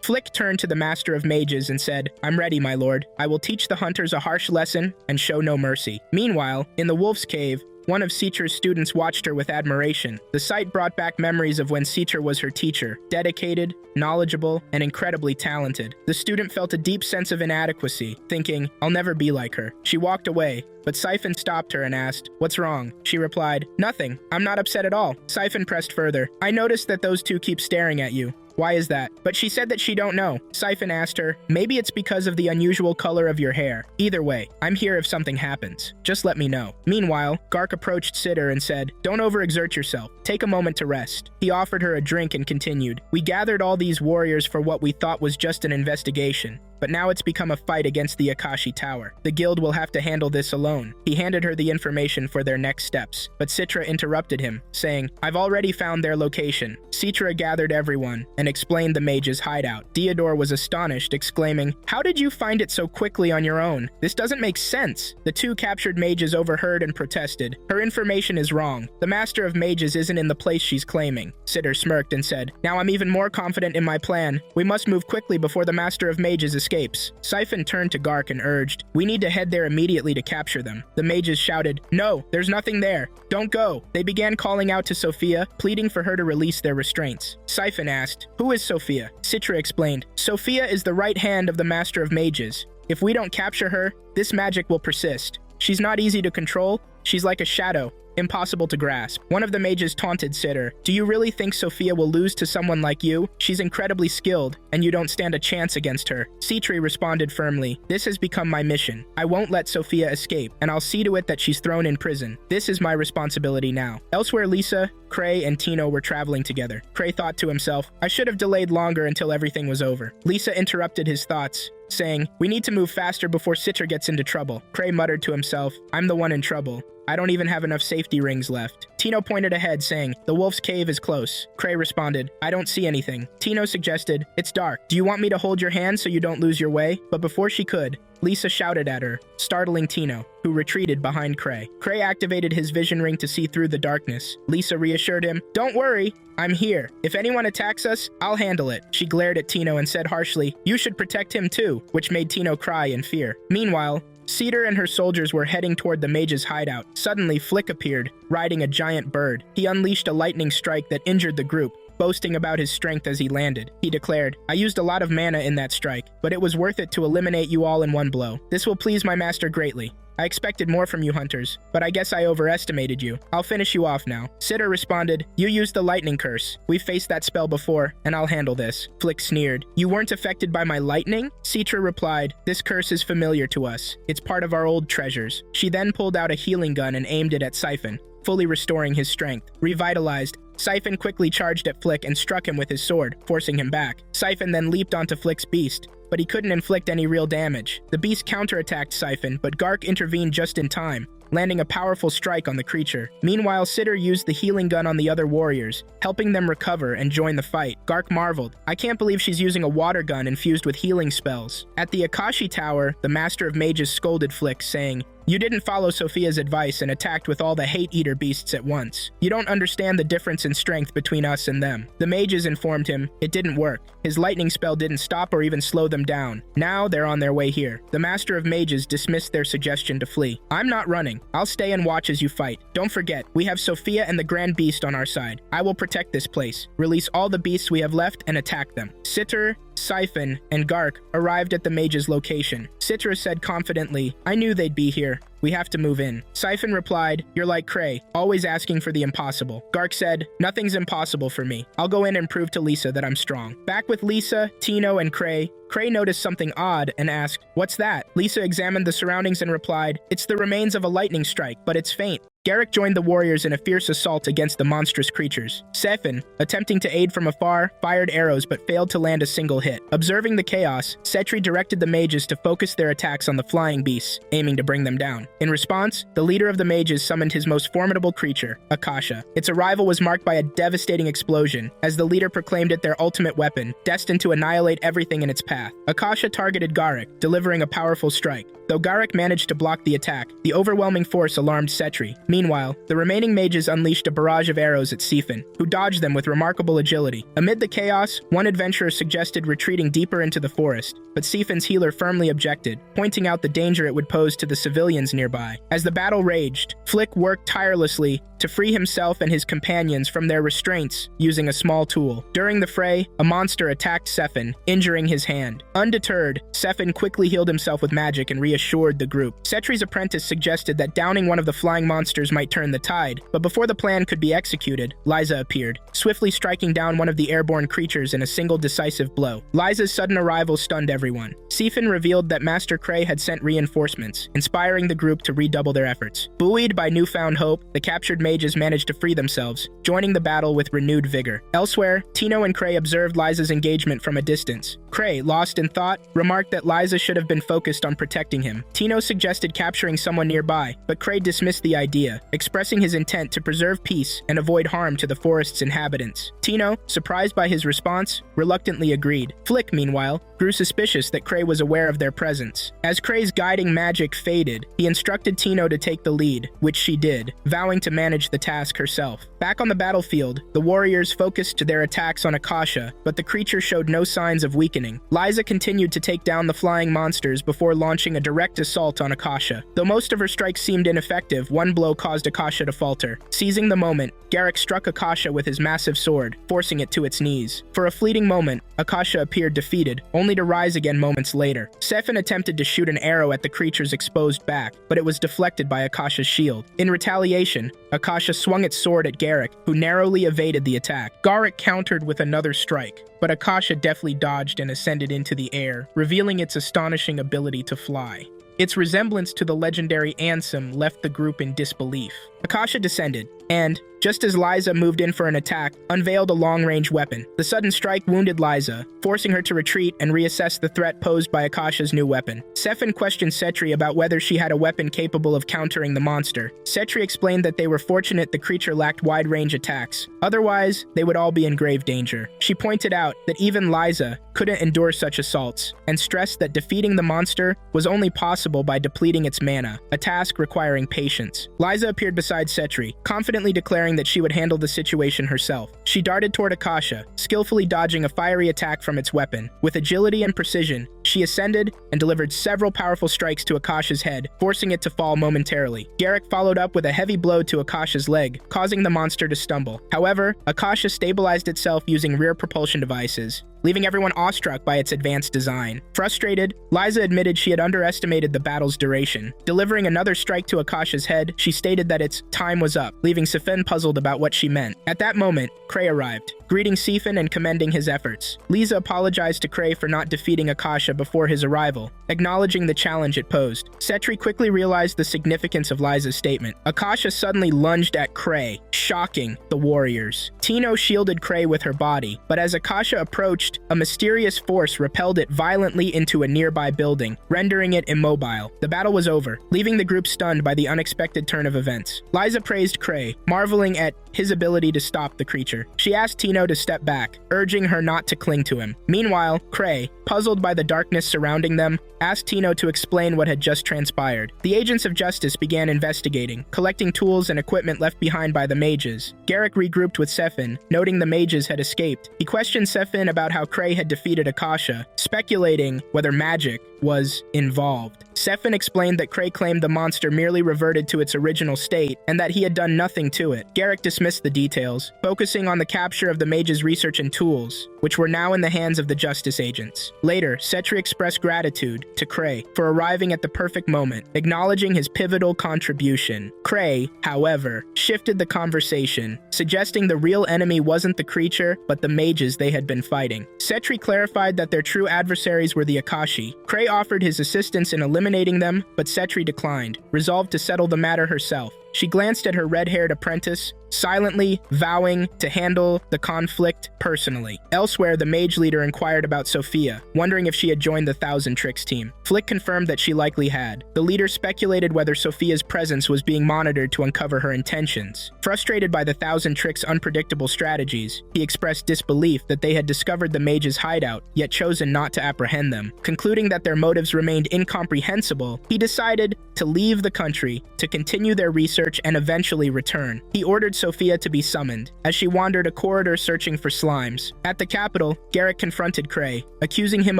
A: Flick turned to the Master of Mages and said, I'm ready, my lord. I will teach the hunters a harsh lesson and show no mercy. Meanwhile, in the Wolf's Cave, one of Citra's students watched her with admiration. The sight brought back memories of when Citra was her teacher, dedicated, knowledgeable, and incredibly talented. The student felt a deep sense of inadequacy, thinking, I'll never be like her. She walked away, but Siphon stopped her and asked, what's wrong? She replied, nothing. I'm not upset at all. Siphon pressed further. I noticed that those two keep staring at you. Why is that? But she said that she don't know. Siphon asked her, maybe it's because of the unusual color of your hair. Either way, I'm here if something happens. Just let me know. Meanwhile, Gark approached Sitter and said, don't overexert yourself. Take a moment to rest. He offered her a drink and continued, we gathered all these warriors for what we thought was just an investigation. But now it's become a fight against the Akashi Tower. The guild will have to handle this alone. He handed her the information for their next steps, but Citra interrupted him, saying, I've already found their location. Citra gathered everyone and explained the mage's hideout. Theodore was astonished, exclaiming, how did you find it so quickly on your own? This doesn't make sense. The 2 captured mages overheard and protested. Her information is wrong. The Master of Mages isn't in the place she's claiming. Sitter smirked and said, now I'm even more confident in my plan. We must move quickly before the Master of Mages escapes. Siphon turned to Gark and urged, we need to head there immediately to capture them. The mages shouted, no, there's nothing there. Don't go. They began calling out to Sophia, pleading for her to release their restraints. Siphon asked, who is Sophia? Citra explained, Sophia is the right hand of the Master of Mages. If we don't capture her, this magic will persist. She's not easy to control. She's like a shadow, impossible to grasp. One of the mages taunted Sitter. Do you really think Sophia will lose to someone like you? She's incredibly skilled, and you don't stand a chance against her. Citri responded firmly, this has become my mission. I won't let Sophia escape, and I'll see to it that she's thrown in prison. This is my responsibility now. Elsewhere, Lisa, Cray, and Tino were traveling together. Cray thought to himself, I should have delayed longer until everything was over. Lisa interrupted his thoughts, saying, we need to move faster before Citra gets into trouble. Cray muttered to himself, I'm the one in trouble. I don't even have enough safety rings left. Tino pointed ahead, saying, the wolf's cave is close. Cray responded, I don't see anything. Tino suggested, it's dark. Do you want me to hold your hand so you don't lose your way? But before she could, Lisa shouted at her, startling Tino, who retreated behind Cray. Cray activated his vision ring to see through the darkness. Lisa reassured him, don't worry, I'm here. If anyone attacks us, I'll handle it. She glared at Tino and said harshly, you should protect him too, which made Tino cry in fear. Meanwhile, Cedar and her soldiers were heading toward the mage's hideout. Suddenly, Flick appeared, riding a giant bird. He unleashed a lightning strike that injured the group, boasting about his strength as he landed. He declared, I used a lot of mana in that strike, but it was worth it to eliminate you all in one blow. This will please my master greatly. I expected more from you hunters, but I guess I overestimated you. I'll finish you off now. Sitter responded, you used the lightning curse. We've faced that spell before, and I'll handle this. Flick sneered, you weren't affected by my lightning? Citra replied, this curse is familiar to us. It's part of our old treasures. She then pulled out a healing gun and aimed it at Siphon, fully restoring his strength. Revitalized, Siphon quickly charged at Flick and struck him with his sword, forcing him back. Siphon then leaped onto Flick's beast, but he couldn't inflict any real damage. The beast counterattacked Siphon, but Gark intervened just in time, landing a powerful strike on the creature. Meanwhile, Sitter used the healing gun on the other warriors, helping them recover and join the fight. Gark marveled, I can't believe she's using a water gun infused with healing spells. At the Akashi Tower, the Master of Mages scolded Flick, saying, you didn't follow Sophia's advice and attacked with all the hate-eater beasts at once. You don't understand the difference in strength between us and them. The mages informed him it didn't work. His lightning spell didn't stop or even slow them down. Now they're on their way here. The Master of Mages dismissed their suggestion to flee. I'm not running. I'll stay and watch as you fight. Don't forget, we have Sophia and the Grand Beast on our side. I will protect this place. Release all the beasts we have left and attack them. Sitter, Siphon, and Gark arrived at the mage's location. Citra said confidently, I knew they'd be here. We have to move in. Siphon replied, you're like Cray, always asking for the impossible. Gark said, nothing's impossible for me. I'll go in and prove to Lisa that I'm strong. Back with Lisa, Tino, and Cray noticed something odd and asked, what's that? Lisa examined the surroundings and replied, it's the remains of a lightning strike, but it's faint. Garrick joined the warriors in a fierce assault against the monstrous creatures. Siphon, attempting to aid from afar, fired arrows but failed to land a single hit. Observing the chaos, Setri directed the mages to focus their attacks on the flying beasts, aiming to bring them down. In response, the leader of the mages summoned his most formidable creature, Akasha. Its arrival was marked by a devastating explosion, as the leader proclaimed it their ultimate weapon, destined to annihilate everything in its path. Akasha targeted Garrick, delivering a powerful strike. Though Garrick managed to block the attack, the overwhelming force alarmed Setri. Meanwhile, the remaining mages unleashed a barrage of arrows at Siphon, who dodged them with remarkable agility. Amid the chaos, one adventurer suggested retreating deeper into the forest, but Siphon's healer firmly objected, pointing out the danger it would pose to the civilians nearby. As the battle raged, Flick worked tirelessly to free himself and his companions from their restraints using a small tool. During the fray, a monster attacked Siphon, injuring his hand. Undeterred, Siphon quickly healed himself with magic and reassured the group. Setri's apprentice suggested that downing one of the flying monsters might turn the tide, but before the plan could be executed, Liza appeared, swiftly striking down one of the airborne creatures in a single decisive blow. Liza's sudden arrival stunned everyone. Siphon revealed that Master Cray had sent reinforcements, inspiring the group to redouble their efforts. Buoyed by newfound hope, the captured mages managed to free themselves, joining the battle with renewed vigor. Elsewhere, Tino and Cray observed Liza's engagement from a distance. Cray, lost in thought, remarked that Liza should have been focused on protecting him. Tino suggested capturing someone nearby, but Cray dismissed the idea, expressing his intent to preserve peace and avoid harm to the forest's inhabitants. Tino, surprised by his response, reluctantly agreed. Flick, meanwhile, grew suspicious that Cray was aware of their presence. As Cray's guiding magic faded, he instructed Tino to take the lead, which she did, vowing to manage the task herself. Back on the battlefield, the warriors focused their attacks on Akasha, but the creature showed no signs of weakening. Liza continued to take down the flying monsters before launching a direct assault on Akasha. Though most of her strikes seemed ineffective, one blow caused Akasha to falter. Seizing the moment, Garrick struck Akasha with his massive sword, forcing it to its knees. For a fleeting moment, Akasha appeared defeated, only to rise again moments later. Siphon attempted to shoot an arrow at the creature's exposed back, but it was deflected by Akasha's shield. In retaliation, Akasha swung its sword at Garrick, who narrowly evaded the attack. Garrick countered with another strike, but Akasha deftly dodged and ascended into the air, revealing its astonishing ability to fly. Its resemblance to the legendary Ansem left the group in disbelief. Akasha descended, and, just as Liza moved in for an attack, unveiled a long-range weapon. The sudden strike wounded Liza, forcing her to retreat and reassess the threat posed by Akasha's new weapon. Sefin questioned Setri about whether she had a weapon capable of countering the monster. Setri explained that they were fortunate the creature lacked wide-range attacks. Otherwise, they would all be in grave danger. She pointed out that even Liza couldn't endure such assaults, and stressed that defeating the monster was only possible by depleting its mana, a task requiring patience. Liza appeared beside Setri, confidently declaring that she would handle the situation herself. She darted toward Akasha, skillfully dodging a fiery attack from its weapon. With agility and precision, she ascended and delivered several powerful strikes to Akasha's head, forcing it to fall momentarily. Garrick followed up with a heavy blow to Akasha's leg, causing the monster to stumble. However, Akasha stabilized itself using rear propulsion devices, leaving everyone awestruck by its advanced design. Frustrated, Liza admitted she had underestimated the battle's duration. Delivering another strike to Akasha's head, she stated that its time was up, leaving Sefin puzzled about what she meant. At that moment, Cray arrived, greeting Sefin and commending his efforts. Liza apologized to Cray for not defeating Akasha before his arrival, acknowledging the challenge it posed. Setri quickly realized the significance of Liza's statement. Akasha suddenly lunged at Cray, shocking the warriors. Tino shielded Cray with her body, but as Akasha approached, a mysterious force repelled it violently into a nearby building, rendering it immobile. The battle was over, leaving the group stunned by the unexpected turn of events. Liza praised Cray, marveling at his ability to stop the creature. She asked Tino to step back, urging her not to cling to him. Meanwhile, Cray, puzzled by the darkness surrounding them, asked Tino to explain what had just transpired. The agents of justice began investigating, collecting tools and equipment left behind by the mages. Garrick regrouped with Sefin, noting the mages had escaped. He questioned Sefin about how Cray had defeated Akasha, speculating whether magic was involved. Sefin explained that Cray claimed the monster merely reverted to its original state and that he had done nothing to it. Garrick dismissed the details, focusing on the capture of the mage's research and tools, which were now in the hands of the justice agents. Later, Setri expressed gratitude to Cray for arriving at the perfect moment, acknowledging his pivotal contribution. Cray, however, shifted the conversation, suggesting the real enemy wasn't the creature, but the mages they had been fighting. Setri clarified that their true adversaries were the Akashi. Cray offered his assistance in eliminating them, but Setri declined, resolved to settle the matter herself. She glanced at her red-haired apprentice, silently vowing to handle the conflict personally. Elsewhere, the mage leader inquired about Sophia, wondering if she had joined the Thousand Tricks team. Flick confirmed that she likely had. The leader speculated whether Sophia's presence was being monitored to uncover her intentions. Frustrated by the Thousand Tricks' unpredictable strategies, he expressed disbelief that they had discovered the mage's hideout, yet chosen not to apprehend them. Concluding that their motives remained incomprehensible, he decided to leave the country to continue their research and eventually return. He ordered Sophia to be summoned, as she wandered a corridor searching for slimes. At the capital, Garrick confronted Cray, accusing him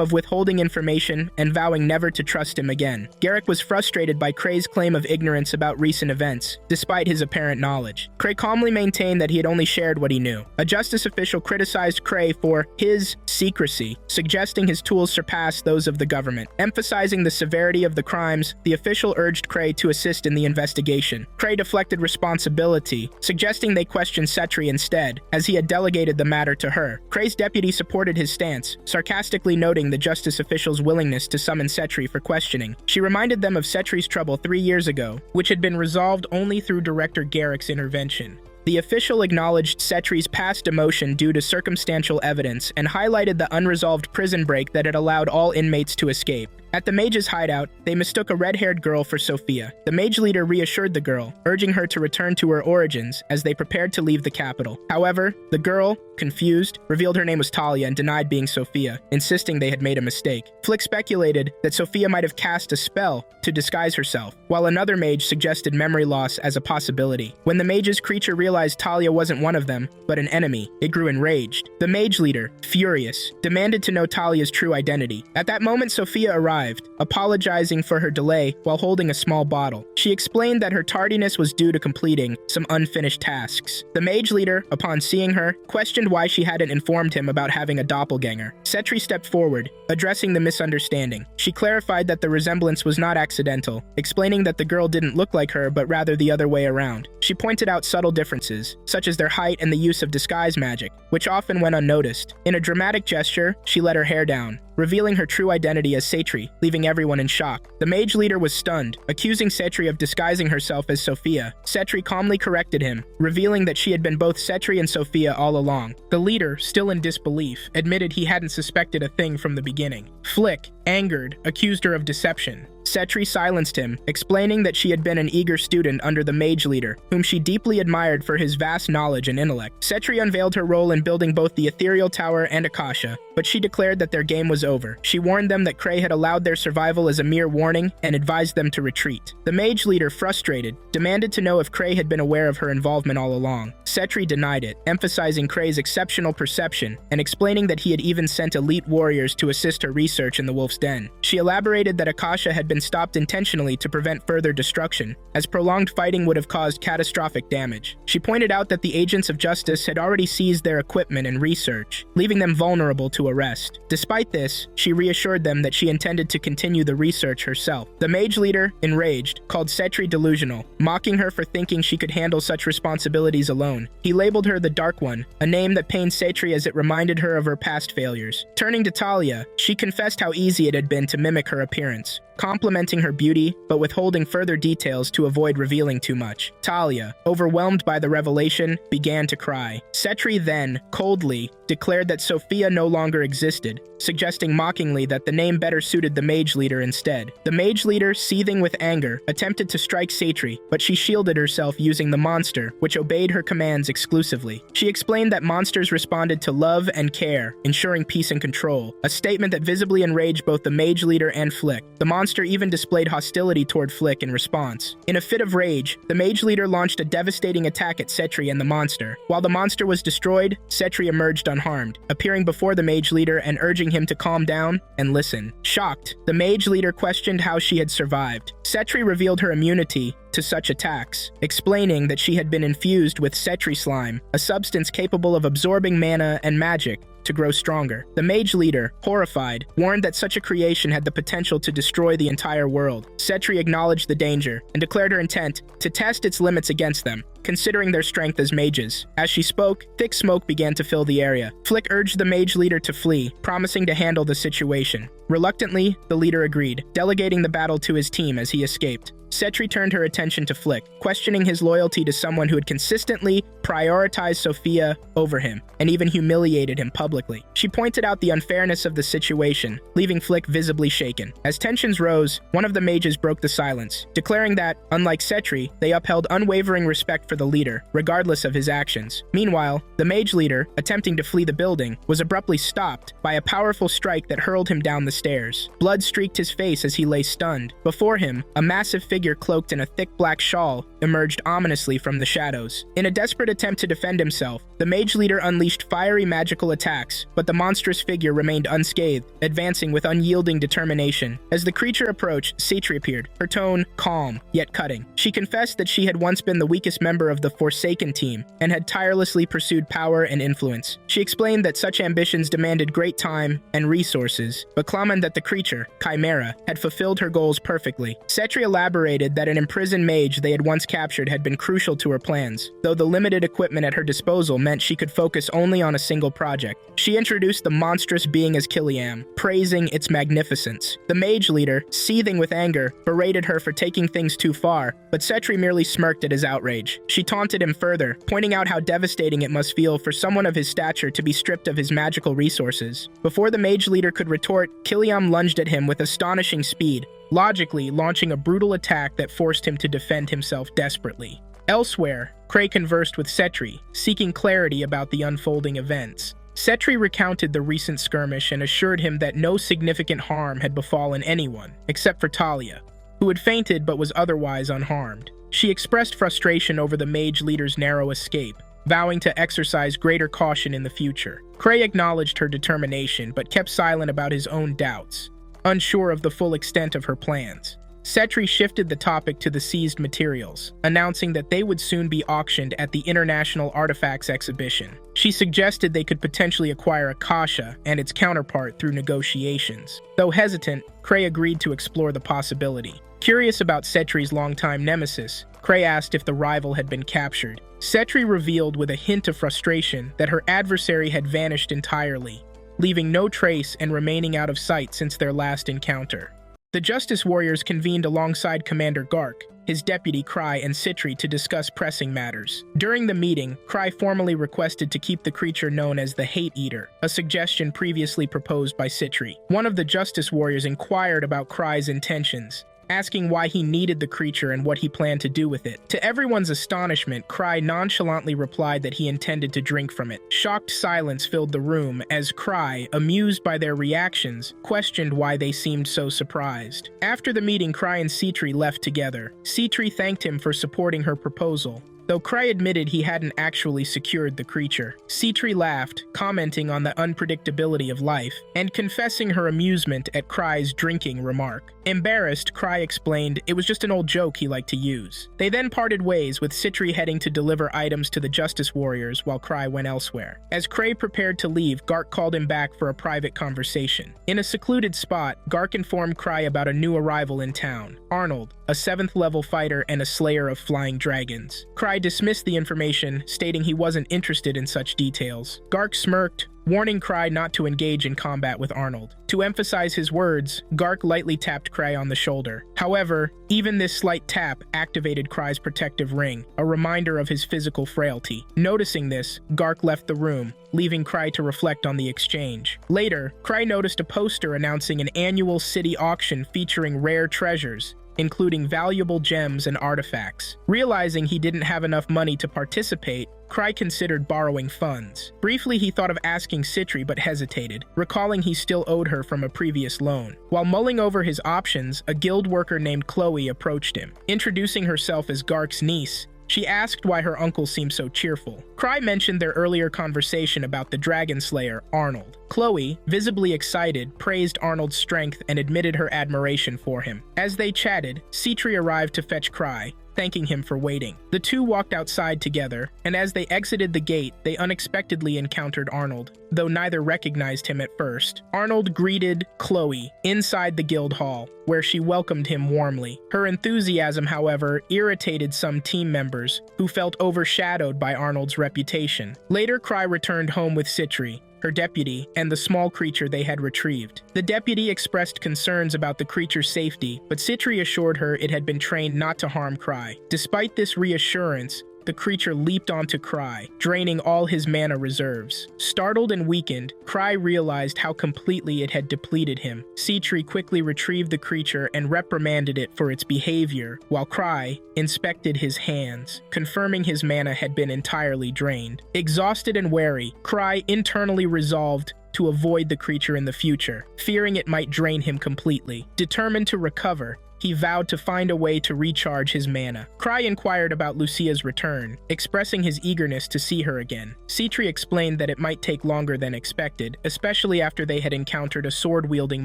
A: of withholding information and vowing never to trust him again. Garrick was frustrated by Cray's claim of ignorance about recent events, despite his apparent knowledge. Cray calmly maintained that he had only shared what he knew. A justice official criticized Cray for his secrecy, suggesting his tools surpassed those of the government. Emphasizing the severity of the crimes, the official urged Cray to assist in the investigation. Cray deflected responsibility, suggesting they question Setri instead, as he had delegated the matter to her. Cray's deputy supported his stance, sarcastically noting the justice official's willingness to summon Setri for questioning. She reminded them of Setri's trouble 3 years ago, which had been resolved only through Director Garrick's intervention. The official acknowledged Setri's past demotion due to circumstantial evidence and highlighted the unresolved prison break that had allowed all inmates to escape. At the mage's hideout, they mistook a red-haired girl for Sophia. The mage leader reassured the girl, urging her to return to her origins as they prepared to leave the capital. However, the girl, confused, revealed her name was Talia and denied being Sophia, insisting they had made a mistake. Flick speculated that Sophia might have cast a spell to disguise herself, while another mage suggested memory loss as a possibility. When the mage's creature realized Talia wasn't one of them, but an enemy, it grew enraged. The mage leader, furious, demanded to know Talia's true identity. At that moment, Sophia arrived, apologizing for her delay while holding a small bottle. She explained that her tardiness was due to completing some unfinished tasks. The mage leader, upon seeing her, questioned why she hadn't informed him about having a doppelganger. Setri stepped forward, addressing the misunderstanding. She clarified that the resemblance was not accidental, explaining that the girl didn't look like her but rather the other way around. She pointed out subtle differences, such as their height and the use of disguise magic, which often went unnoticed. In a dramatic gesture, she let her hair down, revealing her true identity as Setri, leaving everyone in shock. The mage leader was stunned, accusing Setri of disguising herself as Sophia. Setri calmly corrected him, revealing that she had been both Setri and Sophia all along. The leader, still in disbelief, admitted he hadn't suspected a thing from the beginning. Flick, angered, accused her of deception. Setri silenced him, explaining that she had been an eager student under the mage leader, whom she deeply admired for his vast knowledge and intellect. Setri unveiled her role in building both the ethereal tower and Akasha, but she declared that their game was over. She warned them that Cray had allowed their survival as a mere warning and advised them to retreat. The mage leader, frustrated, demanded to know if Cray had been aware of her involvement all along. Setri denied it, emphasizing Cray's exceptional perception and explaining that he had even sent elite warriors to assist her research in the Wolf's Den. She elaborated that Akasha had been stopped intentionally to prevent further destruction, as prolonged fighting would have caused catastrophic damage. She pointed out that the agents of justice had already seized their equipment and research, leaving them vulnerable to arrest. Despite this, she reassured them that she intended to continue the research herself. The mage leader, enraged, called Setri delusional, mocking her for thinking she could handle such responsibilities alone. He labeled her the Dark One, a name that pained Setri as it reminded her of her past failures. Turning to Talia, she confessed how easy it had been to mimic her appearance, complimenting her beauty, but withholding further details to avoid revealing too much. Talia, overwhelmed by the revelation, began to cry. Setri then, coldly, declared that Sophia no longer existed, suggesting mockingly that the name better suited the mage leader instead. The mage leader, seething with anger, attempted to strike Setri, but she shielded herself using the monster, which obeyed her commands exclusively. She explained that monsters responded to love and care, ensuring peace and control, a statement that visibly enraged both the mage leader and Flick. The monster even displayed hostility toward Flick in response. In a fit of rage, the mage leader launched a devastating attack at Setri and the monster. While the monster was destroyed, Setri emerged unharmed, appearing before the mage leader and urging him to calm down and listen. Shocked, the mage leader questioned how she had survived. Setri revealed her immunity to such attacks, explaining that she had been infused with Setri slime, a substance capable of absorbing mana and magic to grow stronger. The mage leader, horrified, warned that such a creation had the potential to destroy the entire world. Setri acknowledged the danger and declared her intent to test its limits against them, considering their strength as mages. As she spoke, thick smoke began to fill the area. Flick urged the mage leader to flee, promising to handle the situation. Reluctantly, the leader agreed, delegating the battle to his team as he escaped. Setri turned her attention to Flick, questioning his loyalty to someone who had consistently prioritized Sophia over him, and even humiliated him publicly. She pointed out the unfairness of the situation, leaving Flick visibly shaken. As tensions rose, one of the mages broke the silence, declaring that, unlike Setri, they upheld unwavering respect for the leader, regardless of his actions. Meanwhile, the mage leader, attempting to flee the building, was abruptly stopped by a powerful strike that hurled him down the stairs. Blood streaked his face as he lay stunned. Before him, a massive figure cloaked in a thick black shawl emerged ominously from the shadows. In a desperate attempt to defend himself, the mage leader unleashed fiery magical attacks, but the monstrous figure remained unscathed, advancing with unyielding determination. As the creature approached, Setri appeared, her tone calm, yet cutting. She confessed that she had once been the weakest member of the Forsaken team, and had tirelessly pursued power and influence. She explained that such ambitions demanded great time and resources, but claimed that the creature, Chimera, had fulfilled her goals perfectly. Setri elaborated that an imprisoned mage they had once captured had been crucial to her plans, though the limited equipment at her disposal meant she could focus only on a single project. She introduced the monstrous being as Kiliam, praising its magnificence. The mage leader, seething with anger, berated her for taking things too far, but Setri merely smirked at his outrage. She taunted him further, pointing out how devastating it must feel for someone of his stature to be stripped of his magical resources. Before the mage leader could retort, Kiliam lunged at him with astonishing speed, logically launching a brutal attack that forced him to defend himself desperately. Elsewhere, Cray conversed with Setri, seeking clarity about the unfolding events. Setri recounted the recent skirmish and assured him that no significant harm had befallen anyone, except for Talia, who had fainted but was otherwise unharmed. She expressed frustration over the mage leader's narrow escape, vowing to exercise greater caution in the future. Cray acknowledged her determination but kept silent about his own doubts, unsure of the full extent of her plans. Setri shifted the topic to the seized materials, announcing that they would soon be auctioned at the International Artifacts Exhibition. She suggested they could potentially acquire Akasha and its counterpart through negotiations. Though hesitant, Cray agreed to explore the possibility. Curious about Setri's longtime nemesis, Cray asked if the rival had been captured. Setri revealed with a hint of frustration that her adversary had vanished entirely, leaving no trace and remaining out of sight since their last encounter. The Justice Warriors convened alongside Commander Gark, his deputy Cry, and Citri to discuss pressing matters. During the meeting, Cry formally requested to keep the creature known as the Hate Eater, a suggestion previously proposed by Citri. One of the Justice Warriors inquired about Cry's intentions, asking why he needed the creature and what he planned to do with it. To everyone's astonishment, Cry nonchalantly replied that he intended to drink from it. Shocked silence filled the room as Cry, amused by their reactions, questioned why they seemed so surprised. After the meeting, Cry and Citri left together. Citri thanked him for supporting her proposal, though Cry admitted he hadn't actually secured the creature. Citri laughed, commenting on the unpredictability of life, and confessing her amusement at Cry's drinking remark. Embarrassed, Cry explained it was just an old joke he liked to use. They then parted ways, with Citri heading to deliver items to the Justice Warriors while Cry went elsewhere. As Cray prepared to leave, Gark called him back for a private conversation. In a secluded spot, Gark informed Cry about a new arrival in town, Arnold, a 7th-level fighter and a slayer of flying dragons. Cry dismissed the information, stating he wasn't interested in such details. Gark smirked, warning Cry not to engage in combat with Arnold. To emphasize his words, Gark lightly tapped Cry on the shoulder. However, even this slight tap activated Cry's protective ring, a reminder of his physical frailty. Noticing this, Gark left the room, leaving Cry to reflect on the exchange. Later, Cry noticed a poster announcing an annual city auction featuring rare treasures, including valuable gems and artifacts. Realizing he didn't have enough money to participate, Cry considered borrowing funds. Briefly, he thought of asking Citri but hesitated, recalling he still owed her from a previous loan. While mulling over his options, a guild worker named Chloe approached him. Introducing herself as Gark's niece, she asked why her uncle seemed so cheerful. Cry mentioned their earlier conversation about the Dragon Slayer, Arnold. Chloe, visibly excited, praised Arnold's strength and admitted her admiration for him. As they chatted, Citri arrived to fetch Cry, thanking him for waiting. The two walked outside together, and as they exited the gate, they unexpectedly encountered Arnold, though neither recognized him at first. Arnold greeted Chloe inside the guild hall, where she welcomed him warmly. Her enthusiasm, however, irritated some team members, who felt overshadowed by Arnold's reputation. Later, Cry returned home with Citri, her deputy, and the small creature they had retrieved. The deputy expressed concerns about the creature's safety, but Citri assured her it had been trained not to harm Cry. Despite this reassurance, the creature leaped onto Cry, draining all his mana reserves. Startled and weakened, Cry realized how completely it had depleted him. Citri quickly retrieved the creature and reprimanded it for its behavior, while Cry inspected his hands, confirming his mana had been entirely drained. Exhausted and wary, Cry internally resolved to avoid the creature in the future, fearing it might drain him completely. Determined to recover, he vowed to find a way to recharge his mana. Cry inquired about Lucia's return, expressing his eagerness to see her again. Citri explained that it might take longer than expected, especially after they had encountered a sword-wielding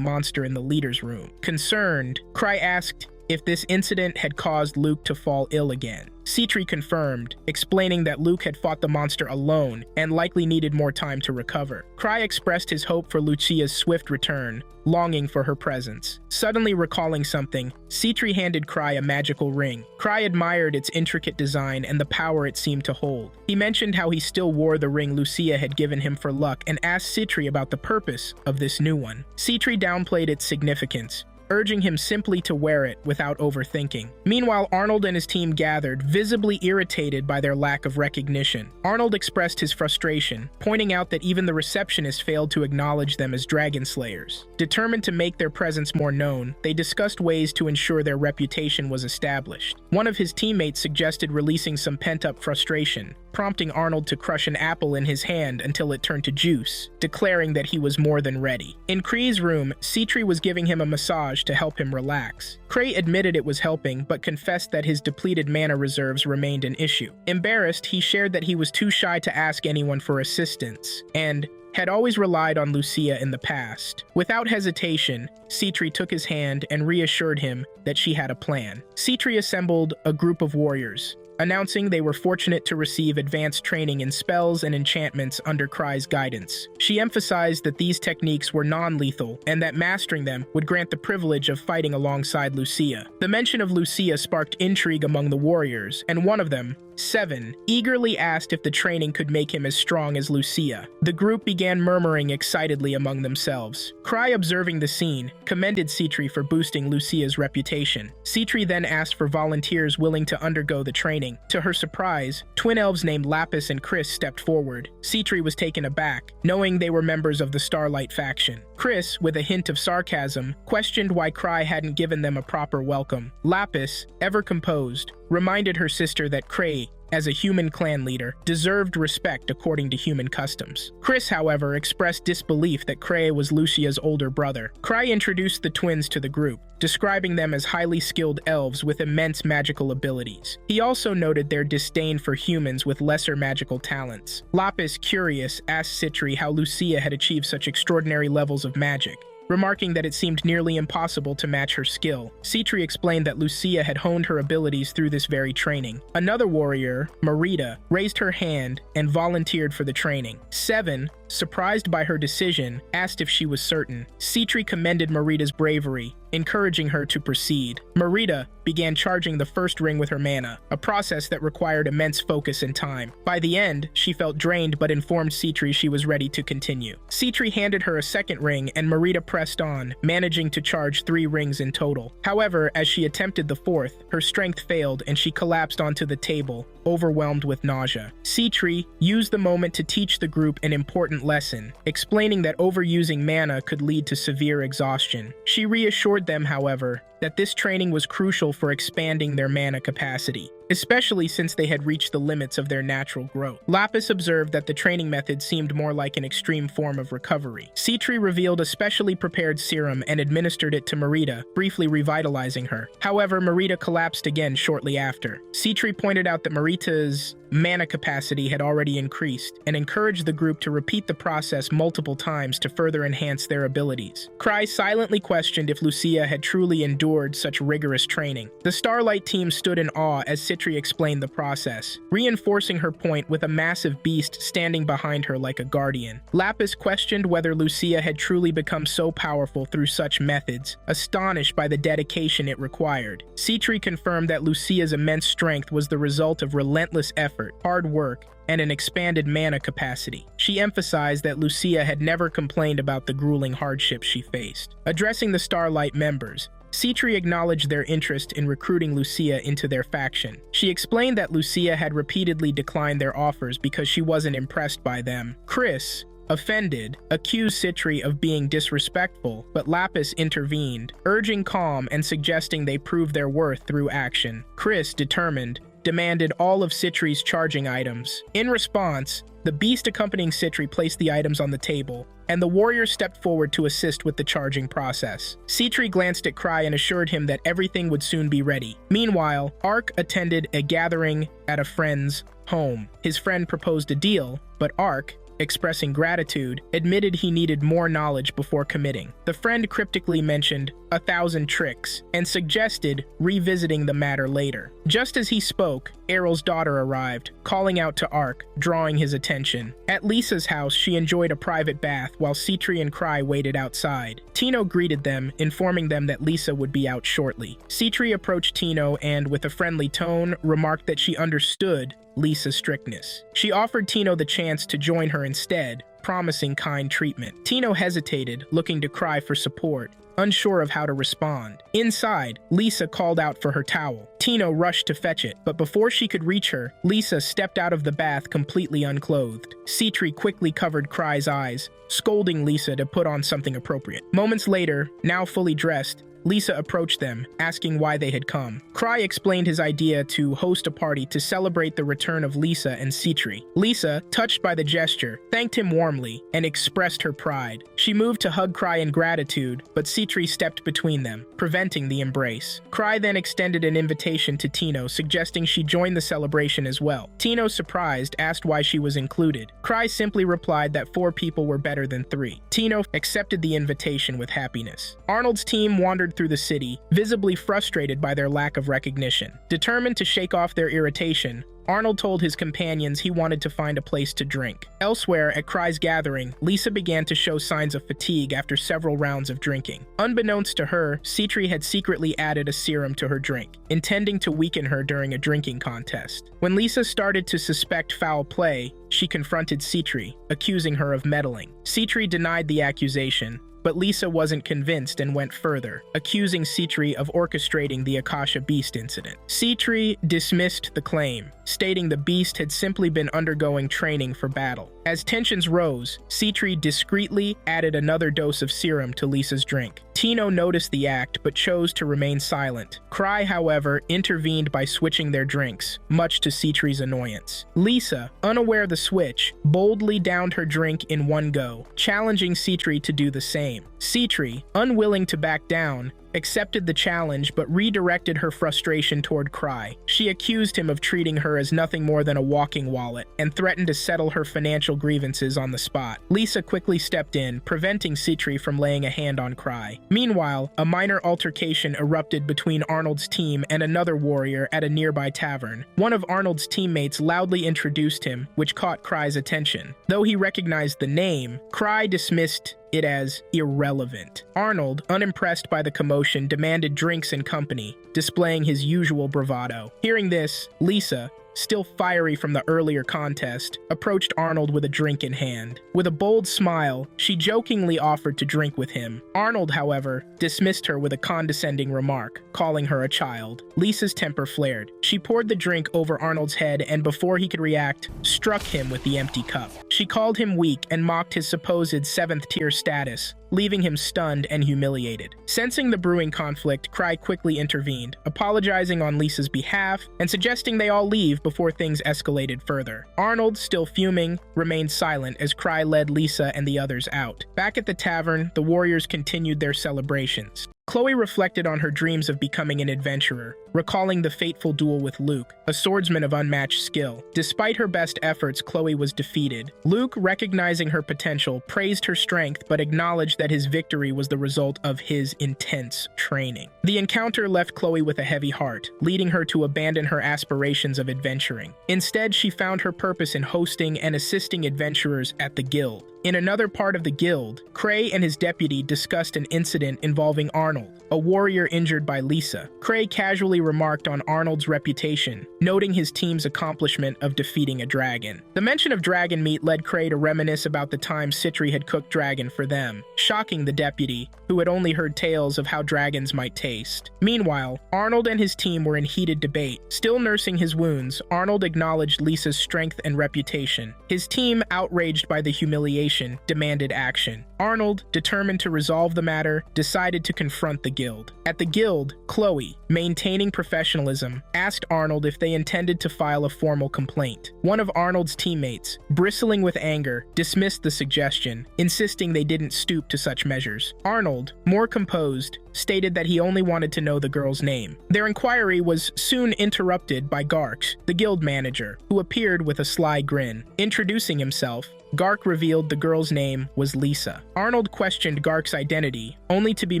A: monster in the leader's room. Concerned, Cry asked if this incident had caused Luke to fall ill again. Citri confirmed, explaining that Luke had fought the monster alone and likely needed more time to recover. Cry expressed his hope for Lucia's swift return, longing for her presence. Suddenly recalling something, Citri handed Cry a magical ring. Cry admired its intricate design and the power it seemed to hold. He mentioned how he still wore the ring Lucia had given him for luck and asked Citri about the purpose of this new one. Citri downplayed its significance, urging him simply to wear it without overthinking. Meanwhile, Arnold and his team gathered, visibly irritated by their lack of recognition. Arnold expressed his frustration, pointing out that even the receptionist failed to acknowledge them as dragon slayers. Determined to make their presence more known, they discussed ways to ensure their reputation was established. One of his teammates suggested releasing some pent-up frustration, prompting Arnold to crush an apple in his hand until it turned to juice, declaring that he was more than ready. In Kree's room, Citri was giving him a massage to help him relax. Kree admitted it was helping, but confessed that his depleted mana reserves remained an issue. Embarrassed, he shared that he was too shy to ask anyone for assistance, and had always relied on Lucia in the past. Without hesitation, Citri took his hand and reassured him that she had a plan. Citri assembled a group of warriors, announcing they were fortunate to receive advanced training in spells and enchantments under Kry's guidance. She emphasized that these techniques were non-lethal and that mastering them would grant the privilege of fighting alongside Lucia. The mention of Lucia sparked intrigue among the warriors, and one of them, 7. Eagerly asked if the training could make him as strong as Lucia. The group began murmuring excitedly among themselves. Cry, observing the scene, commended Citri for boosting Lucia's reputation. Citri then asked for volunteers willing to undergo the training. To her surprise, twin elves named Lapis and Chris stepped forward. Citri was taken aback, knowing they were members of the Starlight faction. Chris, with a hint of sarcasm, questioned why Cry hadn't given them a proper welcome. Lapis, ever composed, reminded her sister that Cray, as a human clan leader, deserved respect according to human customs. Chris, however, expressed disbelief that Cray was Lucia's older brother. Cry introduced the twins to the group, describing them as highly skilled elves with immense magical abilities. He also noted their disdain for humans with lesser magical talents. Lapis, curious, asked Citri how Lucia had achieved such extraordinary levels of magic, remarking that it seemed nearly impossible to match her skill. Citri explained that Lucia had honed her abilities through this very training. Another warrior, Marita, raised her hand and volunteered for the training. 7, surprised by her decision, asked if she was certain. Citri commended Marita's bravery, encouraging her to proceed. Marita began charging the first ring with her mana, a process that required immense focus and time. By the end, she felt drained but informed Citri she was ready to continue. Citri handed her a second ring and Marita pressed on, managing to charge 3 rings in total. However, as she attempted the fourth, her strength failed and she collapsed onto the table, overwhelmed with nausea. Citri used the moment to teach the group an important lesson, explaining that overusing mana could lead to severe exhaustion. She reassured them, however, that this training was crucial for expanding their mana capacity, especially since they had reached the limits of their natural growth. Lapis observed that the training method seemed more like an extreme form of recovery. Citri revealed a specially prepared serum and administered it to Marita, briefly revitalizing her. However, Marita collapsed again shortly after. Citri pointed out that Marita's mana capacity had already increased and encouraged the group to repeat the process multiple times to further enhance their abilities. Cry silently questioned if Lucia had truly endured such rigorous training. The Starlight team stood in awe as Citri explained the process, reinforcing her point with a massive beast standing behind her like a guardian. Lapis questioned whether Lucia had truly become so powerful through such methods, astonished by the dedication it required. Citri confirmed that Lucia's immense strength was the result of relentless effort, hard work, and an expanded mana capacity. She emphasized that Lucia had never complained about the grueling hardships she faced. Addressing the Starlight members, Citri acknowledged their interest in recruiting Lucia into their faction. She explained that Lucia had repeatedly declined their offers because she wasn't impressed by them. Chris, offended, accused Citri of being disrespectful, but Lapis intervened, urging calm and suggesting they prove their worth through action. Chris, determined, demanded all of Citri's charging items. In response, the beast accompanying Citri placed the items on the table, and the warrior stepped forward to assist with the charging process. Citri glanced at Cry and assured him that everything would soon be ready. Meanwhile, Ark attended a gathering at a friend's home. His friend proposed a deal, but Ark, expressing gratitude, admitted he needed more knowledge before committing. The friend cryptically mentioned 1,000 tricks and suggested revisiting the matter later. Just as he spoke, Errol's daughter arrived, calling out to Ark, drawing his attention. At Lisa's house, she enjoyed a private bath while Citri and Cry waited outside. Tino greeted them, informing them that Lisa would be out shortly. Citri approached Tino and, with a friendly tone, remarked that she understood Lisa's strictness. She offered Tino the chance to join her instead, promising kind treatment. Tino hesitated, looking to Cry for support, unsure of how to respond. Inside, Lisa called out for her towel. Tino rushed to fetch it, but before she could reach her, Lisa stepped out of the bath completely unclothed. Citri quickly covered Cry's eyes, scolding Lisa to put on something appropriate. Moments later, now fully dressed, Lisa approached them, asking why they had come. Cry explained his idea to host a party to celebrate the return of Lisa and Citri. Lisa, touched by the gesture, thanked him warmly and expressed her pride. She moved to hug Cry in gratitude, but Citri stepped between them, preventing the embrace. Cry then extended an invitation to Tino, suggesting she join the celebration as well. Tino, surprised, asked why she was included. Cry simply replied that 4 people were better than 3. Tino accepted the invitation with happiness. Arnold's team wandered through the city, visibly frustrated by their lack of recognition. Determined to shake off their irritation, Arnold told his companions he wanted to find a place to drink. Elsewhere, at Cry's gathering, Lisa began to show signs of fatigue after several rounds of drinking. Unbeknownst to her, Citri had secretly added a serum to her drink, intending to weaken her during a drinking contest. When Lisa started to suspect foul play, she confronted Citri, accusing her of meddling. Citri denied the accusation, but Lisa wasn't convinced and went further, accusing Citri of orchestrating the Akasha Beast incident. Citri dismissed the claim, stating the beast had simply been undergoing training for battle. As tensions rose, Citri discreetly added another dose of serum to Lisa's drink. Tino noticed the act but chose to remain silent. Cry, however, intervened by switching their drinks, much to Citri's annoyance. Lisa, unaware of the switch, boldly downed her drink in one go, challenging Citri to do the same. Citri, unwilling to back down, accepted the challenge but redirected her frustration toward Cry. She accused him of treating her as nothing more than a walking wallet and threatened to settle her financial grievances on the spot. Lisa quickly stepped in, preventing Citri from laying a hand on Cry. Meanwhile, a minor altercation erupted between Arnold's team and another warrior at a nearby tavern. One of Arnold's teammates loudly introduced him, which caught Cry's attention. Though he recognized the name, Cry dismissed it as irrelevant. Arnold, unimpressed by the commotion, demanded drinks and company, displaying his usual bravado. Hearing this, Lisa, still fiery from the earlier contest, approached Arnold with a drink in hand. With a bold smile, she jokingly offered to drink with him. Arnold, however, dismissed her with a condescending remark, calling her a child. Lisa's temper flared. She poured the drink over Arnold's head and, before he could react, struck him with the empty cup. She called him weak and mocked his supposed 7th-tier status, leaving him stunned and humiliated. Sensing the brewing conflict, Cry quickly intervened, apologizing on Lisa's behalf and suggesting they all leave before things escalated further. Arnold, still fuming, remained silent as Cry led Lisa and the others out. Back at the tavern, the warriors continued their celebrations. Chloe reflected on her dreams of becoming an adventurer, recalling the fateful duel with Luke, a swordsman of unmatched skill. Despite her best efforts, Chloe was defeated. Luke, recognizing her potential, praised her strength but acknowledged that his victory was the result of his intense training. The encounter left Chloe with a heavy heart, leading her to abandon her aspirations of adventuring. Instead, she found her purpose in hosting and assisting adventurers at the guild. In another part of the guild, Cray and his deputy discussed an incident involving Arnold, a warrior injured by Lisa. Cray casually remarked on Arnold's reputation, noting his team's accomplishment of defeating a dragon. The mention of dragon meat led Cray to reminisce about the time Citri had cooked dragon for them, shocking the deputy, who had only heard tales of how dragons might taste. Meanwhile, Arnold and his team were in heated debate. Still nursing his wounds, Arnold acknowledged Lisa's strength and reputation. His team, outraged by the humiliation, demanded action. Arnold, determined to resolve the matter, decided to confront the guild. At the guild, Chloe, maintaining professionalism, asked Arnold if they intended to file a formal complaint. One of Arnold's teammates, bristling with anger, dismissed the suggestion, insisting they didn't stoop to such measures. Arnold, more composed, stated that he only wanted to know the girl's name. Their inquiry was soon interrupted by Garx, the guild manager, who appeared with a sly grin. Introducing himself, Gark revealed the girl's name was Lisa. Arnold questioned Gark's identity, only to be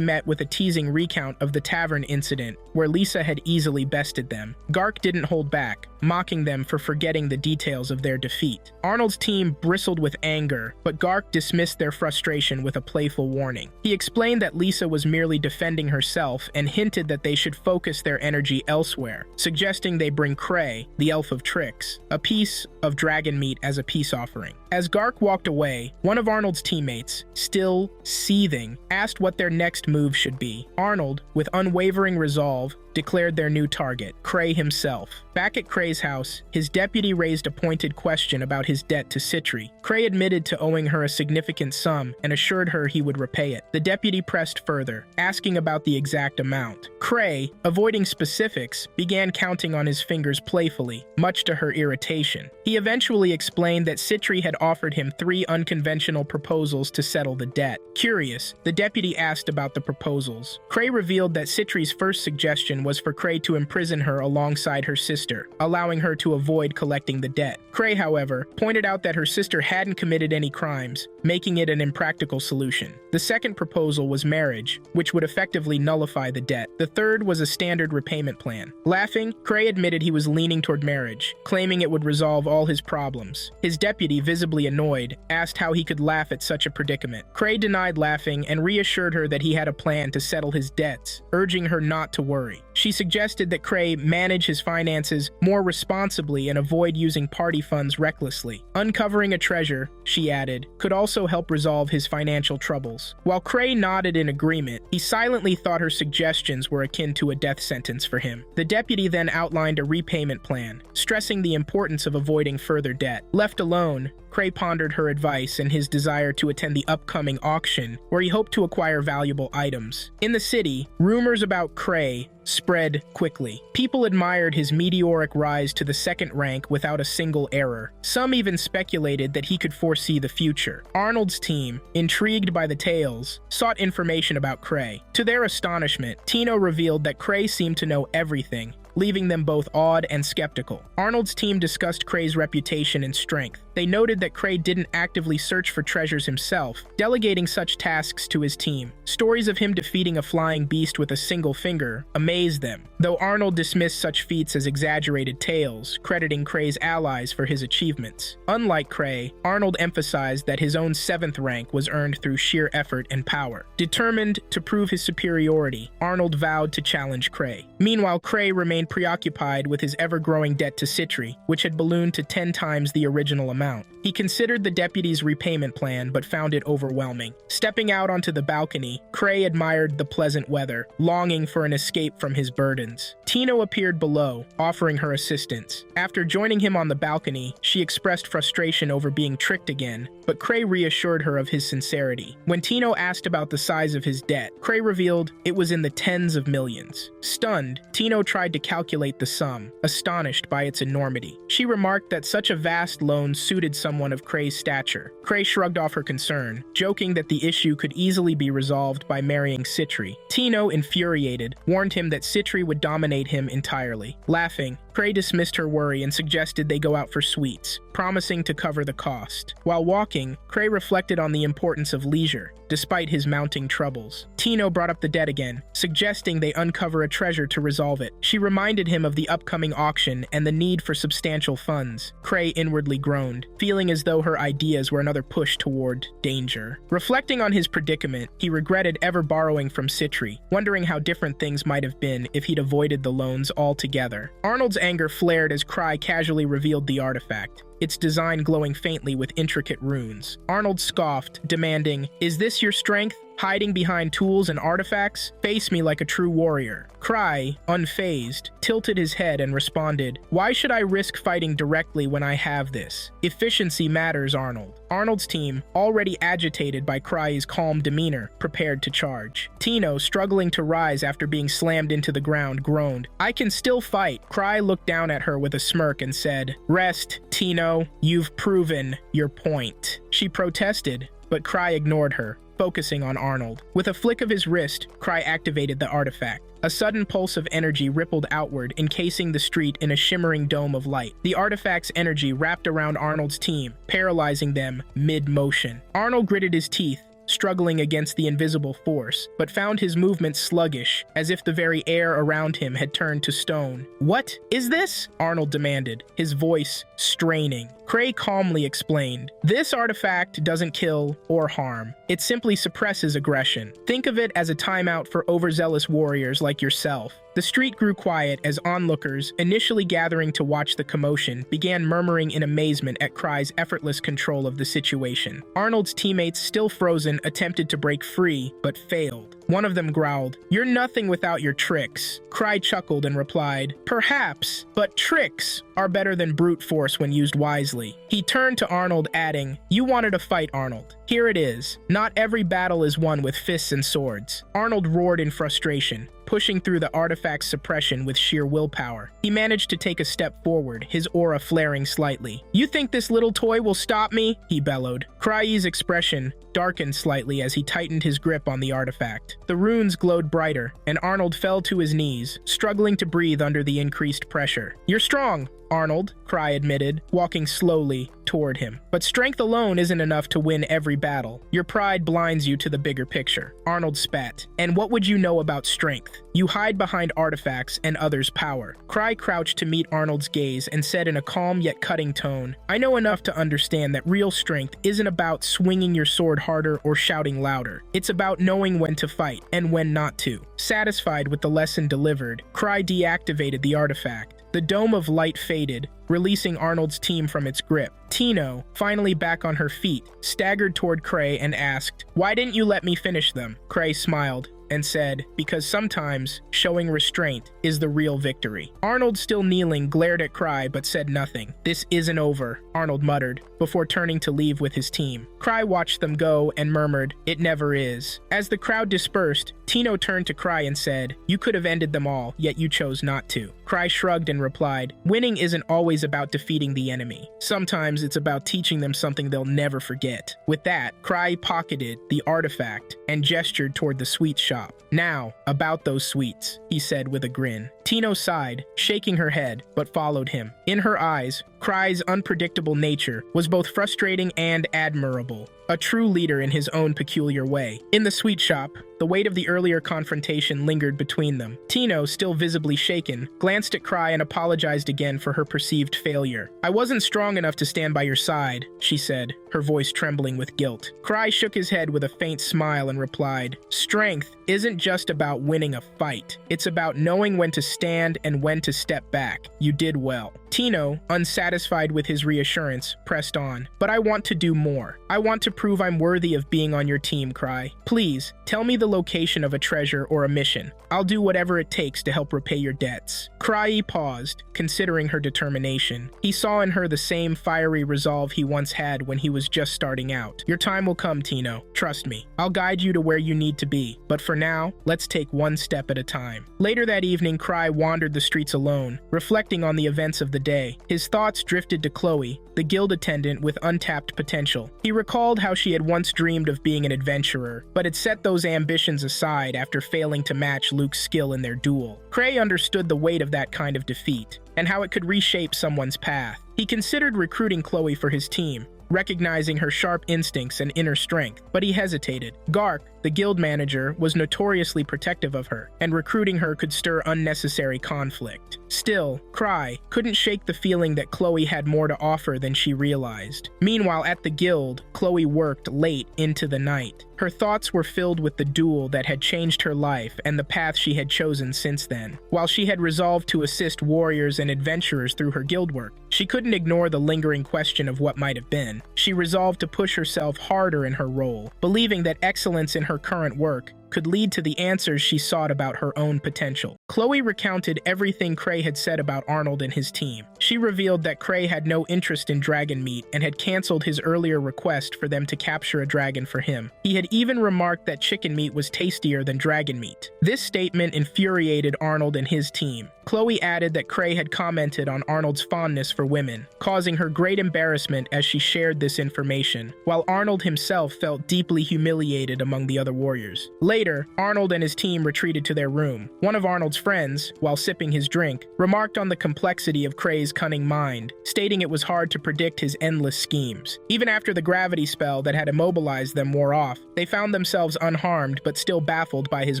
A: met with a teasing recount of the tavern incident where Lisa had easily bested them. Gark didn't hold back, mocking them for forgetting the details of their defeat. Arnold's team bristled with anger, but Gark dismissed their frustration with a playful warning. He explained that Lisa was merely defending herself and hinted that they should focus their energy elsewhere, suggesting they bring Cray, the elf of tricks, a piece of dragon meat as a peace offering. As Gark walked away, one of Arnold's teammates, still seething, asked what their next move should be. Arnold, with unwavering resolve, declared their new target, Cray himself. Back at Cray's house, his deputy raised a pointed question about his debt to Citri. Cray admitted to owing her a significant sum and assured her he would repay it. The deputy pressed further, asking about the exact amount. Cray, avoiding specifics, began counting on his fingers playfully, much to her irritation. He eventually explained that Citri had offered him 3 unconventional proposals to settle the debt. Curious, the deputy asked about the proposals. Cray revealed that Citri's first suggestion was for Cray to imprison her alongside her sister, allowing her to avoid collecting the debt. Cray, however, pointed out that her sister hadn't committed any crimes, making it an impractical solution. The second proposal was marriage, which would effectively nullify the debt. The third was a standard repayment plan. Laughing, Cray admitted he was leaning toward marriage, claiming it would resolve all his problems. His deputy, visibly annoyed, asked how he could laugh at such a predicament. Cray denied laughing and reassured her that he had a plan to settle his debts, urging her not to worry. She suggested that Cray manage his finances more responsibly and avoid using party funds recklessly. Uncovering a treasure, she added, could also help resolve his financial troubles. While Cray nodded in agreement, he silently thought her suggestions were akin to a death sentence for him. The deputy then outlined a repayment plan, stressing the importance of avoiding further debt. Left alone, Cray pondered her advice and his desire to attend the upcoming auction, where he hoped to acquire valuable items. In the city, rumors about Cray spread quickly. People admired his meteoric rise to the second rank without a single error. Some even speculated that he could foresee the future. Arnold's team, intrigued by the tales, sought information about Cray. To their astonishment, Tino revealed that Cray seemed to know everything, leaving them both awed and skeptical. Arnold's team discussed Cray's reputation and strength. They noted that Cray didn't actively search for treasures himself, delegating such tasks to his team. Stories of him defeating a flying beast with a single finger amazed them, though Arnold dismissed such feats as exaggerated tales, crediting Cray's allies for his achievements. Unlike Cray, Arnold emphasized that his own 7th rank was earned through sheer effort and power. Determined to prove his superiority, Arnold vowed to challenge Cray. Meanwhile, Cray remained preoccupied with his ever-growing debt to Citri, which had ballooned to 10 times the original amount. He considered the deputy's repayment plan, but found it overwhelming. Stepping out onto the balcony, Cray admired the pleasant weather, longing for an escape from his burdens. Tino appeared below, offering her assistance. After joining him on the balcony, she expressed frustration over being tricked again, but Cray reassured her of his sincerity. When Tino asked about the size of his debt, Cray revealed it was in the tens of millions. Stunned, Tino tried to calculate the sum, astonished by its enormity. She remarked that such a vast loan suited someone of Cray's stature. Cray shrugged off her concern, joking that the issue could easily be resolved by marrying Citri. Tino, infuriated, warned him that Citri would dominate him entirely. Laughing, Cray dismissed her worry and suggested they go out for sweets, promising to cover the cost. While walking, Cray reflected on the importance of leisure, despite his mounting troubles. Tino brought up the debt again, suggesting they uncover a treasure to resolve it. She reminded him of the upcoming auction and the need for substantial funds. Cray inwardly groaned, feeling as though her ideas were another push toward danger. Reflecting on his predicament, he regretted ever borrowing from Citri, wondering how different things might have been if he'd avoided the loans altogether. Arnold's anger flared as Cray casually revealed the artifact, its design glowing faintly with intricate runes. Arnold scoffed, demanding, "Is this your strength? Hiding behind tools and artifacts? Face me like a true warrior." Cray, unfazed, tilted his head and responded, "Why should I risk fighting directly when I have this? Efficiency matters, Arnold." Arnold's team, already agitated by Cray's calm demeanor, prepared to charge. Tino, struggling to rise after being slammed into the ground, groaned, "I can still fight." Cray looked down at her with a smirk and said, "Rest, Tino. You've proven your point." She protested, but Cray ignored her, focusing on Arnold. With a flick of his wrist, Cray activated the artifact. A sudden pulse of energy rippled outward, encasing the street in a shimmering dome of light. The artifact's energy wrapped around Arnold's team, paralyzing them mid-motion. Arnold gritted his teeth, struggling against the invisible force, but found his movements sluggish, as if the very air around him had turned to stone. "What is this?" Arnold demanded, his voice straining. Cray calmly explained, "This artifact doesn't kill or harm. It simply suppresses aggression. Think of it as a timeout for overzealous warriors like yourself." The street grew quiet as onlookers, initially gathering to watch the commotion, began murmuring in amazement at Cray's effortless control of the situation. Arnold's teammates, still frozen, attempted to break free, but failed. One of them growled, "You're nothing without your tricks." Cray chuckled and replied, "Perhaps, but tricks are better than brute force when used wisely." He turned to Arnold, adding, "You wanted a fight, Arnold. Here it is. Not every battle is won with fists and swords." Arnold roared in frustration, pushing through the artifact's suppression with sheer willpower. He managed to take a step forward, his aura flaring slightly. "You think this little toy will stop me?" he bellowed. Crye's expression darkened slightly as he tightened his grip on the artifact. The runes glowed brighter, and Arnold fell to his knees, struggling to breathe under the increased pressure. "You're strong, Arnold," Crye admitted, walking slowly toward him. "But strength alone isn't enough to win every battle. Your pride blinds you to the bigger picture." Arnold spat. "And what would you know about strength? You hide behind artifacts and others' power." Crye crouched to meet Arnold's gaze and said in a calm yet cutting tone, "I know enough to understand that real strength isn't about swinging your sword harder or shouting louder. It's about knowing when to fight and when not to." Satisfied with the lesson delivered, Crye deactivated the artifact. The dome of light faded, releasing Arnold's team from its grip. Tino, finally back on her feet, staggered toward Crye and asked, "Why didn't you let me finish them?" Crye smiled and said, "Because sometimes showing restraint is the real victory." Arnold, still kneeling, glared at Crye but said nothing. "This isn't over," Arnold muttered, before turning to leave with his team. Crye watched them go and murmured, "It never is." As the crowd dispersed, Tino turned to Crye and said, "You could have ended them all, yet you chose not to." Crye shrugged and replied, "Winning isn't always about defeating the enemy. Sometimes it's about teaching them something they'll never forget." With that, Crye pocketed the artifact and gestured toward the sweet shop. "Now, about those sweets," he said with a grin. Tino sighed, shaking her head, but followed him. In her eyes, Crye's unpredictable nature was both frustrating and admirable. A true leader in his own peculiar way. In the sweet shop, the weight of the earlier confrontation lingered between them. Tino, still visibly shaken, glanced at Crye and apologized again for her perceived failure. "I wasn't strong enough to stand by your side," she said, her voice trembling with guilt. Crye shook his head with a faint smile and replied, "Strength isn't just about winning a fight. It's about knowing when to stand and when to step back. You did well." Tino, unsatisfied with his reassurance, pressed on. "But I want to do more. I want to prove I'm worthy of being on your team, Crye. Please, tell me the location of a treasure or a mission. I'll do whatever it takes to help repay your debts." Crye paused, considering her determination. He saw in her the same fiery resolve he once had when he was just starting out. "Your time will come, Tino. Trust me. I'll guide you to where you need to be. But for now, let's take one step at a time." Later that evening, Crye wandered the streets alone, reflecting on the events of the day. His thoughts drifted to Chloe, the guild attendant with untapped potential. He recalled how she had once dreamed of being an adventurer, but had set those ambitions aside after failing to match Luke's skill in their duel. Crye understood the weight of that kind of defeat, and how it could reshape someone's path. He considered recruiting Chloe for his team, recognizing her sharp instincts and inner strength, but he hesitated. Gark, the guild manager, was notoriously protective of her, and recruiting her could stir unnecessary conflict. Still, Crye couldn't shake the feeling that Chloe had more to offer than she realized. Meanwhile, at the guild, Chloe worked late into the night. Her thoughts were filled with the duel that had changed her life and the path she had chosen since then. While she had resolved to assist warriors and adventurers through her guild work, she couldn't ignore the lingering question of what might have been. She resolved to push herself harder in her role, believing that excellence in her current work could lead to the answers she sought about her own potential. Chloe recounted everything Crye had said about Arnold and his team. She revealed that Crye had no interest in dragon meat and had canceled his earlier request for them to capture a dragon for him. He had even remarked that chicken meat was tastier than dragon meat. This statement infuriated Arnold and his team. Chloe added that Crye had commented on Arnold's fondness for women, causing her great embarrassment as she shared this information, while Arnold himself felt deeply humiliated among the other warriors. Later, Arnold and his team retreated to their room. One of Arnold's friends, while sipping his drink, remarked on the complexity of Crye's cunning mind, stating it was hard to predict his endless schemes. Even after the gravity spell that had immobilized them wore off, they found themselves unharmed but still baffled by his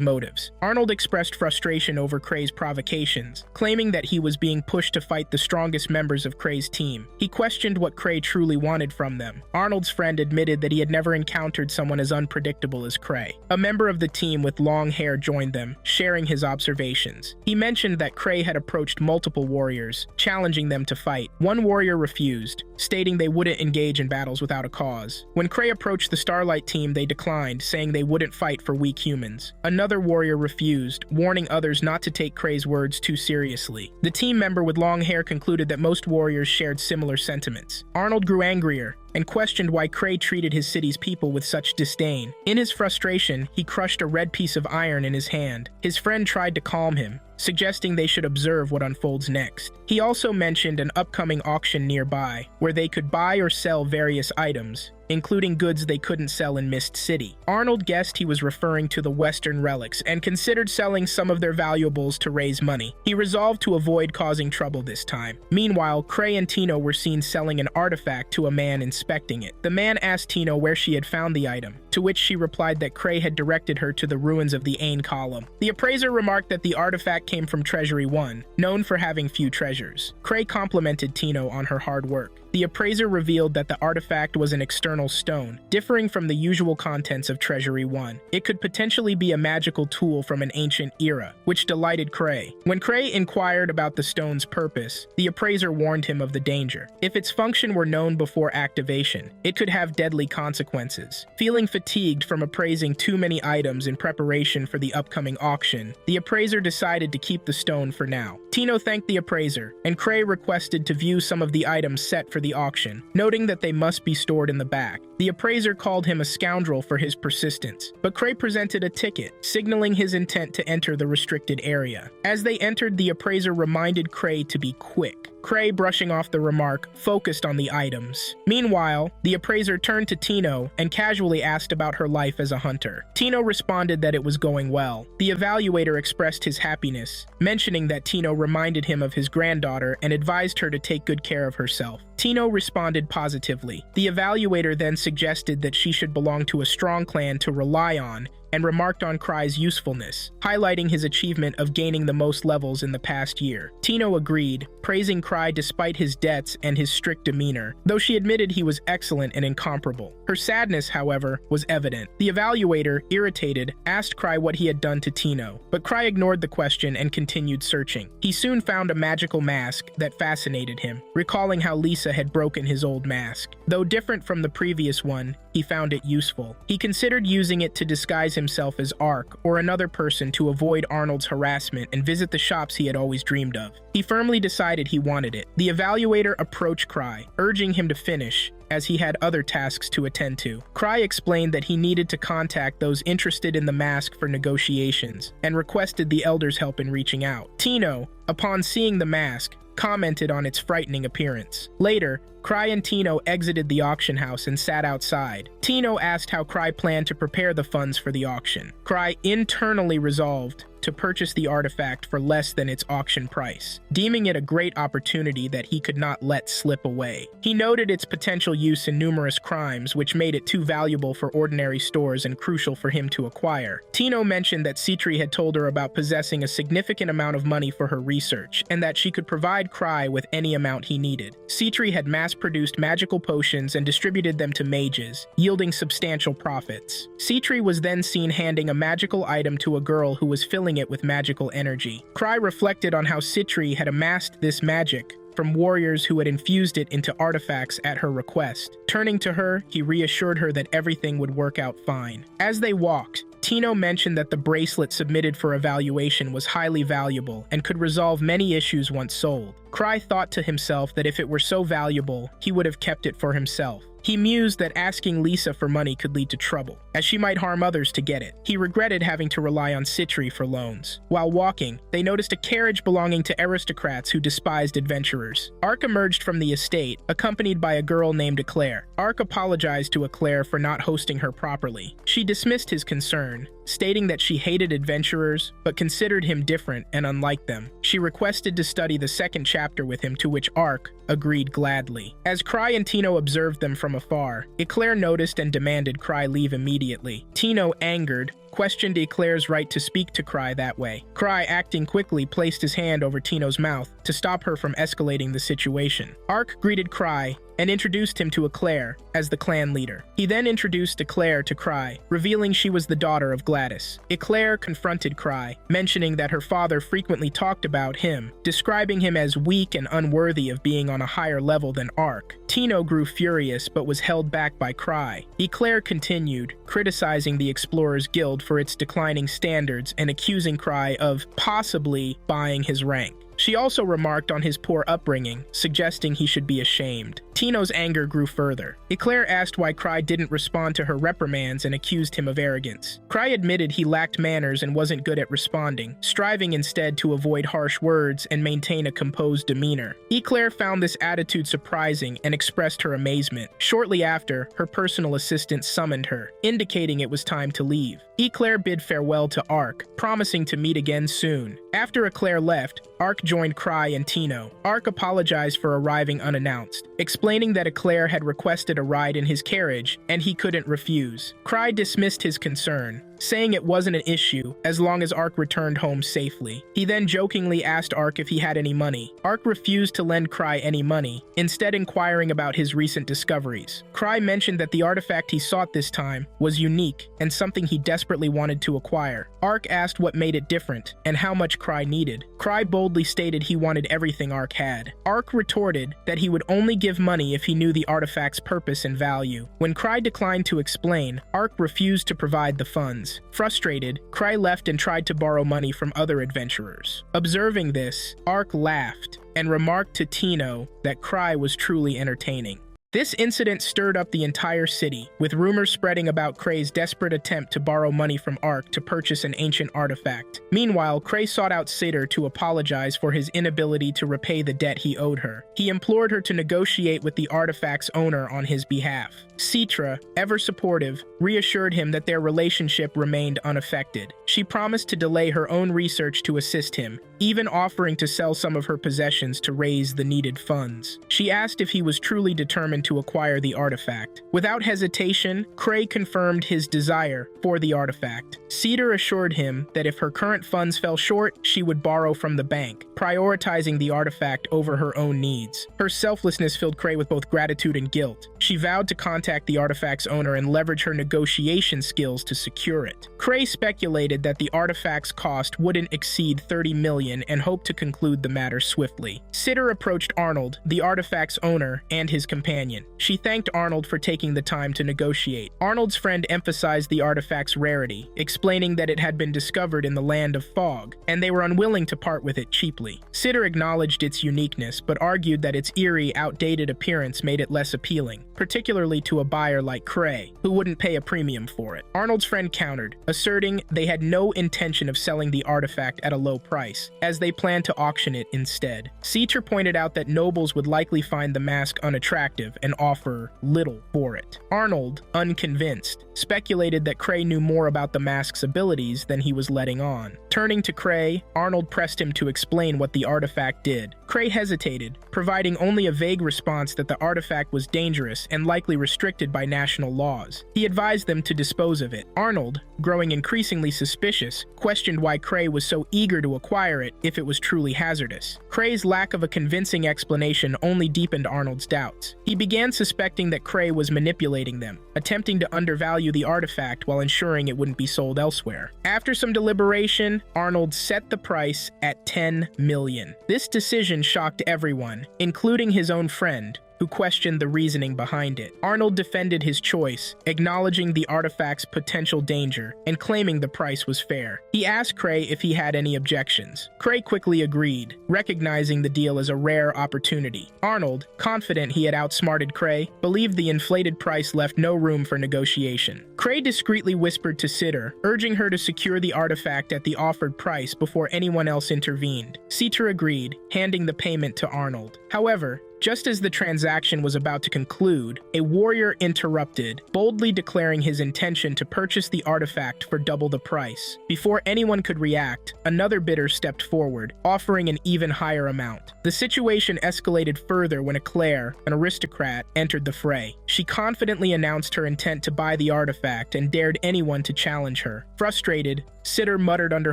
A: motives. Arnold expressed frustration over Crye's provocations, claiming that he was being pushed to fight the strongest members of Crye's team. He questioned what Crye truly wanted from them. Arnold's friend admitted that he had never encountered someone as unpredictable as Crye. A member of the team with long hair joined them, sharing his observations. He mentioned that Crye had approached multiple warriors, challenging them to fight. One warrior refused, stating they wouldn't engage in battles without a cause. When Cray approached the Starlight team, they declined, saying they wouldn't fight for weak humans. Another warrior refused, warning others not to take Cray's words too seriously. The team member with long hair concluded that most warriors shared similar sentiments. Arnold grew angrier and questioned why Cray treated his city's people with such disdain. In his frustration, he crushed a red piece of iron in his hand. His friend tried to calm him, suggesting they should observe what unfolds next. He also mentioned an upcoming auction nearby, where they could buy or sell various items, including goods they couldn't sell in Mist City. Arnold guessed he was referring to the Western relics and considered selling some of their valuables to raise money. He resolved to avoid causing trouble this time. Meanwhile, Cray and Tino were seen selling an artifact to a man inspecting it. The man asked Tino where she had found the item, to which she replied that Cray had directed her to the ruins of the Ain Column. The appraiser remarked that the artifact came from Treasury 1, known for having few treasures. Cray complimented Tino on her hard work. The appraiser revealed that the artifact was an external stone, differing from the usual contents of Treasury 1. It could potentially be a magical tool from an ancient era, which delighted Cray. When Cray inquired about the stone's purpose, the appraiser warned him of the danger. If its function were known before activation, it could have deadly consequences. Feeling fatigued from appraising too many items in preparation for the upcoming auction, the appraiser decided to keep the stone for now. Tino thanked the appraiser, and Cray requested to view some of the items set for the auction, noting that they must be stored in the back. The appraiser called him a scoundrel for his persistence, but Cray presented a ticket, signaling his intent to enter the restricted area. As they entered, the appraiser reminded Cray to be quick. Cray, brushing off the remark, focused on the items. Meanwhile, the appraiser turned to Tino and casually asked about her life as a hunter. Tino responded that it was going well. The evaluator expressed his happiness, mentioning that Tino reminded him of his granddaughter and advised her to take good care of herself. Tino responded positively. The evaluator then suggested that she should belong to a strong clan to rely on, and remarked on Cray's usefulness, highlighting his achievement of gaining the most levels in the past year. Tino agreed, praising Cray despite his debts and his strict demeanor, though she admitted he was excellent and incomparable. Her sadness, however, was evident. The evaluator, irritated, asked Cray what he had done to Tino, but Cray ignored the question and continued searching. He soon found a magical mask that fascinated him, recalling how Lisa had broken his old mask. Though different from the previous one, he found it useful. He considered using it to disguise himself as Ark or another person to avoid Arnold's harassment and visit the shops he had always dreamed of. He firmly decided he wanted it. The evaluator approached Cray, urging him to finish, as he had other tasks to attend to. Cray explained that he needed to contact those interested in the mask for negotiations, and requested the elders' help in reaching out. Tino, upon seeing the mask, commented on its frightening appearance. Later, Cray and Tino exited the auction house and sat outside. Tino asked how Cray planned to prepare the funds for the auction. Cray internally resolved to purchase the artifact for less than its auction price, deeming it a great opportunity that he could not let slip away. He noted its potential use in numerous crimes, which made it too valuable for ordinary stores and crucial for him to acquire. Tino mentioned that Citri had told her about possessing a significant amount of money for her research, and that she could provide Cray with any amount he needed. Citri had mass-produced magical potions and distributed them to mages, yielding substantial profits. Citri was then seen handing a magical item to a girl who was filling it with magical energy. Cray reflected on how Citri had amassed this magic from warriors who had infused it into artifacts at her request. Turning to her, he reassured her that everything would work out fine. As they walked, Tino mentioned that the bracelet submitted for evaluation was highly valuable and could resolve many issues once sold. Cray thought to himself that if it were so valuable, he would have kept it for himself. He mused that asking Lisa for money could lead to trouble, as she might harm others to get it. He regretted having to rely on Citri for loans. While walking, they noticed a carriage belonging to aristocrats who despised adventurers. Ark emerged from the estate, accompanied by a girl named Eclair. Ark apologized to Eclair for not hosting her properly. She dismissed his concern, stating that she hated adventurers, but considered him different and unlike them. She requested to study the second chapter with him, to which Ark agreed gladly. As Cray and Tino observed them from afar, Eclair noticed and demanded Cray leave immediately. Tino, angered, questioned Eclair's right to speak to Cray that way. Cray, acting quickly, placed his hand over Tino's mouth to stop her from escalating the situation. Ark greeted Cray, and introduced him to Eclair as the clan leader. He then introduced Eclair to Cry, revealing she was the daughter of Gladys. Eclair confronted Cry, mentioning that her father frequently talked about him, describing him as weak and unworthy of being on a higher level than Ark. Tino grew furious but was held back by Cry. Eclair continued, criticizing the Explorers Guild for its declining standards and accusing Cry of possibly buying his rank. She also remarked on his poor upbringing, suggesting he should be ashamed. Tino's anger grew further. Eclair asked why Cry didn't respond to her reprimands and accused him of arrogance. Cry admitted he lacked manners and wasn't good at responding, striving instead to avoid harsh words and maintain a composed demeanor. Eclair found this attitude surprising and expressed her amazement. Shortly after, her personal assistant summoned her, indicating it was time to leave. Eclair bid farewell to Ark, promising to meet again soon. After Eclair left, Ark joined Cry and Tino. Ark apologized for arriving unannounced, explaining that Eclair had requested a ride in his carriage and he couldn't refuse. Cry dismissed his concern, saying it wasn't an issue as long as Ark returned home safely. He then jokingly asked Ark if he had any money. Ark refused to lend Cry any money, instead inquiring about his recent discoveries. Cry mentioned that the artifact he sought this time was unique and something he desperately wanted to acquire. Ark asked what made it different and how much Cry needed. Cry boldly stated he wanted everything Ark had. Ark retorted that he would only give money if he knew the artifact's purpose and value. When Cry declined to explain, Ark refused to provide the funds. Frustrated, Cry left and tried to borrow money from other adventurers. Observing this, Ark laughed and remarked to Tino that Cry was truly entertaining. This incident stirred up the entire city, with rumors spreading about Cray's desperate attempt to borrow money from Ark to purchase an ancient artifact. Meanwhile, Cray sought out Sitter to apologize for his inability to repay the debt he owed her. He implored her to negotiate with the artifact's owner on his behalf. Citra, ever supportive, reassured him that their relationship remained unaffected. She promised to delay her own research to assist him, even offering to sell some of her possessions to raise the needed funds. She asked if he was truly determined to acquire the artifact. Without hesitation, Cray confirmed his desire for the artifact. Cedar assured him that if her current funds fell short, she would borrow from the bank, prioritizing the artifact over her own needs. Her selflessness filled Cray with both gratitude and guilt. She vowed to contact the artifact's owner and leverage her negotiation skills to secure it. Cray speculated that the artifact's cost wouldn't exceed 30 million and hoped to conclude the matter swiftly. Sitter approached Arnold, the artifact's owner, and his companion. She thanked Arnold for taking the time to negotiate. Arnold's friend emphasized the artifact's rarity, explaining that it had been discovered in the land of fog, and they were unwilling to part with it cheaply. Sitter acknowledged its uniqueness, but argued that its eerie, outdated appearance made it less appealing, particularly to a buyer like Cray, who wouldn't pay a premium for it. Arnold's friend countered, asserting they had no intention of selling the artifact at a low price, as they planned to auction it instead. Citra pointed out that nobles would likely find the mask unattractive and offer little for it. Arnold, unconvinced, speculated that Cray knew more about the mask's abilities than he was letting on. Turning to Cray, Arnold pressed him to explain what the artifact did. Cray hesitated, providing only a vague response that the artifact was dangerous and likely restricted by national laws. He advised them to dispose of it. Arnold, growing increasingly suspicious, questioned why Cray was so eager to acquire it if it was truly hazardous. Cray's lack of a convincing explanation only deepened Arnold's doubts. He began suspecting that Cray was manipulating them, attempting to undervalue the artifact while ensuring it wouldn't be sold elsewhere. After some deliberation, Arnold set the price at 10 million. This decision shocked everyone, including his own friend, who questioned the reasoning behind it. Arnold defended his choice, acknowledging the artifact's potential danger and claiming the price was fair. He asked Cray if he had any objections. Cray quickly agreed, recognizing the deal as a rare opportunity. Arnold, confident he had outsmarted Cray, believed the inflated price left no room for negotiation. Cray discreetly whispered to Sitter, urging her to secure the artifact at the offered price before anyone else intervened. Citra agreed, handing the payment to Arnold. However, just as the transaction was about to conclude, a warrior interrupted, boldly declaring his intention to purchase the artifact for double the price. Before anyone could react, another bidder stepped forward, offering an even higher amount. The situation escalated further when Eclair, an aristocrat, entered the fray. She confidently announced her intent to buy the artifact and dared anyone to challenge her. Frustrated, Sitter muttered under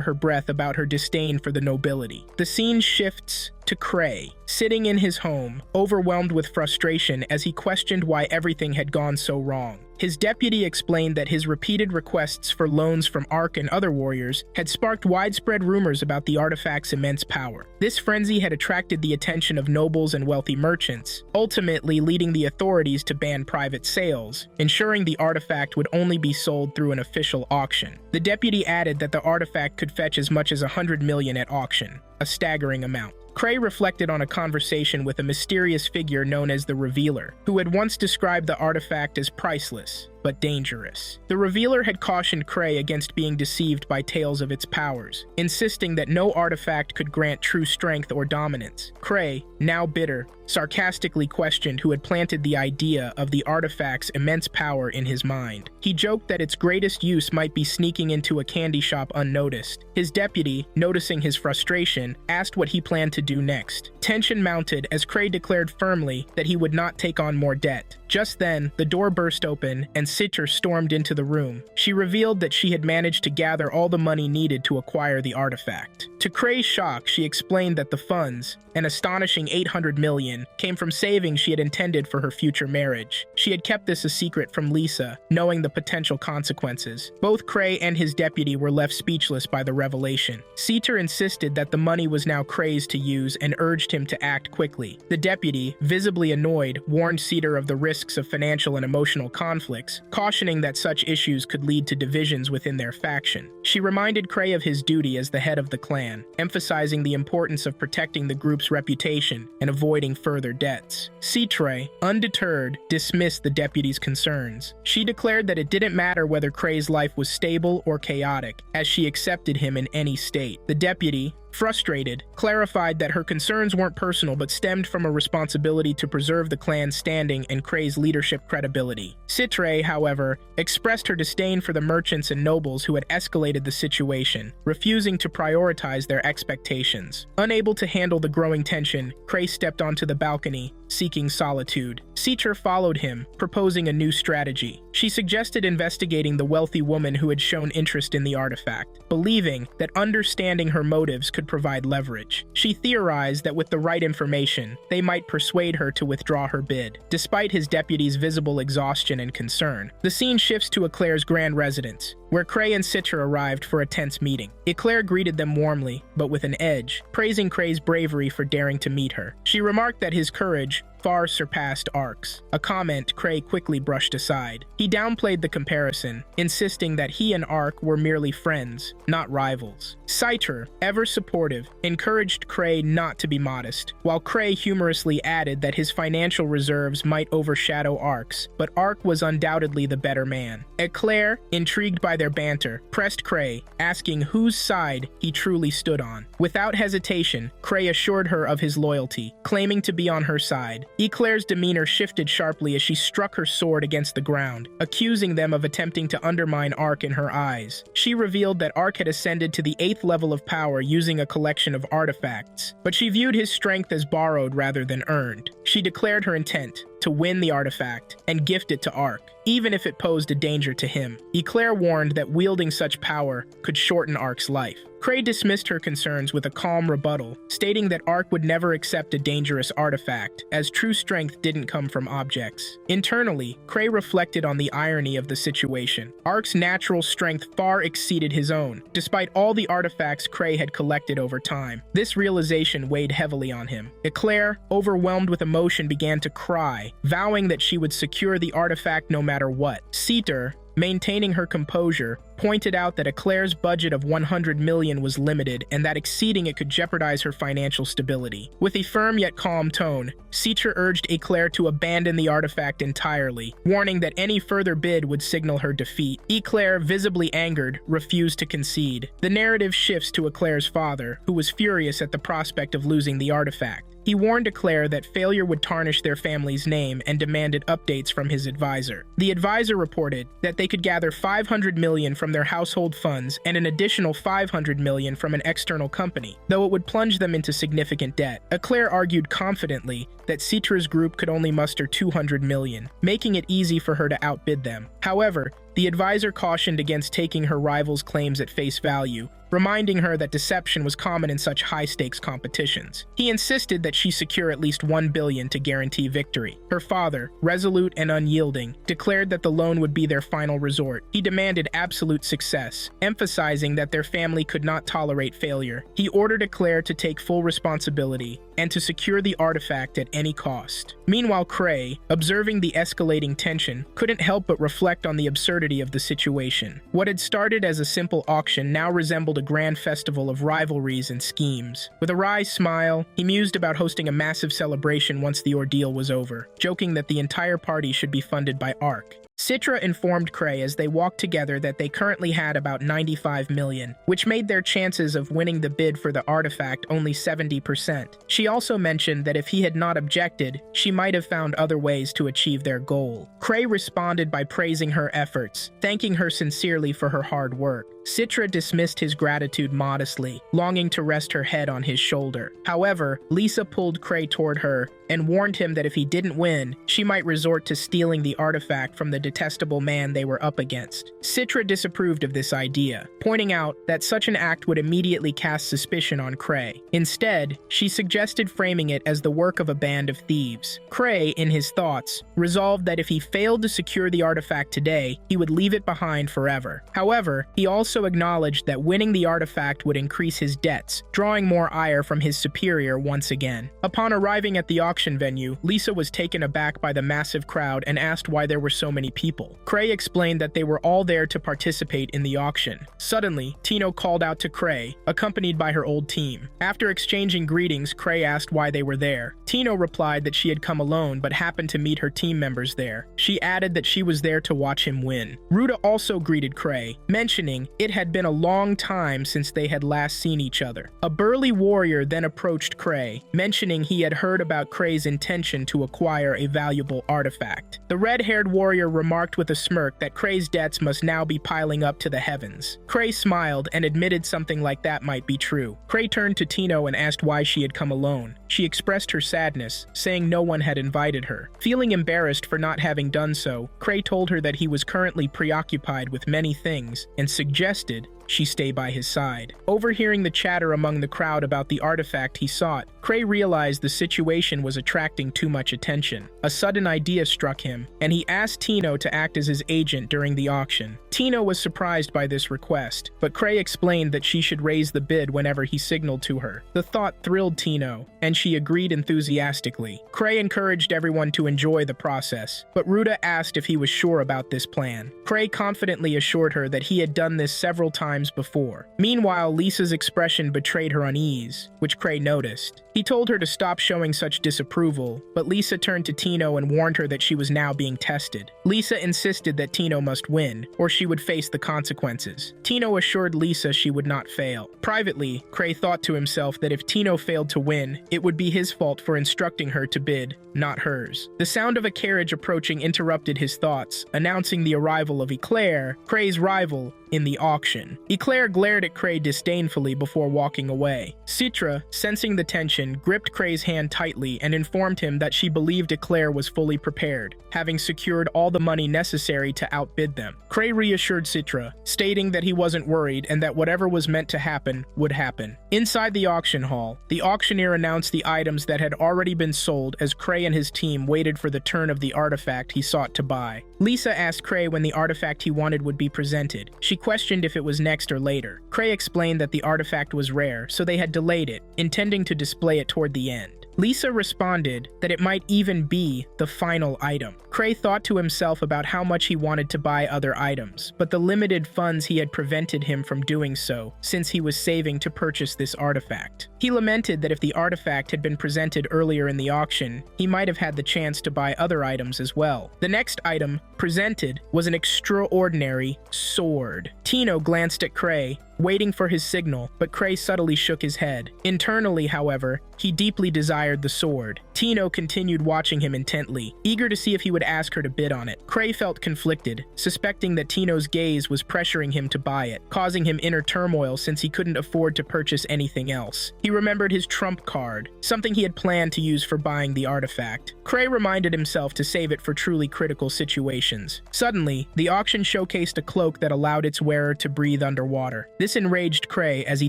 A: her breath about her disdain for the nobility. The scene shifts to Cray, sitting in his home, overwhelmed with frustration as he questioned why everything had gone so wrong. His deputy explained that his repeated requests for loans from Ark and other warriors had sparked widespread rumors about the artifact's immense power. This frenzy had attracted the attention of nobles and wealthy merchants, ultimately leading the authorities to ban private sales, ensuring the artifact would only be sold through an official auction. The deputy added that the artifact could fetch as much as 100 million at auction, a staggering amount. Cray reflected on a conversation with a mysterious figure known as the Revealer, who had once described the artifact as priceless, but dangerous. The Revealer had cautioned Cray against being deceived by tales of its powers, insisting that no artifact could grant true strength or dominance. Cray, now bitter, sarcastically questioned who had planted the idea of the artifact's immense power in his mind. He joked that its greatest use might be sneaking into a candy shop unnoticed. His deputy, noticing his frustration, asked what he planned to do next. Tension mounted as Cray declared firmly that he would not take on more debt. Just then, the door burst open and Citra stormed into the room. She revealed that she had managed to gather all the money needed to acquire the artifact. To Cray's shock, she explained that the funds, an astonishing 800 million, came from savings she had intended for her future marriage. She had kept this a secret from Lisa, knowing the potential consequences. Both Cray and his deputy were left speechless by the revelation. Citra insisted that the money was now Cray's to use and urged him to act quickly. The deputy, visibly annoyed, warned Citra of the risks of financial and emotional conflicts, cautioning that such issues could lead to divisions within their faction. She reminded Cray of his duty as the head of the clan, emphasizing the importance of protecting the group's reputation and avoiding further debts. Citra, undeterred, dismissed the deputy's concerns. She declared that it didn't matter whether Cray's life was stable or chaotic, as she accepted him in any state. The deputy, frustrated, clarified that her concerns weren't personal but stemmed from a responsibility to preserve the clan's standing and Cray's leadership credibility. Citra, however, expressed her disdain for the merchants and nobles who had escalated the situation, refusing to prioritize their expectations. Unable to handle the growing tension, Cray stepped onto the balcony, seeking solitude. Citra followed him, proposing a new strategy. She suggested investigating the wealthy woman who had shown interest in the artifact, believing that understanding her motives could provide leverage. She theorized that with the right information, they might persuade her to withdraw her bid. Despite his deputy's visible exhaustion and concern, the scene shifts to Eclair's grand residence, where Cray and Citra arrived for a tense meeting. Eclair greeted them warmly, but with an edge, praising Cray's bravery for daring to meet her. She remarked that his courage far surpassed Ark's, a comment Cray quickly brushed aside. He downplayed the comparison, insisting that he and Ark were merely friends, not rivals. Citra, ever supportive, encouraged Cray not to be modest, while Cray humorously added that his financial reserves might overshadow Ark's, but Ark was undoubtedly the better man. Eclair, intrigued by their banter, pressed Cray, asking whose side he truly stood on. Without hesitation, Cray assured her of his loyalty, claiming to be on her side. Eclair's demeanor shifted sharply as she struck her sword against the ground, accusing them of attempting to undermine Ark in her eyes. She revealed that Ark had ascended to the 8th level of power using a collection of artifacts, but she viewed his strength as borrowed rather than earned. She declared her intent to win the artifact and gift it to Ark, even if it posed a danger to him. Eclair warned that wielding such power could shorten Ark's life. Cray dismissed her concerns with a calm rebuttal, stating that Ark would never accept a dangerous artifact, as true strength didn't come from objects. Internally, Cray reflected on the irony of the situation. Ark's natural strength far exceeded his own, despite all the artifacts Cray had collected over time. This realization weighed heavily on him. Eclair, overwhelmed with emotion, began to cry, vowing that she would secure the artifact no matter what. Citra, maintaining her composure, pointed out that Eclair's budget of 100 million was limited and that exceeding it could jeopardize her financial stability. With a firm yet calm tone, Citra urged Eclair to abandon the artifact entirely, warning that any further bid would signal her defeat. Eclair, visibly angered, refused to concede. The narrative shifts to Eclair's father, who was furious at the prospect of losing the artifact. He warned Eclair that failure would tarnish their family's name and demanded updates from his advisor. The advisor reported that they could gather 500 million from their household funds and an additional 500 million from an external company, though it would plunge them into significant debt. Eclair argued confidently that Citra's group could only muster 200 million, making it easy for her to outbid them. However, The advisor cautioned against taking her rival's claims at face value, reminding her that deception was common in such high-stakes competitions. He insisted that she secure at least $1 billion to guarantee victory. Her father, resolute and unyielding, declared that the loan would be their final resort. He demanded absolute success, emphasizing that their family could not tolerate failure. He ordered Claire to take full responsibility and to secure the artifact at any cost. Meanwhile, Cray, observing the escalating tension, couldn't help but reflect on the absurdity of the situation. What had started as a simple auction now resembled a grand festival of rivalries and schemes. With a wry smile, he mused about hosting a massive celebration once the ordeal was over, joking that the entire party should be funded by ARC. Citra informed Cray as they walked together that they currently had about 95 million, which made their chances of winning the bid for the artifact only 70%. She also mentioned that if he had not objected, she might have found other ways to achieve their goal. Cray responded by praising her efforts, thanking her sincerely for her hard work. Citra dismissed his gratitude modestly, longing to rest her head on his shoulder. However, Lisa pulled Cray toward her and warned him that if he didn't win, she might resort to stealing the artifact from the detestable man they were up against. Citra disapproved of this idea, pointing out that such an act would immediately cast suspicion on Cray. Instead, she suggested framing it as the work of a band of thieves. Cray, in his thoughts, resolved that if he failed to secure the artifact today, he would leave it behind forever. However, he also acknowledged that winning the artifact would increase his debts, drawing more ire from his superior once again. Upon arriving at the auction venue, Lisa was taken aback by the massive crowd and asked why there were so many people. Cray explained that they were all there to participate in the auction. Suddenly, Tino called out to Cray, accompanied by her old team. After exchanging greetings, Cray asked why they were there. Tino replied that she had come alone but happened to meet her team members there. She added that she was there to watch him win. Ruta also greeted Cray, mentioning it had been a long time since they had last seen each other. A burly warrior then approached Cray, mentioning he had heard about Cray's intention to acquire a valuable artifact. The red-haired warrior remarked with a smirk that Cray's debts must now be piling up to the heavens. Cray smiled and admitted something like that might be true. Cray turned to Tino and asked why she had come alone. She expressed her sadness, saying no one had invited her. Feeling embarrassed for not having done so, Cray told her that he was currently preoccupied with many things and suggested she stay by his side. Overhearing the chatter among the crowd about the artifact he sought, Cray realized the situation was attracting too much attention. A sudden idea struck him, and he asked Tino to act as his agent during the auction. Tino was surprised by this request, but Cray explained that she should raise the bid whenever he signaled to her. The thought thrilled Tino, and she agreed enthusiastically. Cray encouraged everyone to enjoy the process, but Ruta asked if he was sure about this plan. Cray confidently assured her that he had done this several times before. Meanwhile, Lisa's expression betrayed her unease, which Cray noticed. He told her to stop showing such disapproval, but Lisa turned to Tino and warned her that she was now being tested. Lisa insisted that Tino must win, or she would face the consequences. Tino assured Lisa she would not fail. Privately, Cray thought to himself that if Tino failed to win, it would be his fault for instructing her to bid, not hers. The sound of a carriage approaching interrupted his thoughts, announcing the arrival of Eclair, Cray's rival, in the auction. Eclair glared at Cray disdainfully before walking away. Citra, sensing the tension, gripped Cray's hand tightly and informed him that she believed Eclair was fully prepared, having secured all the money necessary to outbid them. Cray reassured Citra, stating that he wasn't worried and that whatever was meant to happen would happen. Inside the auction hall, the auctioneer announced the items that had already been sold as Cray and his team waited for the turn of the artifact he sought to buy. Lisa asked Cray when the artifact he wanted would be presented. She questioned if it was next or later. Cray explained that the artifact was rare, so they had delayed it, intending to display it toward the end. Lisa responded that it might even be the final item. Cray thought to himself about how much he wanted to buy other items, but the limited funds he had prevented him from doing so, since he was saving to purchase this artifact. He lamented that if the artifact had been presented earlier in the auction, he might have had the chance to buy other items as well. The next item presented was an extraordinary sword. Tino glanced at Cray, waiting for his signal, but Cray subtly shook his head. Internally, however, he deeply desired the sword. Tino continued watching him intently, eager to see if he would ask her to bid on it. Cray felt conflicted, suspecting that Tino's gaze was pressuring him to buy it, causing him inner turmoil since he couldn't afford to purchase anything else. He remembered his trump card, something he had planned to use for buying the artifact. Cray reminded himself to save it for truly critical situations. Suddenly, the auction showcased a cloak that allowed its wearer to breathe underwater. This enraged Cray as he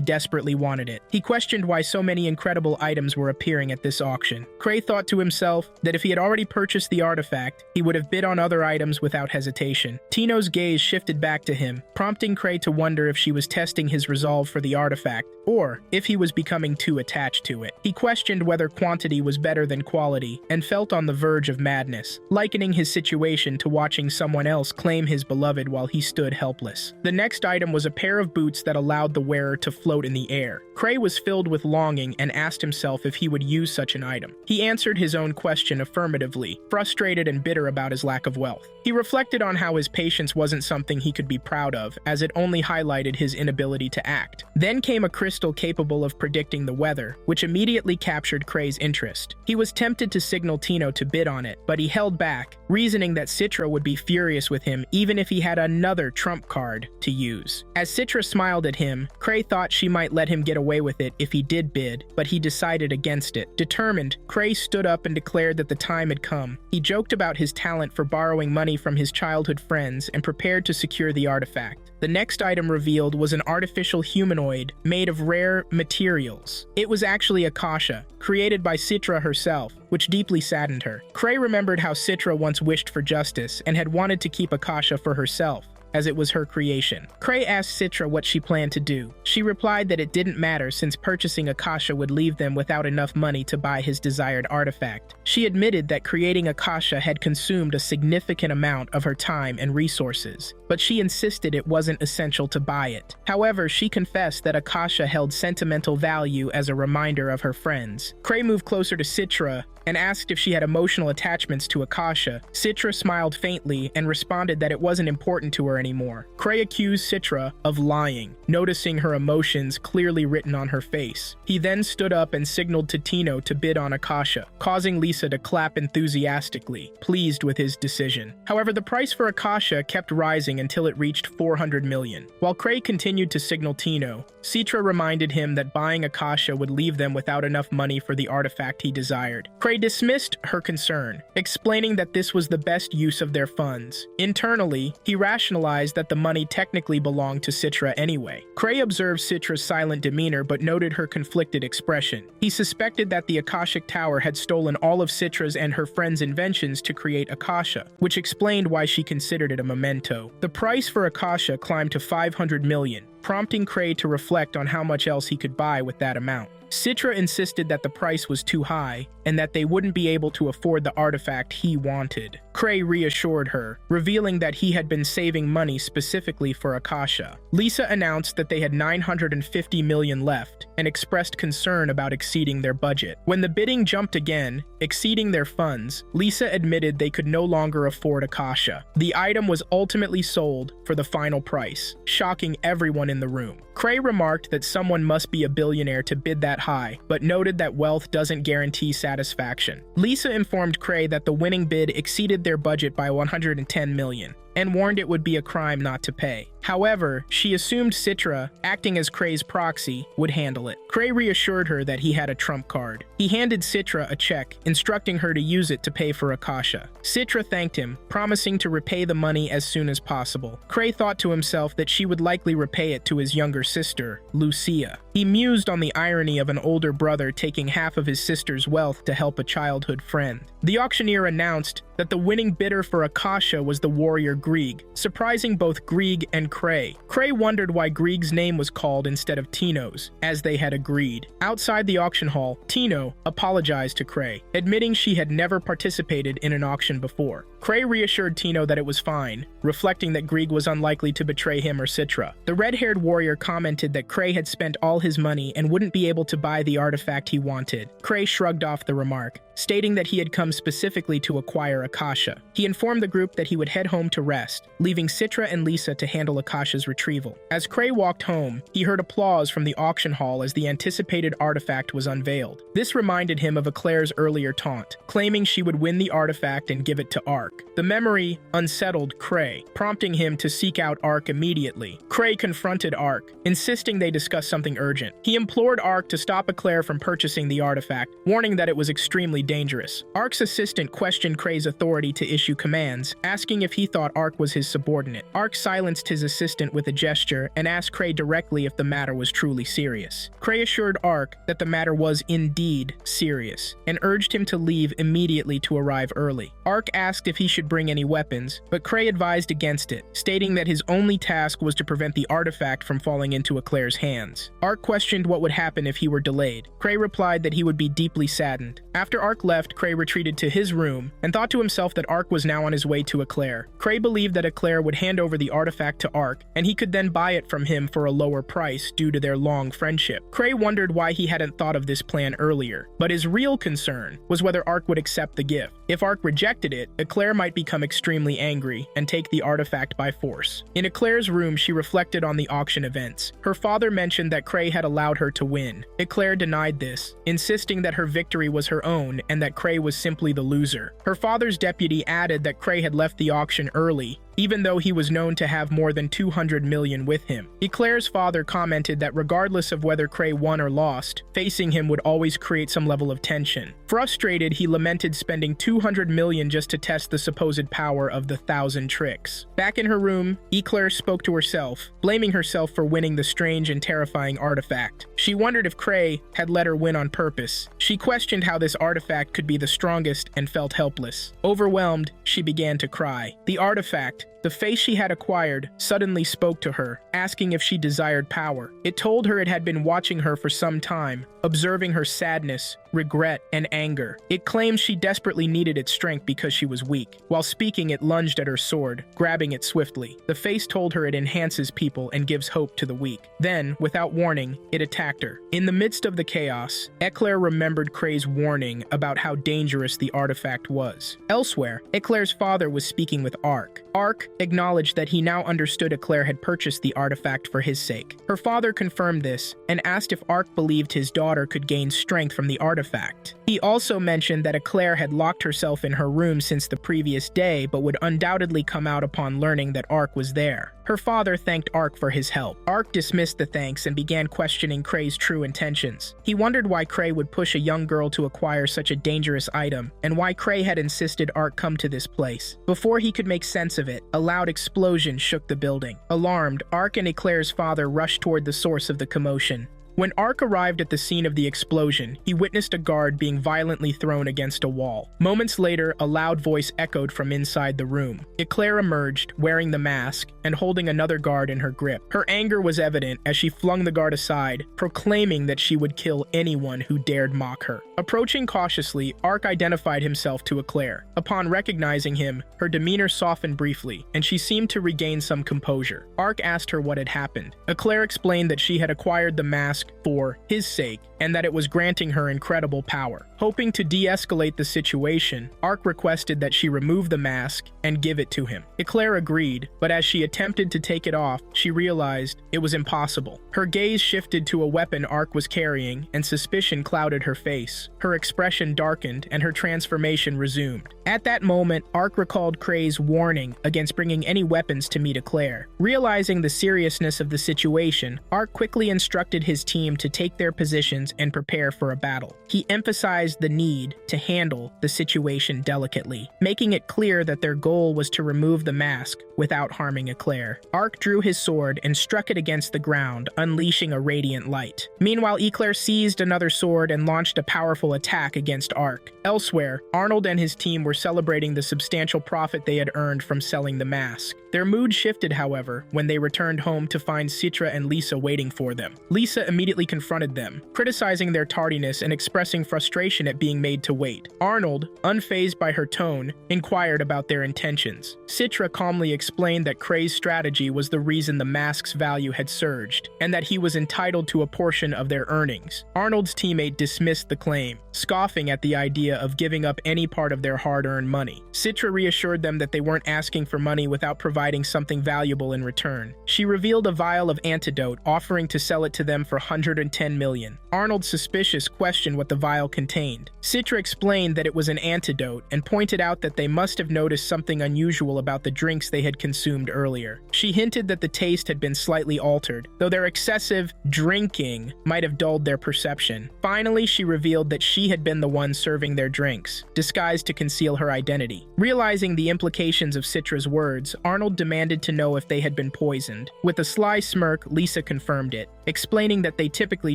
A: desperately wanted it. He questioned why so many incredible items were appearing at this auction. Cray thought to himself that if he had already purchased the artifact, he would have bid on other items without hesitation. Tino's gaze shifted back to him, prompting Cray to wonder if she was testing his resolve for the artifact, or if he was becoming too attached to it. He questioned whether quantity was better than quality, and felt on the verge of madness, likening his situation to watching someone else claim his beloved while he stood helpless. The next item was a pair of boots that allowed the wearer to float in the air. Cray was filled with longing and asked himself if he would use such an item. He answered his own question affirmatively, frustrated and bitter about his lack of wealth. He reflected on how his patience wasn't something he could be proud of, as it only highlighted his inability to act. Then came a crystal capable of predicting the weather, which immediately captured Cray's interest. He was tempted to signal Tino to bid on it, but he held back, reasoning that Citra would be furious with him even if he had another trump card to use. As Citra smiled at him, Cray thought she might let him get away with it if he did bid, but he decided against it. Determined, Cray stood up and declared that the time had come. He joked about his talent for borrowing money from his childhood friends and prepared to secure the artifact. The next item revealed was an artificial humanoid made of rare materials. It was actually Akasha, created by Citra herself, which deeply saddened her. Cray remembered how Citra once wished for justice and had wanted to keep Akasha for herself, as it was her creation. Cray asked Citra what she planned to do. She replied that it didn't matter since purchasing Akasha would leave them without enough money to buy his desired artifact. She admitted that creating Akasha had consumed a significant amount of her time and resources, but she insisted it wasn't essential to buy it. However, she confessed that Akasha held sentimental value as a reminder of her friends. Cray moved closer to Citra and asked if she had emotional attachments to Akasha. Citra smiled faintly and responded that it wasn't important to her anymore. Cray accused Citra of lying, noticing her emotions clearly written on her face. He then stood up and signaled to Tino to bid on Akasha, causing Lisa to clap enthusiastically, pleased with his decision. However, the price for Akasha kept rising until it reached 400 million. While Cray continued to signal Tino, Citra reminded him that buying Akasha would leave them without enough money for the artifact he desired. Cray dismissed her concern, explaining that this was the best use of their funds. Internally, he rationalized that the money technically belonged to Citra anyway. Cray observed Citra's silent demeanor but noted her conflicted expression. He suspected that the Akashic Tower had stolen all of Citra's and her friends' inventions to create Akasha, which explained why she considered it a memento. The price for Akasha climbed to 500 million, prompting Cray to reflect on how much else he could buy with that amount. Citra insisted that the price was too high and that they wouldn't be able to afford the artifact he wanted. Cray reassured her, revealing that he had been saving money specifically for Akasha. Lisa announced that they had 950 million left and expressed concern about exceeding their budget. When the bidding jumped again, exceeding their funds, Lisa admitted they could no longer afford Akasha. The item was ultimately sold for the final price, shocking everyone in the room. Cray remarked that someone must be a billionaire to bid that high, but noted that wealth doesn't guarantee satisfaction. Lisa informed Cray that the winning bid exceeded their budget by 110 million, and warned it would be a crime not to pay. However, she assumed Citra, acting as Cray's proxy, would handle it. Cray reassured her that he had a trump card. He handed Citra a check, instructing her to use it to pay for Akasha. Citra thanked him, promising to repay the money as soon as possible. Cray thought to himself that she would likely repay it to his younger sister, Lucia. He mused on the irony of an older brother taking half of his sister's wealth to help a childhood friend. The auctioneer announced that the winning bidder for Akasha was the warrior Grieg, surprising both Grieg and Cray. Cray wondered why Grieg's name was called instead of Tino's, as they had agreed. Outside the auction hall, Tino apologized to Cray, admitting she had never participated in an auction before. Cray reassured Tino that it was fine, reflecting that Grieg was unlikely to betray him or Citra. The red-haired warrior commented that Cray had spent all his money and wouldn't be able to buy the artifact he wanted. Cray shrugged off the remark, stating that he had come specifically to acquire Akasha. He informed the group that he would head home to rest, leaving Citra and Lisa to handle Akasha's retrieval. As Cray walked home, he heard applause from the auction hall as the anticipated artifact was unveiled. This reminded him of Eclair's earlier taunt, claiming she would win the artifact and give it to Ark. The memory unsettled Cray, prompting him to seek out Ark immediately. Cray confronted Ark, insisting they discuss something urgent. He implored Ark to stop Eclair from purchasing the artifact, warning that it was extremely dangerous. Ark's assistant questioned Cray's authority to issue commands, asking if he thought Ark was his subordinate. Ark silenced his assistant with a gesture and asked Cray directly if the matter was truly serious. Cray assured Ark that the matter was indeed serious, and urged him to leave immediately to arrive early. Ark asked if he should bring any weapons, but Cray advised against it, stating that his only task was to prevent the artifact from falling into Eclair's hands. Ark questioned what would happen if he were delayed. Cray replied that he would be deeply saddened. After Ark left, Cray retreated to his room and thought to himself that Ark was now on his way to Eclair. Cray believed that Eclair would hand over the artifact to Ark, and he could then buy it from him for a lower price due to their long friendship. Cray wondered why he hadn't thought of this plan earlier, but his real concern was whether Ark would accept the gift. If Ark rejected it, Eclair might become extremely angry and take the artifact by force. In Eclair's room, she reflected on the auction events. Her father mentioned that Cray had allowed her to win. Eclair denied this, insisting that her victory was her own and that Cray was simply the loser. Her father's deputy added that Cray had left the auction early, even though he was known to have more than 200 million with him. Eclair's father commented that regardless of whether Cray won or lost, facing him would always create some level of tension. Frustrated, he lamented spending 200 million just to test the supposed power of the 1,000 tricks. Back in her room, Eclair spoke to herself, blaming herself for winning the strange and terrifying artifact. She wondered if Cray had let her win on purpose. She questioned how this artifact could be the strongest and felt helpless. Overwhelmed, she began to cry. The artifact, the face she had acquired, suddenly spoke to her, asking if she desired power. It told her it had been watching her for some time, observing her sadness, regret, and anger. It claimed she desperately needed its strength because she was weak. While speaking, it lunged at her sword, grabbing it swiftly. The face told her it enhances people and gives hope to the weak. Then, without warning, it attacked her. In the midst of the chaos, Eclair remembered Cray's warning about how dangerous the artifact was. Elsewhere, Eclair's father was speaking with Ark. Ark acknowledged that he now understood Eclair had purchased the artifact for his sake. Her father confirmed this and asked if Ark believed his daughter could gain strength from the artifact. He also mentioned that Eclair had locked herself in her room since the previous day but would undoubtedly come out upon learning that Ark was there. Her father thanked Ark for his help. Ark dismissed the thanks and began questioning Cray's true intentions. He wondered why Cray would push a young girl to acquire such a dangerous item, and why Cray had insisted Ark come to this place. Before he could make sense of it, a loud explosion shook the building. Alarmed, Ark and Eclair's father rushed toward the source of the commotion. When Ark arrived at the scene of the explosion, he witnessed a guard being violently thrown against a wall. Moments later, a loud voice echoed from inside the room. Eclair emerged, wearing the mask, and holding another guard in her grip. Her anger was evident as she flung the guard aside, proclaiming that she would kill anyone who dared mock her. Approaching cautiously, Ark identified himself to Eclair. Upon recognizing him, her demeanor softened briefly, and she seemed to regain some composure. Ark asked her what had happened. Eclair explained that she had acquired the mask for his sake, and that it was granting her incredible power. Hoping to de-escalate the situation, Ark requested that she remove the mask and give it to him. Eclair agreed, but as she attempted to take it off, she realized it was impossible. Her gaze shifted to a weapon Ark was carrying, and suspicion clouded her face. Her expression darkened, and her transformation resumed. At that moment, Ark recalled Cray's warning against bringing any weapons to meet Eclair. Realizing the seriousness of the situation, Ark quickly instructed his team to take their positions and prepare for a battle. He emphasized the need to handle the situation delicately, making it clear that their goal was to remove the mask without harming Eclair. Ark drew his sword and struck it against the ground, unleashing a radiant light. Meanwhile, Eclair seized another sword and launched a powerful attack against Ark. Elsewhere, Arnold and his team were celebrating the substantial profit they had earned from selling the mask. Their mood shifted, however, when they returned home to find Citra and Lisa waiting for them. Lisa immediately confronted them, criticizing their tardiness and expressing frustration at being made to wait. Arnold, unfazed by her tone, inquired about their intentions. Citra calmly explained that Cray's strategy was the reason the mask's value had surged, and that he was entitled to a portion of their earnings. Arnold's teammate dismissed the claim, scoffing at the idea of giving up any part of their hard-earned money. Citra reassured them that they weren't asking for money without providing providing something valuable in return. She revealed a vial of antidote, offering to sell it to them for 110 million. Arnold, suspicious, questioned what the vial contained. Citra explained that it was an antidote and pointed out that they must have noticed something unusual about the drinks they had consumed earlier. She hinted that the taste had been slightly altered, though their excessive drinking might have dulled their perception. Finally, she revealed that she had been the one serving their drinks, disguised to conceal her identity. Realizing the implications of Citra's words, Arnold demanded to know if they had been poisoned. With a sly smirk, Lisa confirmed it, explaining that they typically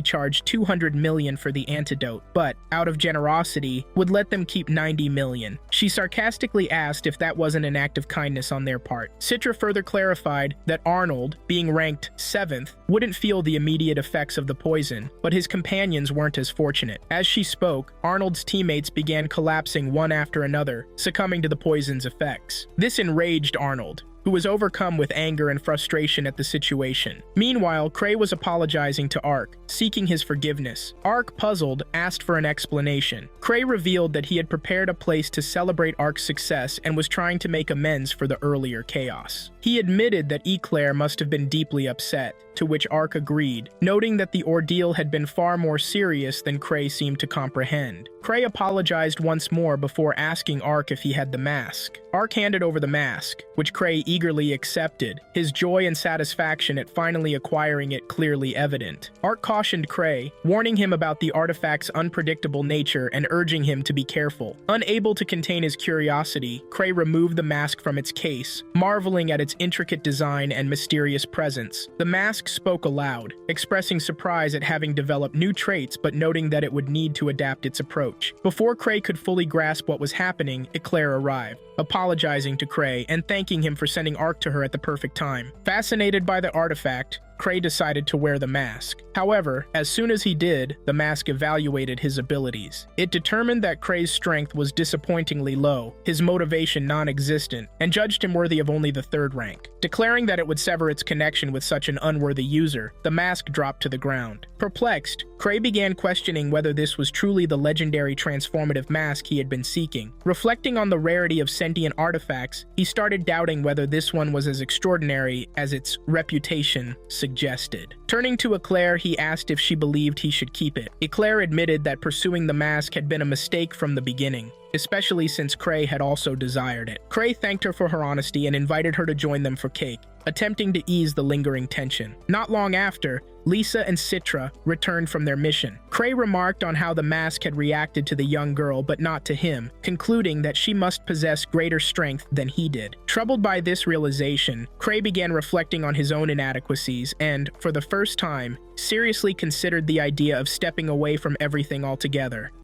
A: charge 200 million for the antidote, but, out of generosity, would let them keep 90 million. She sarcastically asked if that wasn't an act of kindness on their part. Citra further clarified that Arnold, being ranked 7th, wouldn't feel the immediate effects of the poison, but his companions weren't as fortunate. As she spoke, Arnold's teammates began collapsing one after another, succumbing to the poison's effects. This enraged Arnold, who was overcome with anger and frustration at the situation. Meanwhile, Cray was apologizing to Ark, seeking his forgiveness. Ark, puzzled, asked for an explanation. Cray revealed that he had prepared a place to celebrate Ark's success and was trying to make amends for the earlier chaos. He admitted that Eclair must have been deeply upset, to which Ark agreed, noting that the ordeal had been far more serious than Cray seemed to comprehend. Cray apologized once more before asking Ark if he had the mask. Ark handed over the mask, which Cray eagerly accepted, his joy and satisfaction at finally acquiring it clearly evident. Ark cautioned Cray, warning him about the artifact's unpredictable nature and urging him to be careful. Unable to contain his curiosity, Cray removed the mask from its case, marveling at its intricate design and mysterious presence. The mask spoke aloud, expressing surprise at having developed new traits but noting that it would need to adapt its approach. Before Cray could fully grasp what was happening, Eclair arrived, apologizing to Cray and thanking him for sending Ark to her at the perfect time. Fascinated by the artifact, Cray decided to wear the mask. However, as soon as he did, the mask evaluated his abilities. It determined that Cray's strength was disappointingly low, his motivation non-existent, and judged him worthy of only the 3rd rank. Declaring that it would sever its connection with such an unworthy user, the mask dropped to the ground. Perplexed, Cray began questioning whether this was truly the legendary transformative mask he had been seeking. Reflecting on the rarity of sentient artifacts, he started doubting whether this one was as extraordinary as its reputation suggested. Turning to Eclair, he asked if she believed he should keep it. Eclair admitted that pursuing the mask had been a mistake from the beginning, especially since Cray had also desired it. Cray thanked her for her honesty and invited her to join them for cake, attempting to ease the lingering tension. Not long after, Lisa and Citra returned from their mission. Cray remarked on how the mask had reacted to the young girl but not to him, concluding that she must possess greater strength than he did. Troubled by this realization, Cray began reflecting on his own inadequacies and, for the first time, seriously considered the idea of stepping away from everything altogether.